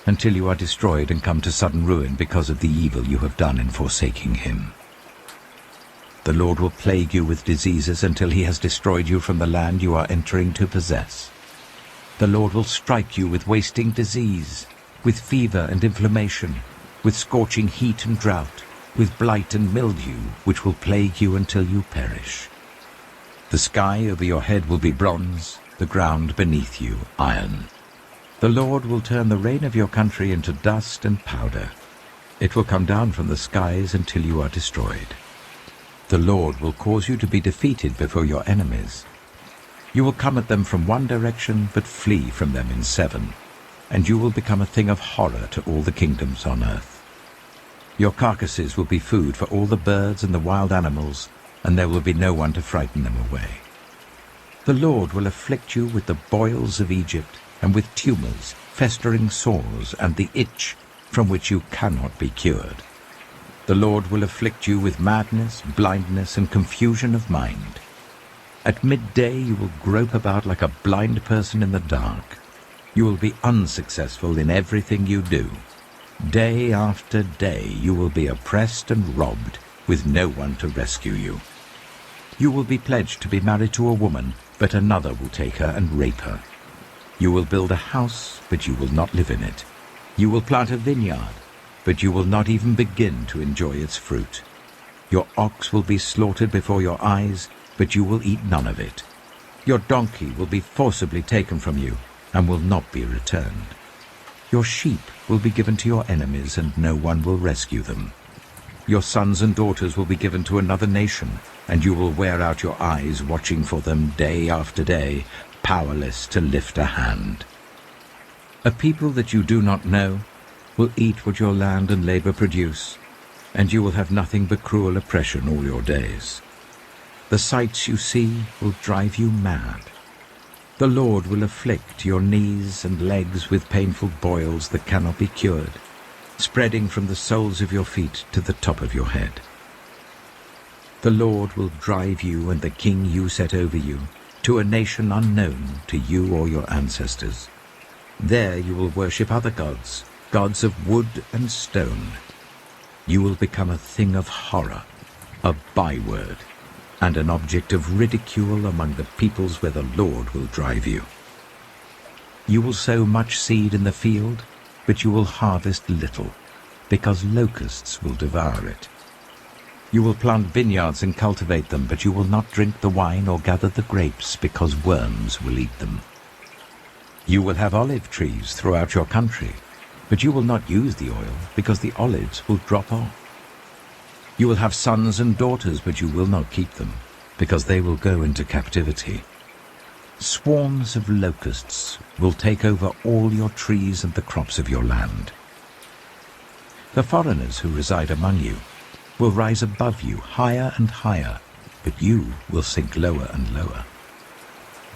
until you are destroyed and come to sudden ruin because of the evil you have done in forsaking him. The Lord will plague you with diseases until he has destroyed you from the land you are entering to possess. The Lord will strike you with wasting disease, with fever and inflammation, with scorching heat and drought, with blight and mildew, which will plague you until you perish. The sky over your head will be bronze, the ground beneath you iron. The Lord will turn the rain of your country into dust and powder. It will come down from the skies until you are destroyed. The Lord will cause you to be defeated before your enemies. You will come at them from one direction, but flee from them in 7, and you will become a thing of horror to all the kingdoms on earth. Your carcasses will be food for all the birds and the wild animals, and there will be no one to frighten them away. The Lord will afflict you with the boils of Egypt, and with tumors, festering sores, and the itch from which you cannot be cured. The Lord will afflict you with madness, blindness, and confusion of mind. At midday you will grope about like a blind person in the dark. You will be unsuccessful in everything you do. Day after day you will be oppressed and robbed, with no one to rescue you. You will be pledged to be married to a woman, but another will take her and rape her. You will build a house, but you will not live in it. You will plant a vineyard, but you will not even begin to enjoy its fruit. Your ox will be slaughtered before your eyes, but you will eat none of it. Your donkey will be forcibly taken from you, and will not be returned. Your sheep will be given to your enemies, and no one will rescue them. Your sons and daughters will be given to another nation, and you will wear out your eyes watching for them day after day, powerless to lift a hand. A people that you do not know will eat what your land and labor produce, and you will have nothing but cruel oppression all your days. The sights you see will drive you mad. The Lord will afflict your knees and legs with painful boils that cannot be cured, spreading from the soles of your feet to the top of your head. The Lord will drive you and the king you set over you to a nation unknown to you or your ancestors. There you will worship other gods, gods of wood and stone. You will become a thing of horror, a byword, and an object of ridicule among the peoples where the Lord will drive you. You will sow much seed in the field, but you will harvest little, because locusts will devour it. You will plant vineyards and cultivate them, but you will not drink the wine or gather the grapes, because worms will eat them. You will have olive trees throughout your country, but you will not use the oil, because the olives will drop off. You will have sons and daughters, but you will not keep them, because they will go into captivity. Swarms of locusts will take over all your trees and the crops of your land. The foreigners who reside among you will rise above you higher and higher, but you will sink lower and lower.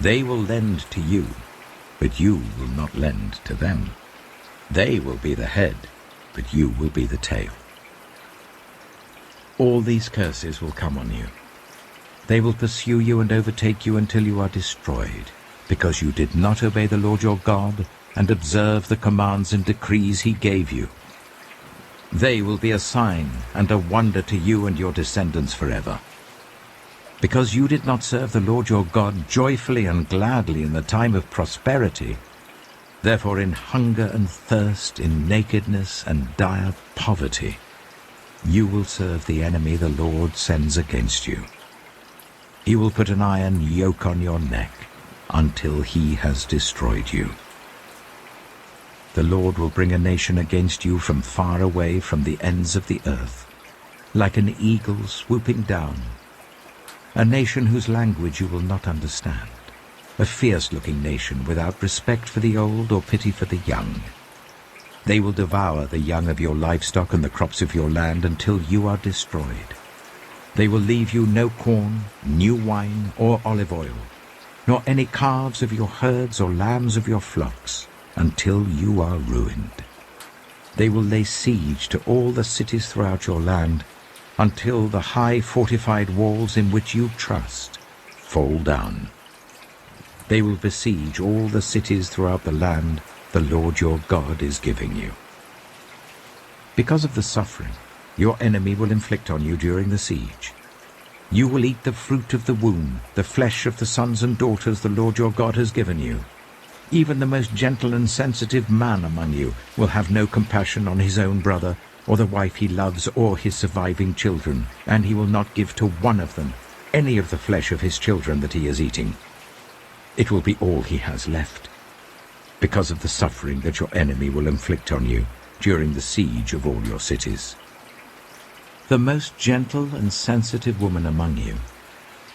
They will lend to you, but you will not lend to them. They will be the head, but you will be the tail. All these curses will come on you. They will pursue you and overtake you until you are destroyed, because you did not obey the Lord your God and observe the commands and decrees he gave you. They will be a sign and a wonder to you and your descendants forever. Because you did not serve the Lord your God joyfully and gladly in the time of prosperity, therefore in hunger and thirst, in nakedness and dire poverty, you will serve the enemy the Lord sends against you. He will put an iron yoke on your neck until he has destroyed you. The Lord will bring a nation against you from far away, from the ends of the earth, like an eagle swooping down, a nation whose language you will not understand, a fierce-looking nation without respect for the old or pity for the young. They will devour the young of your livestock and the crops of your land until you are destroyed. They will leave you no corn, new wine, or olive oil, nor any calves of your herds or lambs of your flocks, until you are ruined. They will lay siege to all the cities throughout your land, until the high fortified walls in which you trust fall down. They will besiege all the cities throughout the land the Lord your God is giving you. Because of the suffering your enemy will inflict on you during the siege, you will eat the fruit of the womb, the flesh of the sons and daughters the Lord your God has given you. Even the most gentle and sensitive man among you will have no compassion on his own brother, or the wife he loves, or his surviving children, and he will not give to one of them any of the flesh of his children that he is eating. It will be all he has left, because of the suffering that your enemy will inflict on you during the siege of all your cities. The most gentle and sensitive woman among you,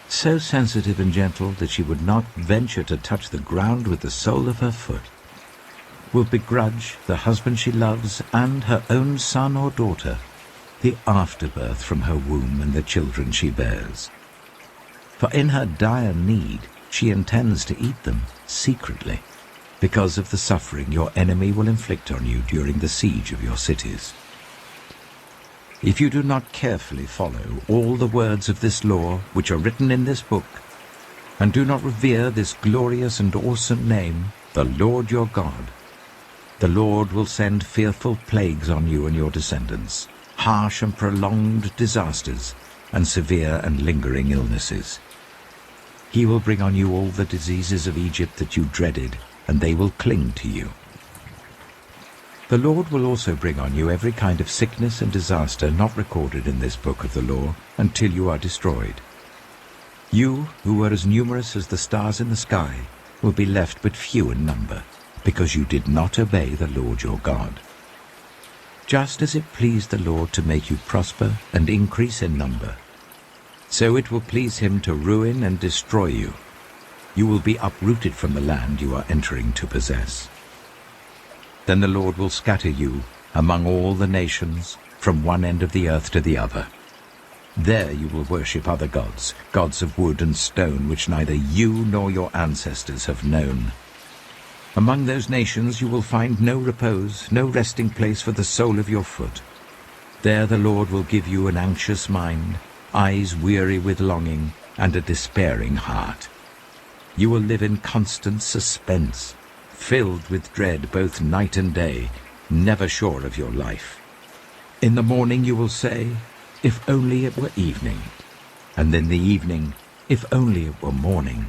so sensitive and gentle that she would not venture to touch the ground with the sole of her foot, will begrudge the husband she loves and her own son or daughter the afterbirth from her womb and the children she bears. For in her dire need she intends to eat them secretly, because of the suffering your enemy will inflict on you during the siege of your cities. If you do not carefully follow all the words of this law which are written in this book, and do not revere this glorious and awesome name, the Lord your God, the Lord will send fearful plagues on you and your descendants, harsh and prolonged disasters, and severe and lingering illnesses. He will bring on you all the diseases of Egypt that you dreaded, and they will cling to you. The Lord will also bring on you every kind of sickness and disaster not recorded in this book of the law until you are destroyed. You, who were as numerous as the stars in the sky, will be left but few in number, because you did not obey the Lord your God. Just as it pleased the Lord to make you prosper and increase in number, so it will please him to ruin and destroy you. You will be uprooted from the land you are entering to possess. Then the Lord will scatter you among all the nations, from one end of the earth to the other. There you will worship other gods, gods of wood and stone, which neither you nor your ancestors have known. Among those nations you will find no repose, no resting place for the sole of your foot. There the Lord will give you an anxious mind, eyes weary with longing, and a despairing heart. You will live in constant suspense, filled with dread both night and day, never sure of your life. In the morning you will say, "If only it were evening," and in the evening, "If only it were morning,"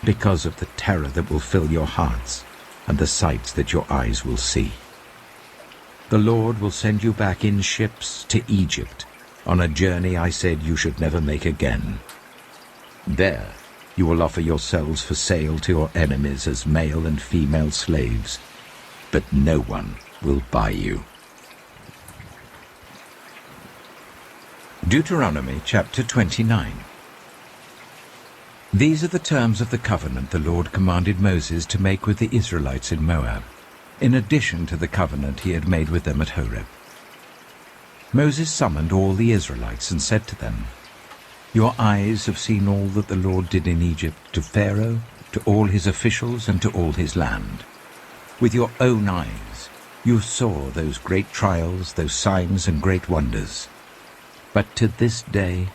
because of the terror that will fill your hearts and the sights that your eyes will see. The Lord will send you back in ships to Egypt, on a journey I said you should never make again. There you will offer yourselves for sale to your enemies as male and female slaves, but no one will buy you. Deuteronomy chapter 29. These are the terms of the covenant the Lord commanded Moses to make with the Israelites in Moab, in addition to the covenant he had made with them at Horeb. Moses summoned all the Israelites and said to them, "Your eyes have seen all that the Lord did in Egypt, to Pharaoh, to all his officials, and to all his land. With your own eyes you saw those great trials, those signs and great wonders. But to this day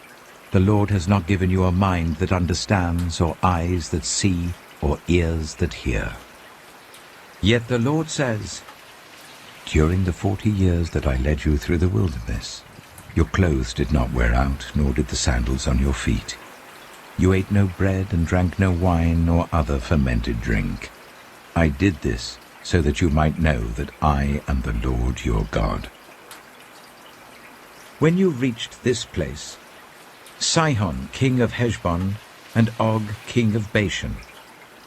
the Lord has not given you a mind that understands, or eyes that see, or ears that hear. Yet the Lord says, during the 40 years that I led you through the wilderness, your clothes did not wear out, nor did the sandals on your feet. You ate no bread and drank no wine or other fermented drink. I did this so that you might know that I am the Lord your God." When you reached this place, Sihon, king of Heshbon, and Og, king of Bashan,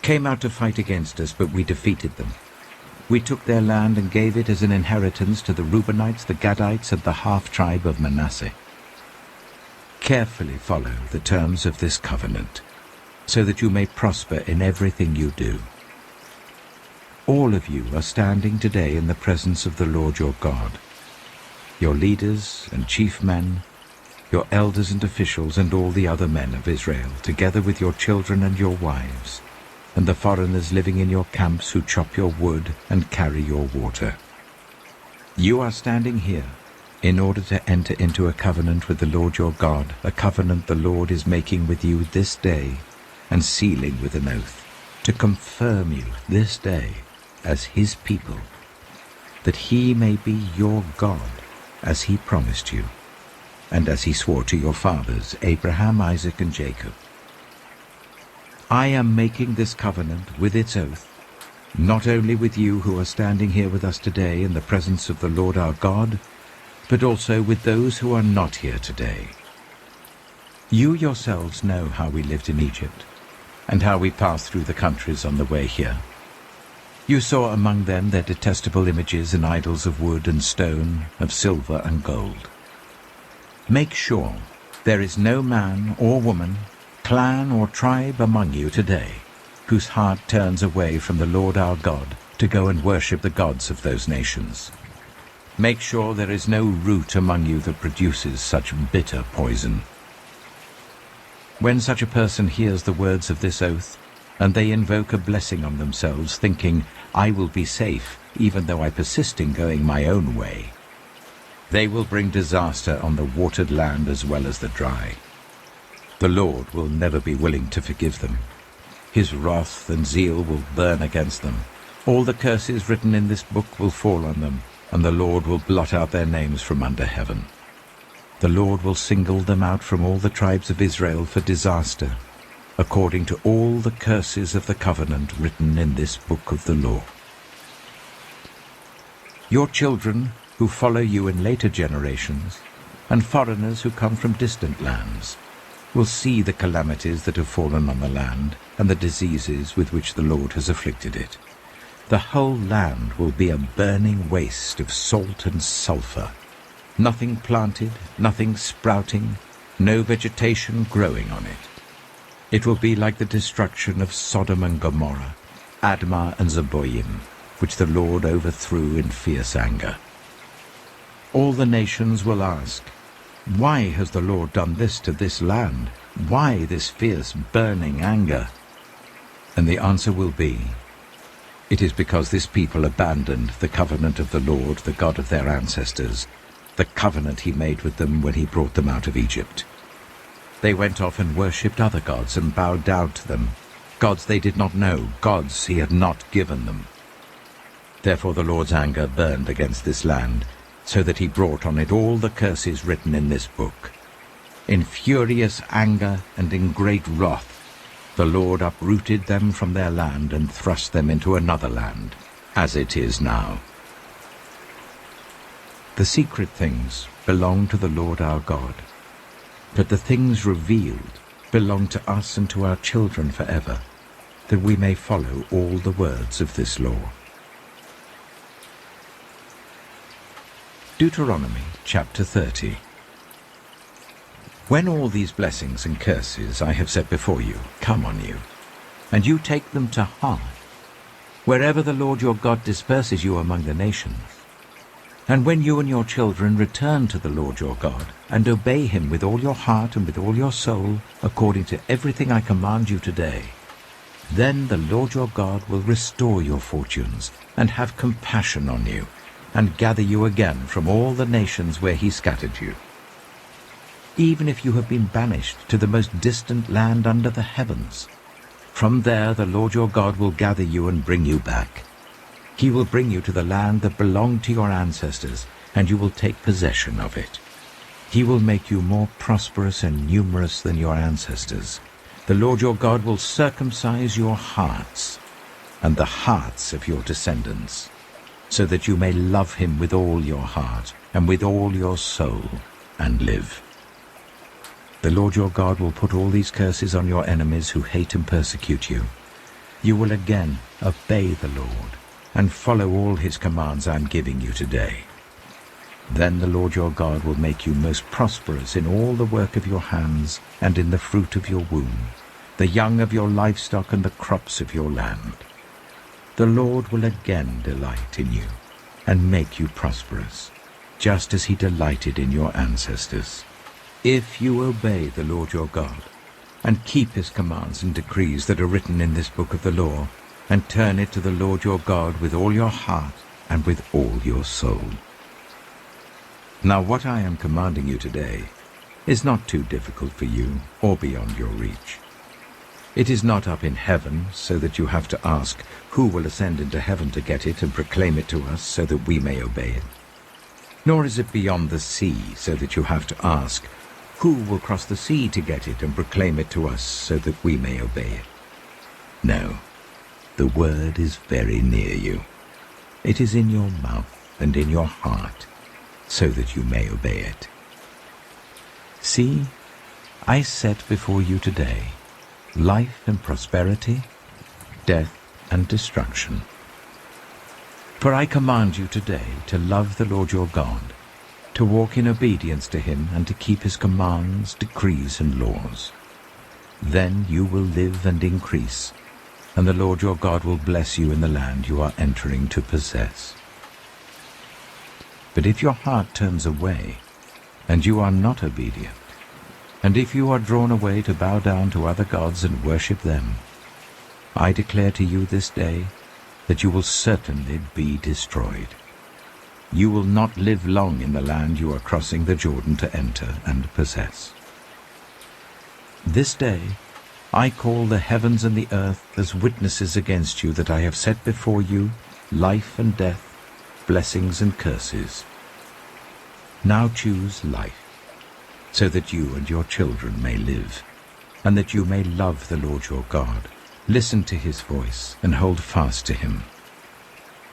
came out to fight against us, but we defeated them. We took their land and gave it as an inheritance to the Reubenites, the Gadites, and the half-tribe of Manasseh. Carefully follow the terms of this covenant, so that you may prosper in everything you do. All of you are standing today in the presence of the Lord your God, your leaders and chief men, your elders and officials, and all the other men of Israel, together with your children and your wives, and the foreigners living in your camps who chop your wood and carry your water. You are standing here in order to enter into a covenant with the Lord your God, a covenant the Lord is making with you this day, and sealing with an oath, to confirm you this day as his people, that he may be your God, as he promised you, and as he swore to your fathers, Abraham, Isaac, and Jacob. I am making this covenant with its oath, not only with you who are standing here with us today in the presence of the Lord our God, but also with those who are not here today. You yourselves know how we lived in Egypt, and how we passed through the countries on the way here. You saw among them their detestable images and idols of wood and stone, of silver and gold. Make sure there is no man or woman, clan or tribe among you today whose heart turns away from the Lord our God to go and worship the gods of those nations. Make sure there is no root among you that produces such bitter poison. When such a person hears the words of this oath, and they invoke a blessing on themselves, thinking, I will be safe, even though I persist in going my own way, they will bring disaster on the watered land as well as the dry. The Lord will never be willing to forgive them. His wrath and zeal will burn against them. All the curses written in this book will fall on them, and the Lord will blot out their names from under heaven. The Lord will single them out from all the tribes of Israel for disaster, according to all the curses of the covenant written in this book of the law. Your children who follow you in later generations, and foreigners who come from distant lands, will see the calamities that have fallen on the land, and the diseases with which the Lord has afflicted it. The whole land will be a burning waste of salt and sulfur, nothing planted, nothing sprouting, no vegetation growing on it. It will be like the destruction of Sodom and Gomorrah, Admah and Zeboim, which the Lord overthrew in fierce anger. All the nations will ask, why has the Lord done this to this land? Why this fierce burning anger? And the answer will be, it is because this people abandoned the covenant of the Lord, the God of their ancestors, the covenant he made with them when he brought them out of Egypt. They went off and worshipped other gods and bowed down to them, gods they did not know, gods he had not given them. Therefore the Lord's anger burned against this land, so that he brought on it all the curses written in this book. In furious anger and in great wrath, the Lord uprooted them from their land and thrust them into another land, as it is now. The secret things belong to the Lord our God, but the things revealed belong to us and to our children forever, that we may follow all the words of this law. Deuteronomy chapter 30. When all these blessings and curses I have set before you come on you, and you take them to heart, wherever the Lord your God disperses you among the nations, and when you and your children return to the Lord your God, and obey him with all your heart and with all your soul, according to everything I command you today, then the Lord your God will restore your fortunes, and have compassion on you, and gather you again from all the nations where he scattered you. Even if you have been banished to the most distant land under the heavens, from there the Lord your God will gather you and bring you back. He will bring you to the land that belonged to your ancestors, and you will take possession of it. He will make you more prosperous and numerous than your ancestors. The Lord your God will circumcise your hearts and the hearts of your descendants, so that you may love him with all your heart and with all your soul, and live. The Lord your God will put all these curses on your enemies who hate and persecute you. You will again obey the Lord, and follow all his commands I am giving you today. Then the Lord your God will make you most prosperous in all the work of your hands and in the fruit of your womb, the young of your livestock and the crops of your land. The Lord will again delight in you and make you prosperous, just as he delighted in your ancestors, if you obey the Lord your God and keep his commands and decrees that are written in this book of the law, and turn it to the Lord your God with all your heart and with all your soul. Now what I am commanding you today is not too difficult for you or beyond your reach. It is not up in heaven so that you have to ask, who will ascend into heaven to get it and proclaim it to us so that we may obey it? Nor is it beyond the sea so that you have to ask, who will cross the sea to get it and proclaim it to us so that we may obey it? No, the word is very near you. It is in your mouth and in your heart, so that you may obey it. See, I set before you today life and prosperity, death and destruction. For I command you today to love the Lord your God, to walk in obedience to him and to keep his commands, decrees and laws. Then you will live and increase, and the Lord your God will bless you in the land you are entering to possess. But if your heart turns away, and you are not obedient, and if you are drawn away to bow down to other gods and worship them, I declare to you this day that you will certainly be destroyed. You will not live long in the land you are crossing the Jordan to enter and possess. This day I call the heavens and the earth as witnesses against you that I have set before you life and death, blessings and curses. Now choose life, so that you and your children may live, and that you may love the Lord your God, listen to his voice, and hold fast to him.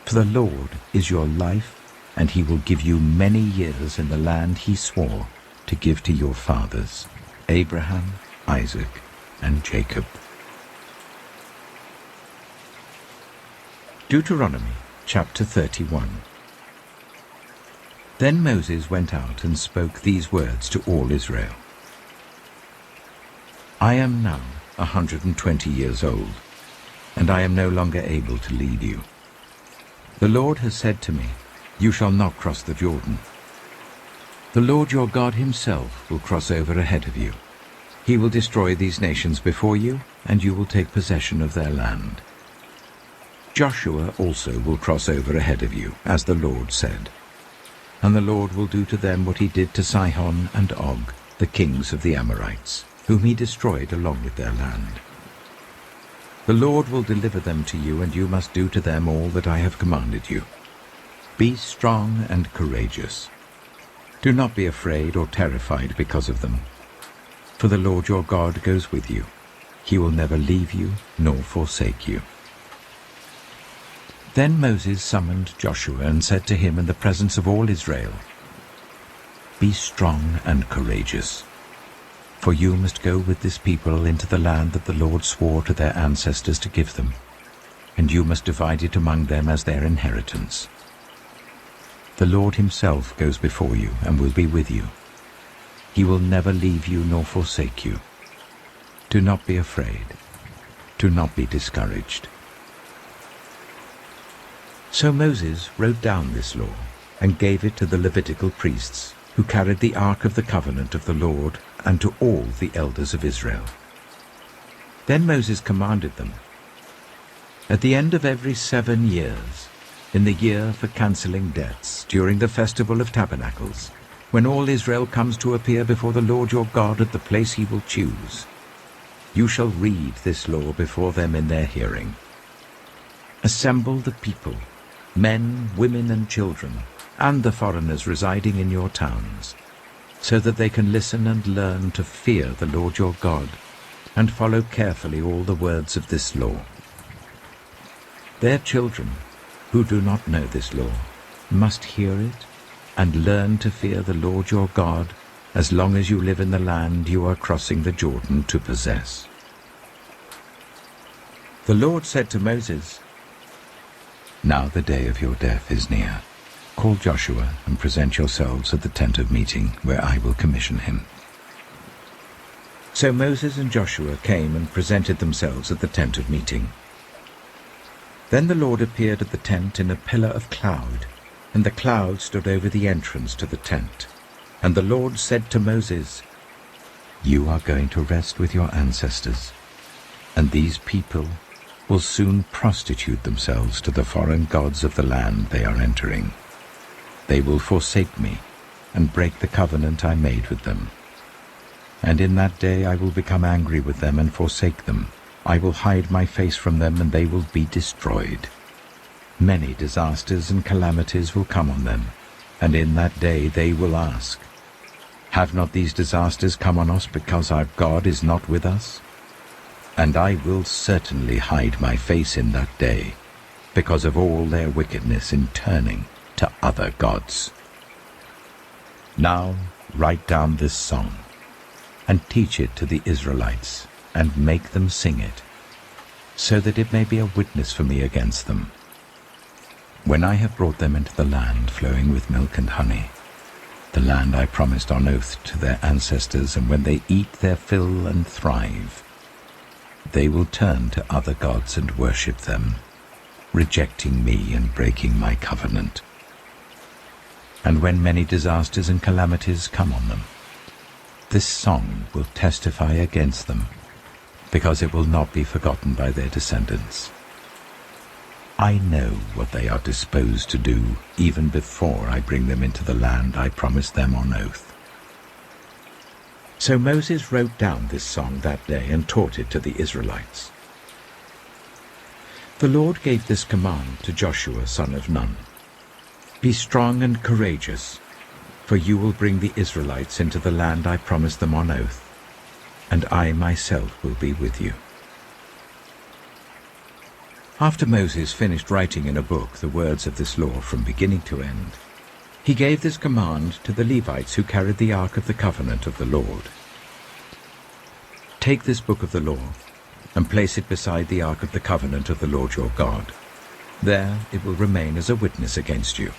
For the Lord is your life, and he will give you many years in the land he swore to give to your fathers, Abraham, Isaac, and Jacob. Deuteronomy chapter 31. Then Moses went out and spoke these words to all Israel. I am now 120 years old, and I am no longer able to lead you. The Lord has said to me, you shall not cross the Jordan. The Lord your God himself will cross over ahead of you. He will destroy these nations before you, and you will take possession of their land. Joshua also will cross over ahead of you, as the Lord said. And the Lord will do to them what he did to Sihon and Og, the kings of the Amorites, whom he destroyed along with their land. The Lord will deliver them to you, and you must do to them all that I have commanded you. Be strong and courageous. Do not be afraid or terrified because of them. For the Lord your God goes with you. He will never leave you nor forsake you. Then Moses summoned Joshua and said to him in the presence of all Israel, Be strong and courageous, for you must go with this people into the land that the Lord swore to their ancestors to give them, and you must divide it among them as their inheritance. The Lord himself goes before you and will be with you. He will never leave you nor forsake you. Do not be afraid. Do not be discouraged. So Moses wrote down this law and gave it to the Levitical priests, who carried the ark of the covenant of the Lord, and to all the elders of Israel. Then Moses commanded them, At the end of every 7 years, in the year for cancelling debts, during the festival of tabernacles, when all Israel comes to appear before the Lord your God at the place he will choose, you shall read this law before them in their hearing. Assemble the people, men, women, and children, and the foreigners residing in your towns, so that they can listen and learn to fear the Lord your God, and follow carefully all the words of this law. Their children, who do not know this law, must hear it and learn to fear the Lord your God as long as you live in the land you are crossing the Jordan to possess. The Lord said to Moses, Now the day of your death is near. Call Joshua and present yourselves at the tent of meeting, where I will commission him." So Moses and Joshua came and presented themselves at the tent of meeting. Then the Lord appeared at the tent in a pillar of cloud, and the cloud stood over the entrance to the tent. And the Lord said to Moses, "You are going to rest with your ancestors, and these people will soon prostitute themselves to the foreign gods of the land they are entering. They will forsake me and break the covenant I made with them. And in that day I will become angry with them and forsake them. I will hide my face from them, and they will be destroyed. Many disasters and calamities will come on them, and in that day they will ask, 'Have not these disasters come on us because our God is not with us?' And I will certainly hide my face in that day, because of all their wickedness in turning to other gods. Now write down this song, and teach it to the Israelites, and make them sing it, so that it may be a witness for me against them. When I have brought them into the land flowing with milk and honey, the land I promised on oath to their ancestors, and when they eat their fill and thrive, they will turn to other gods and worship them, rejecting me and breaking my covenant. And when many disasters and calamities come on them, this song will testify against them, because it will not be forgotten by their descendants. I know what they are disposed to do even before I bring them into the land I promised them on oath." So Moses wrote down this song that day and taught it to the Israelites. The Lord gave this command to Joshua son of Nun: "Be strong and courageous, for you will bring the Israelites into the land I promised them on oath, and I myself will be with you." After Moses finished writing in a book the words of this law from beginning to end, he gave this command to the Levites who carried the Ark of the Covenant of the Lord: "Take this book of the law and place it beside the Ark of the Covenant of the Lord your God. There it will remain as a witness against you.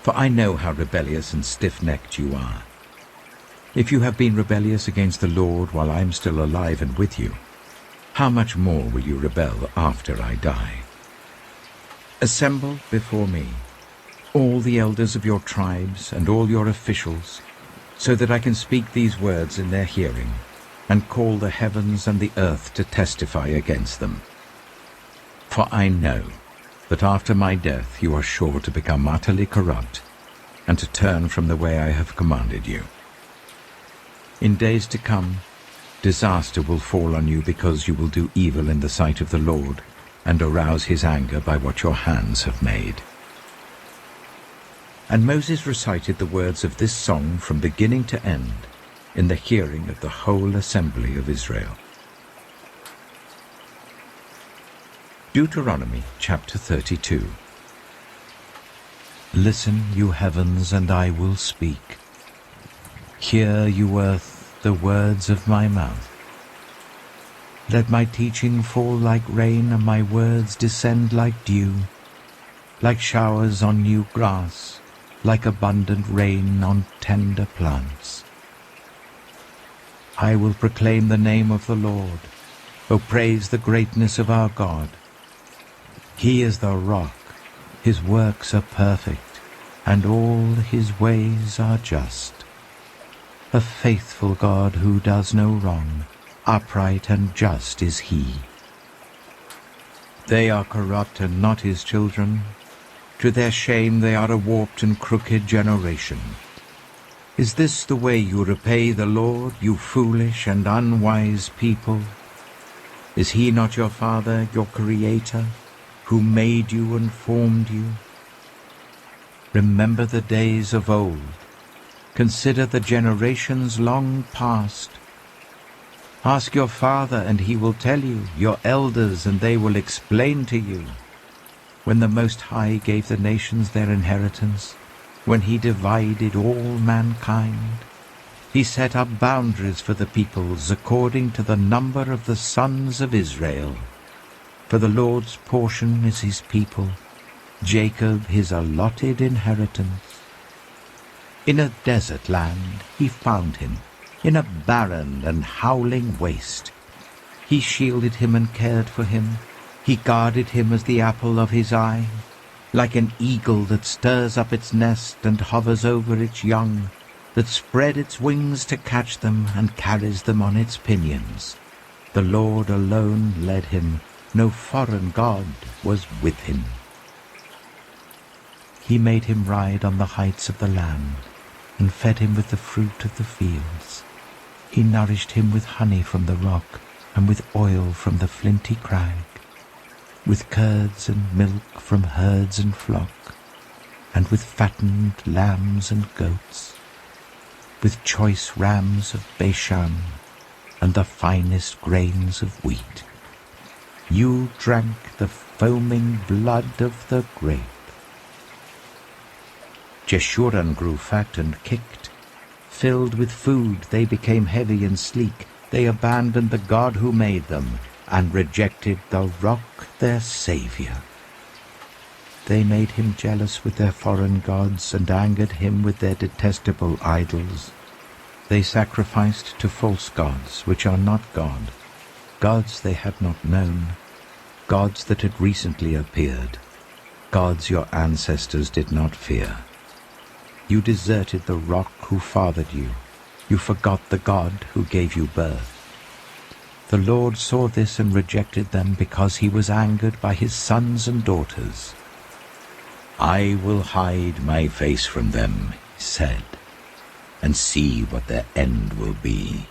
For I know how rebellious and stiff-necked you are. If you have been rebellious against the Lord while I am still alive and with you, how much more will you rebel after I die? Assemble before me all the elders of your tribes and all your officials, so that I can speak these words in their hearing, and call the heavens and the earth to testify against them. For I know that after my death you are sure to become utterly corrupt, and to turn from the way I have commanded you. In days to come, disaster will fall on you because you will do evil in the sight of the Lord, and arouse his anger by what your hands have made." And Moses recited the words of this song from beginning to end in the hearing of the whole assembly of Israel. Deuteronomy chapter 32. Listen, you heavens, and I will speak. Hear, you earth, the words of my mouth. Let my teaching fall like rain, and my words descend like dew, like showers on new grass, like abundant rain on tender plants. I will proclaim the name of the Lord. O praise the greatness of our God. He is the rock, his works are perfect, and all his ways are just. A faithful God who does no wrong, upright and just is he. They are corrupt and not his children. To their shame they are a warped and crooked generation. Is this the way you repay the Lord, you foolish and unwise people? Is he not your Father, your Creator, who made you and formed you? Remember the days of old. Consider the generations long past. Ask your father, and he will tell you, your elders, and they will explain to you. When the Most High gave the nations their inheritance, when he divided all mankind, he set up boundaries for the peoples according to the number of the sons of Israel. For the Lord's portion is his people, Jacob his allotted inheritance. In a desert land he found him, in a barren and howling waste. He shielded him and cared for him. He guarded him as the apple of his eye. Like an eagle that stirs up its nest and hovers over its young, that spread its wings to catch them and carries them on its pinions. The Lord alone led him, no foreign god was with him. He made him ride on the heights of the land, and fed him with the fruit of the fields. He nourished him with honey from the rock, and with oil from the flinty crag, with curds and milk from herds and flock, and with fattened lambs and goats, with choice rams of Bashan, and the finest grains of wheat. You drank the foaming blood of the grape. Jeshurun grew fat and kicked. Filled with food, they became heavy and sleek. They abandoned the God who made them, and rejected the rock, their Saviour. They made him jealous with their foreign gods, and angered him with their detestable idols. They sacrificed to false gods, which are not God, gods they had not known, gods that had recently appeared, gods your ancestors did not fear. You deserted the rock who fathered you. You forgot the God who gave you birth. The Lord saw this and rejected them because he was angered by his sons and daughters. I will hide my face from them, he said, and see what their end will be.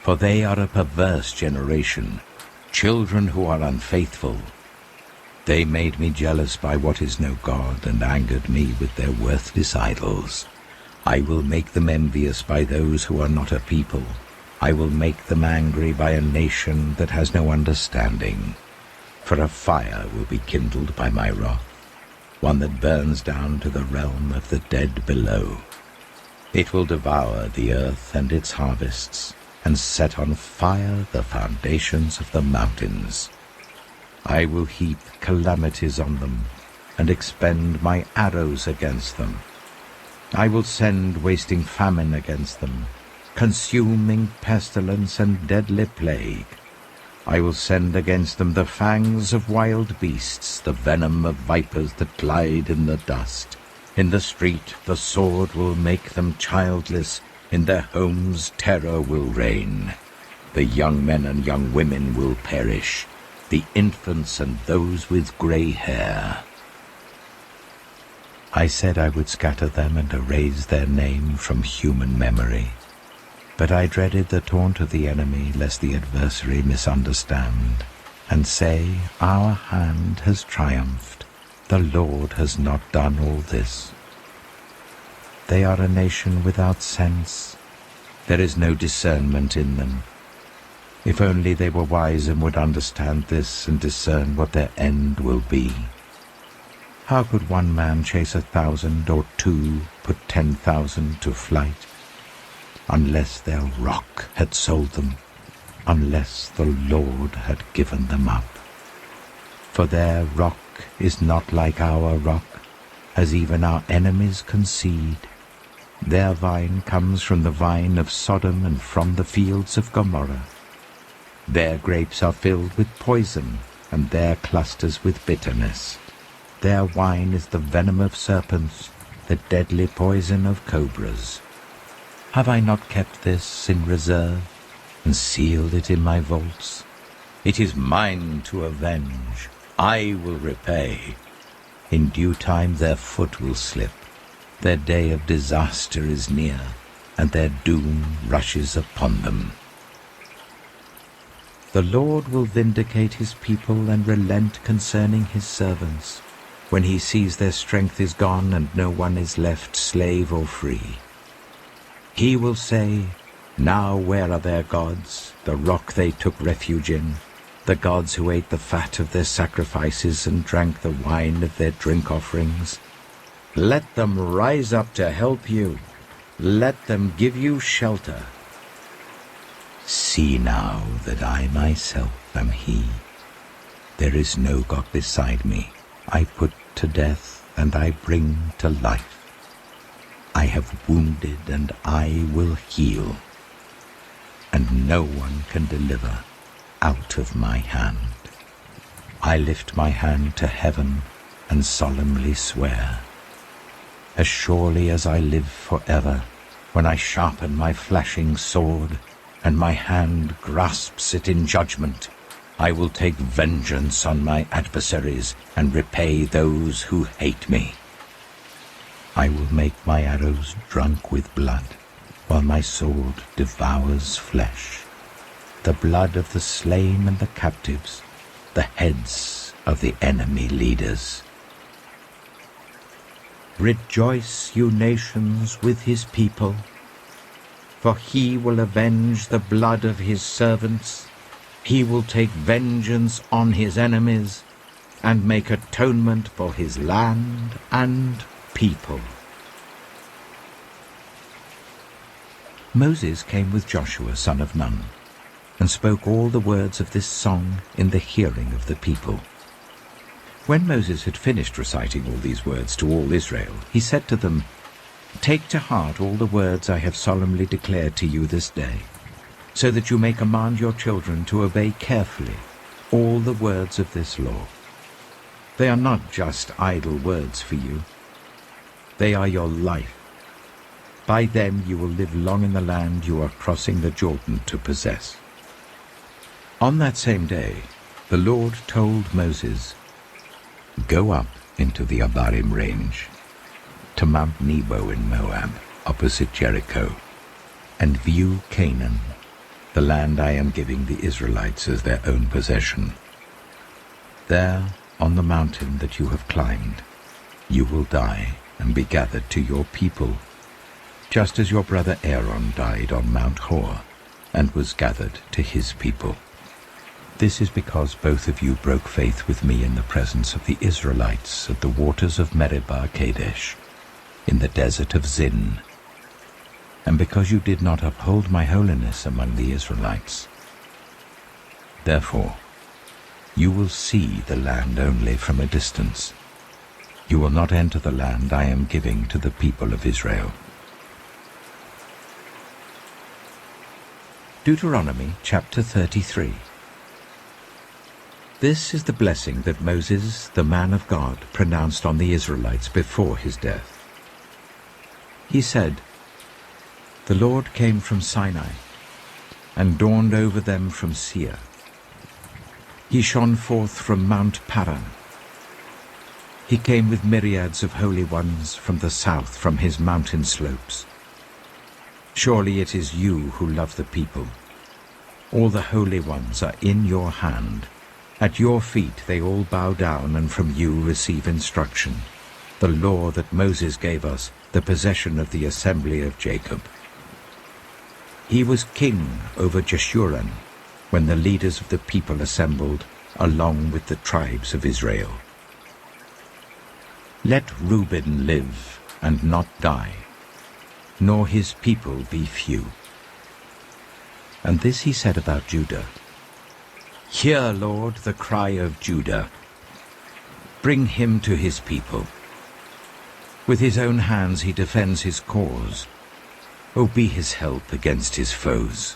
For they are a perverse generation, children who are unfaithful. They made me jealous by what is no God, and angered me with their worthless idols. I will make them envious by those who are not a people. I will make them angry by a nation that has no understanding. For a fire will be kindled by my wrath, one that burns down to the realm of the dead below. It will devour the earth and its harvests, and set on fire the foundations of the mountains. I will heap calamities on them, and expend my arrows against them. I will send wasting famine against them, consuming pestilence and deadly plague. I will send against them the fangs of wild beasts, the venom of vipers that glide in the dust. In the street the sword will make them childless, in their homes terror will reign. The young men and young women will perish, the infants and those with grey hair. I said I would scatter them and erase their name from human memory. But I dreaded the taunt of the enemy, lest the adversary misunderstand, and say, our hand has triumphed. The Lord has not done all this. They are a nation without sense. There is no discernment in them. If only they were wise and would understand this and discern what their end will be. How could one man chase 1,000 or two put 10,000 to flight? Unless their rock had sold them, unless the Lord had given them up. For their rock is not like our rock, as even our enemies concede. Their vine comes from the vine of Sodom and from the fields of Gomorrah. Their grapes are filled with poison, and their clusters with bitterness. Their wine is the venom of serpents, the deadly poison of cobras. Have I not kept this in reserve, and sealed it in my vaults? It is mine to avenge. I will repay. In due time their foot will slip. Their day of disaster is near, and their doom rushes upon them. The Lord will vindicate his people and relent concerning his servants, when he sees their strength is gone and no one is left slave or free. He will say, now where are their gods, the rock they took refuge in, the gods who ate the fat of their sacrifices and drank the wine of their drink offerings? Let them rise up to help you. Let them give you shelter. See now that I myself am he. There is no God beside me. I put to death, and I bring to life. I have wounded, and I will heal, and no one can deliver out of my hand. I lift my hand to heaven and solemnly swear, as surely as I live forever, when I sharpen my flashing sword, and my hand grasps it in judgment, I will take vengeance on my adversaries and repay those who hate me. I will make my arrows drunk with blood, while my sword devours flesh, the blood of the slain and the captives, the heads of the enemy leaders. Rejoice, you nations, with his people, for he will avenge the blood of his servants. He will take vengeance on his enemies and make atonement for his land and people. Moses came with Joshua son of Nun, and spoke all the words of this song in the hearing of the people. When Moses had finished reciting all these words to all Israel, he said to them, "Take to heart all the words I have solemnly declared to you this day, so that you may command your children to obey carefully all the words of this law. They are not just idle words for you. They are your life. By them you will live long in the land you are crossing the Jordan to possess." On that same day, the Lord told Moses, "Go up into the Abarim range, to Mount Nebo in Moab, opposite Jericho, and view Canaan, the land I am giving the Israelites as their own possession. There, on the mountain that you have climbed, you will die and be gathered to your people, just as your brother Aaron died on Mount Hor and was gathered to his people. This is because both of you broke faith with me in the presence of the Israelites at the waters of Meribah Kadesh, in the desert of Zin, and because you did not uphold my holiness among the Israelites. Therefore, you will see the land only from a distance. You will not enter the land I am giving to the people of Israel." Deuteronomy chapter 33. This is the blessing that Moses, the man of God, pronounced on the Israelites before his death. He said, "The Lord came from Sinai, and dawned over them from Seir. He shone forth from Mount Paran. He came with myriads of holy ones from the south, from his mountain slopes. Surely it is you who love the people. All the holy ones are in your hand. At your feet they all bow down, and from you receive instruction, the law that Moses gave us, the possession of the assembly of Jacob. He was king over Jeshurun when the leaders of the people assembled, along with the tribes of Israel. Let Reuben live and not die, nor his people be few." And this he said about Judah, "Hear, Lord, the cry of Judah. Bring him to his people. With his own hands he defends his cause. O be his help against his foes."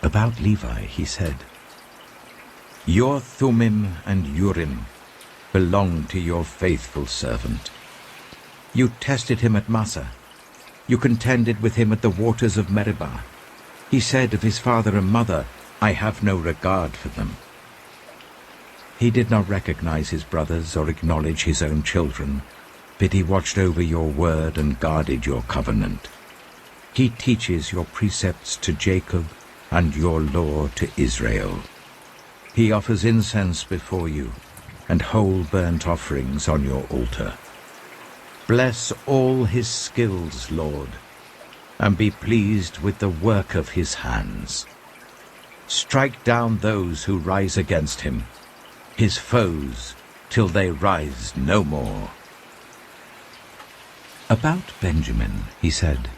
About Levi he said, "Your Thummim and Urim belong to your faithful servant. You tested him at Massah. You contended with him at the waters of Meribah. He said of his father and mother, 'I have no regard for them.' He did not recognize his brothers or acknowledge his own children, but he watched over your word and guarded your covenant. He teaches your precepts to Jacob and your law to Israel. He offers incense before you and whole burnt offerings on your altar. Bless all his skills, Lord, and be pleased with the work of his hands. Strike down those who rise against him, his foes, till they rise no more." About Benjamin he said,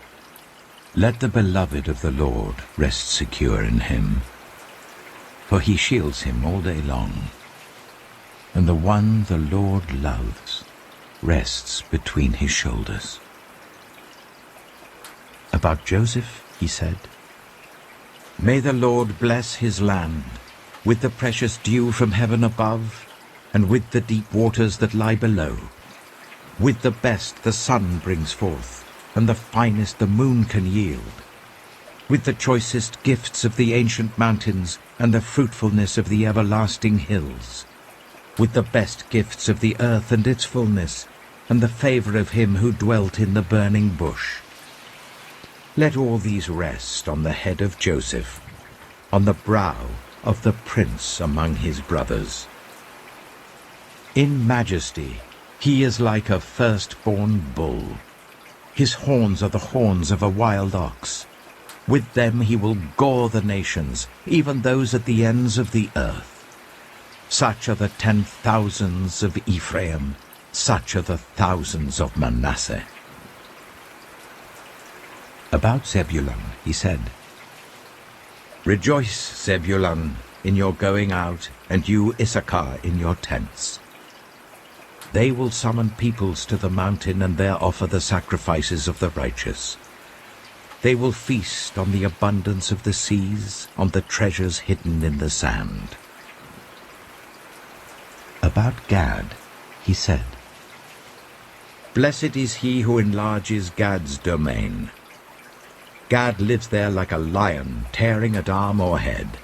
"Let the beloved of the Lord rest secure in him. for he shields him all day long. And the one the Lord loves rests between his shoulders. About Joseph, he said, "May the Lord bless his land with the precious dew from heaven above, and with the deep waters that lie below. With the best the sun brings forth, and the finest the moon can yield. With the choicest gifts of the ancient mountains, and the fruitfulness of the everlasting hills. With the best gifts of the earth and its fullness, and the favor of him who dwelt in the burning bush. Let all these rest on the head of Joseph, on the brow of the prince among his brothers. In majesty he is like a firstborn bull. His horns are the horns of a wild ox. With them he will gore the nations, even those at the ends of the earth. Such are the 10,000s of Ephraim, such are the thousands of Manasseh." About Zebulun, he said, "Rejoice, Zebulun, in your going out, and you, Issachar, in your tents. They will summon peoples to the mountain and there offer the sacrifices of the righteous. They will feast on the abundance of the seas, on the treasures hidden in the sand." About Gad, he said, "Blessed is he who enlarges Gad's domain. Gad lives there like a lion, tearing at arm or head.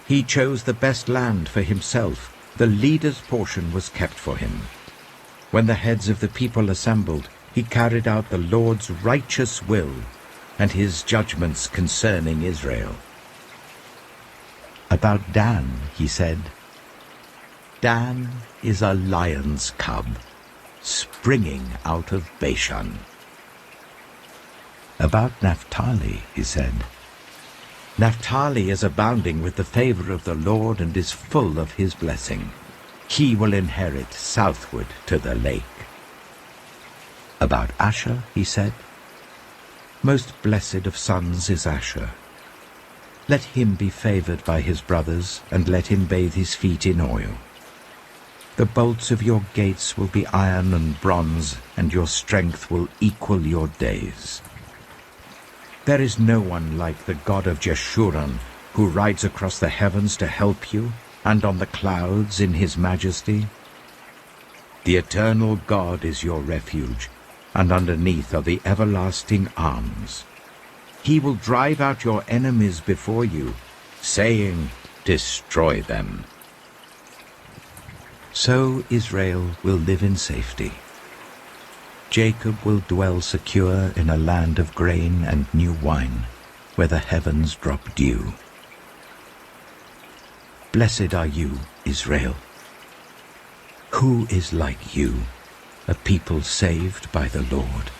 He chose the best land for himself. The leader's portion was kept for him. When the heads of the people assembled, he carried out the Lord's righteous will and his judgments concerning Israel." About Dan, he said, "Dan is a lion's cub, springing out of Bashan." About Naphtali, he said, "Naphtali is abounding with the favor of the Lord and is full of his blessing. He will inherit southward to the lake." About Asher, he said, "Most blessed of sons is Asher. Let him be favored by his brothers, and let him bathe his feet in oil. The bolts of your gates will be iron and bronze, and your strength will equal your days. There is no one like the God of Jeshurun, who rides across the heavens to help you, and on the clouds in his majesty. The eternal God is your refuge, and underneath are the everlasting arms. He will drive out your enemies before you, saying, 'Destroy them.' So Israel will live in safety. Jacob will dwell secure in a land of grain and new wine, where the heavens drop dew. Blessed are you, Israel. Who is like you, a people saved by the Lord?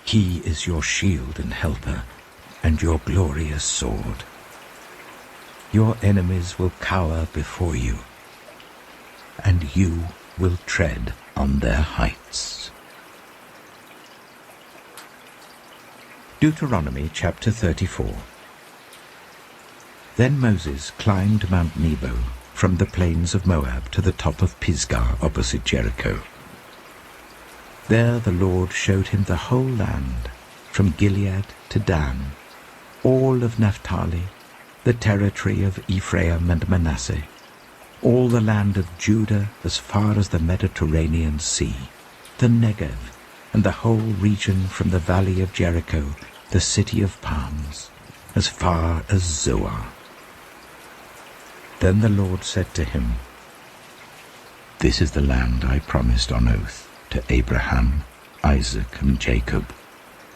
He is your shield and helper, and your glorious sword. Your enemies will cower before you, and you will tread on their heights. Deuteronomy chapter 34. Then Moses climbed Mount Nebo from the plains of Moab to the top of Pisgah opposite Jericho. There the Lord showed him the whole land, from Gilead to Dan, all of Naphtali, the territory of Ephraim and Manasseh, all the land of Judah as far as the Mediterranean Sea, the Negev, and the whole region from the valley of Jericho, the city of palms, as far as Zoar. Then the Lord said to him, "This is the land I promised on oath to Abraham, Isaac, and Jacob,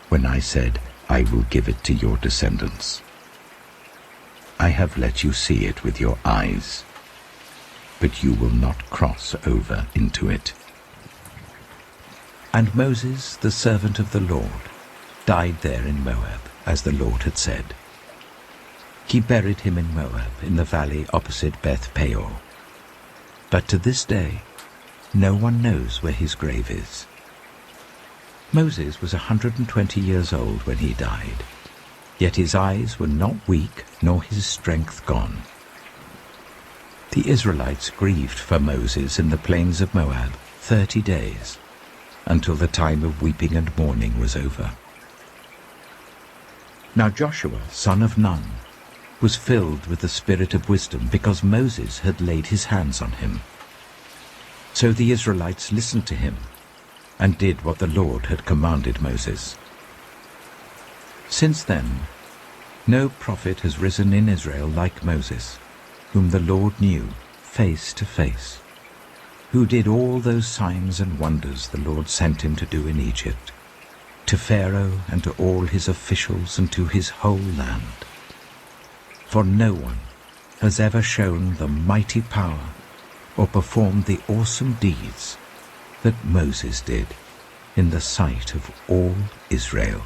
when I said, 'I will give it to your descendants.' I have let you see it with your eyes, but you will not cross over into it." And Moses, the servant of the Lord, died there in Moab, as the Lord had said. He buried him in Moab, in the valley opposite Beth Peor. But to this day, no one knows where his grave is. Moses was 120 years old when he died. Yet his eyes were not weak, nor his strength gone. The Israelites grieved for Moses in the plains of Moab 30 days, until the time of weeping and mourning was over. Now Joshua, son of Nun, was filled with the spirit of wisdom, because Moses had laid his hands on him. So the Israelites listened to him, and did what the Lord had commanded Moses. Since then, no prophet has risen in Israel like Moses, whom the Lord knew face to face, who did all those signs and wonders the Lord sent him to do in Egypt, to Pharaoh and to all his officials and to his whole land. For no one has ever shown the mighty power or performed the awesome deeds that Moses did in the sight of all Israel.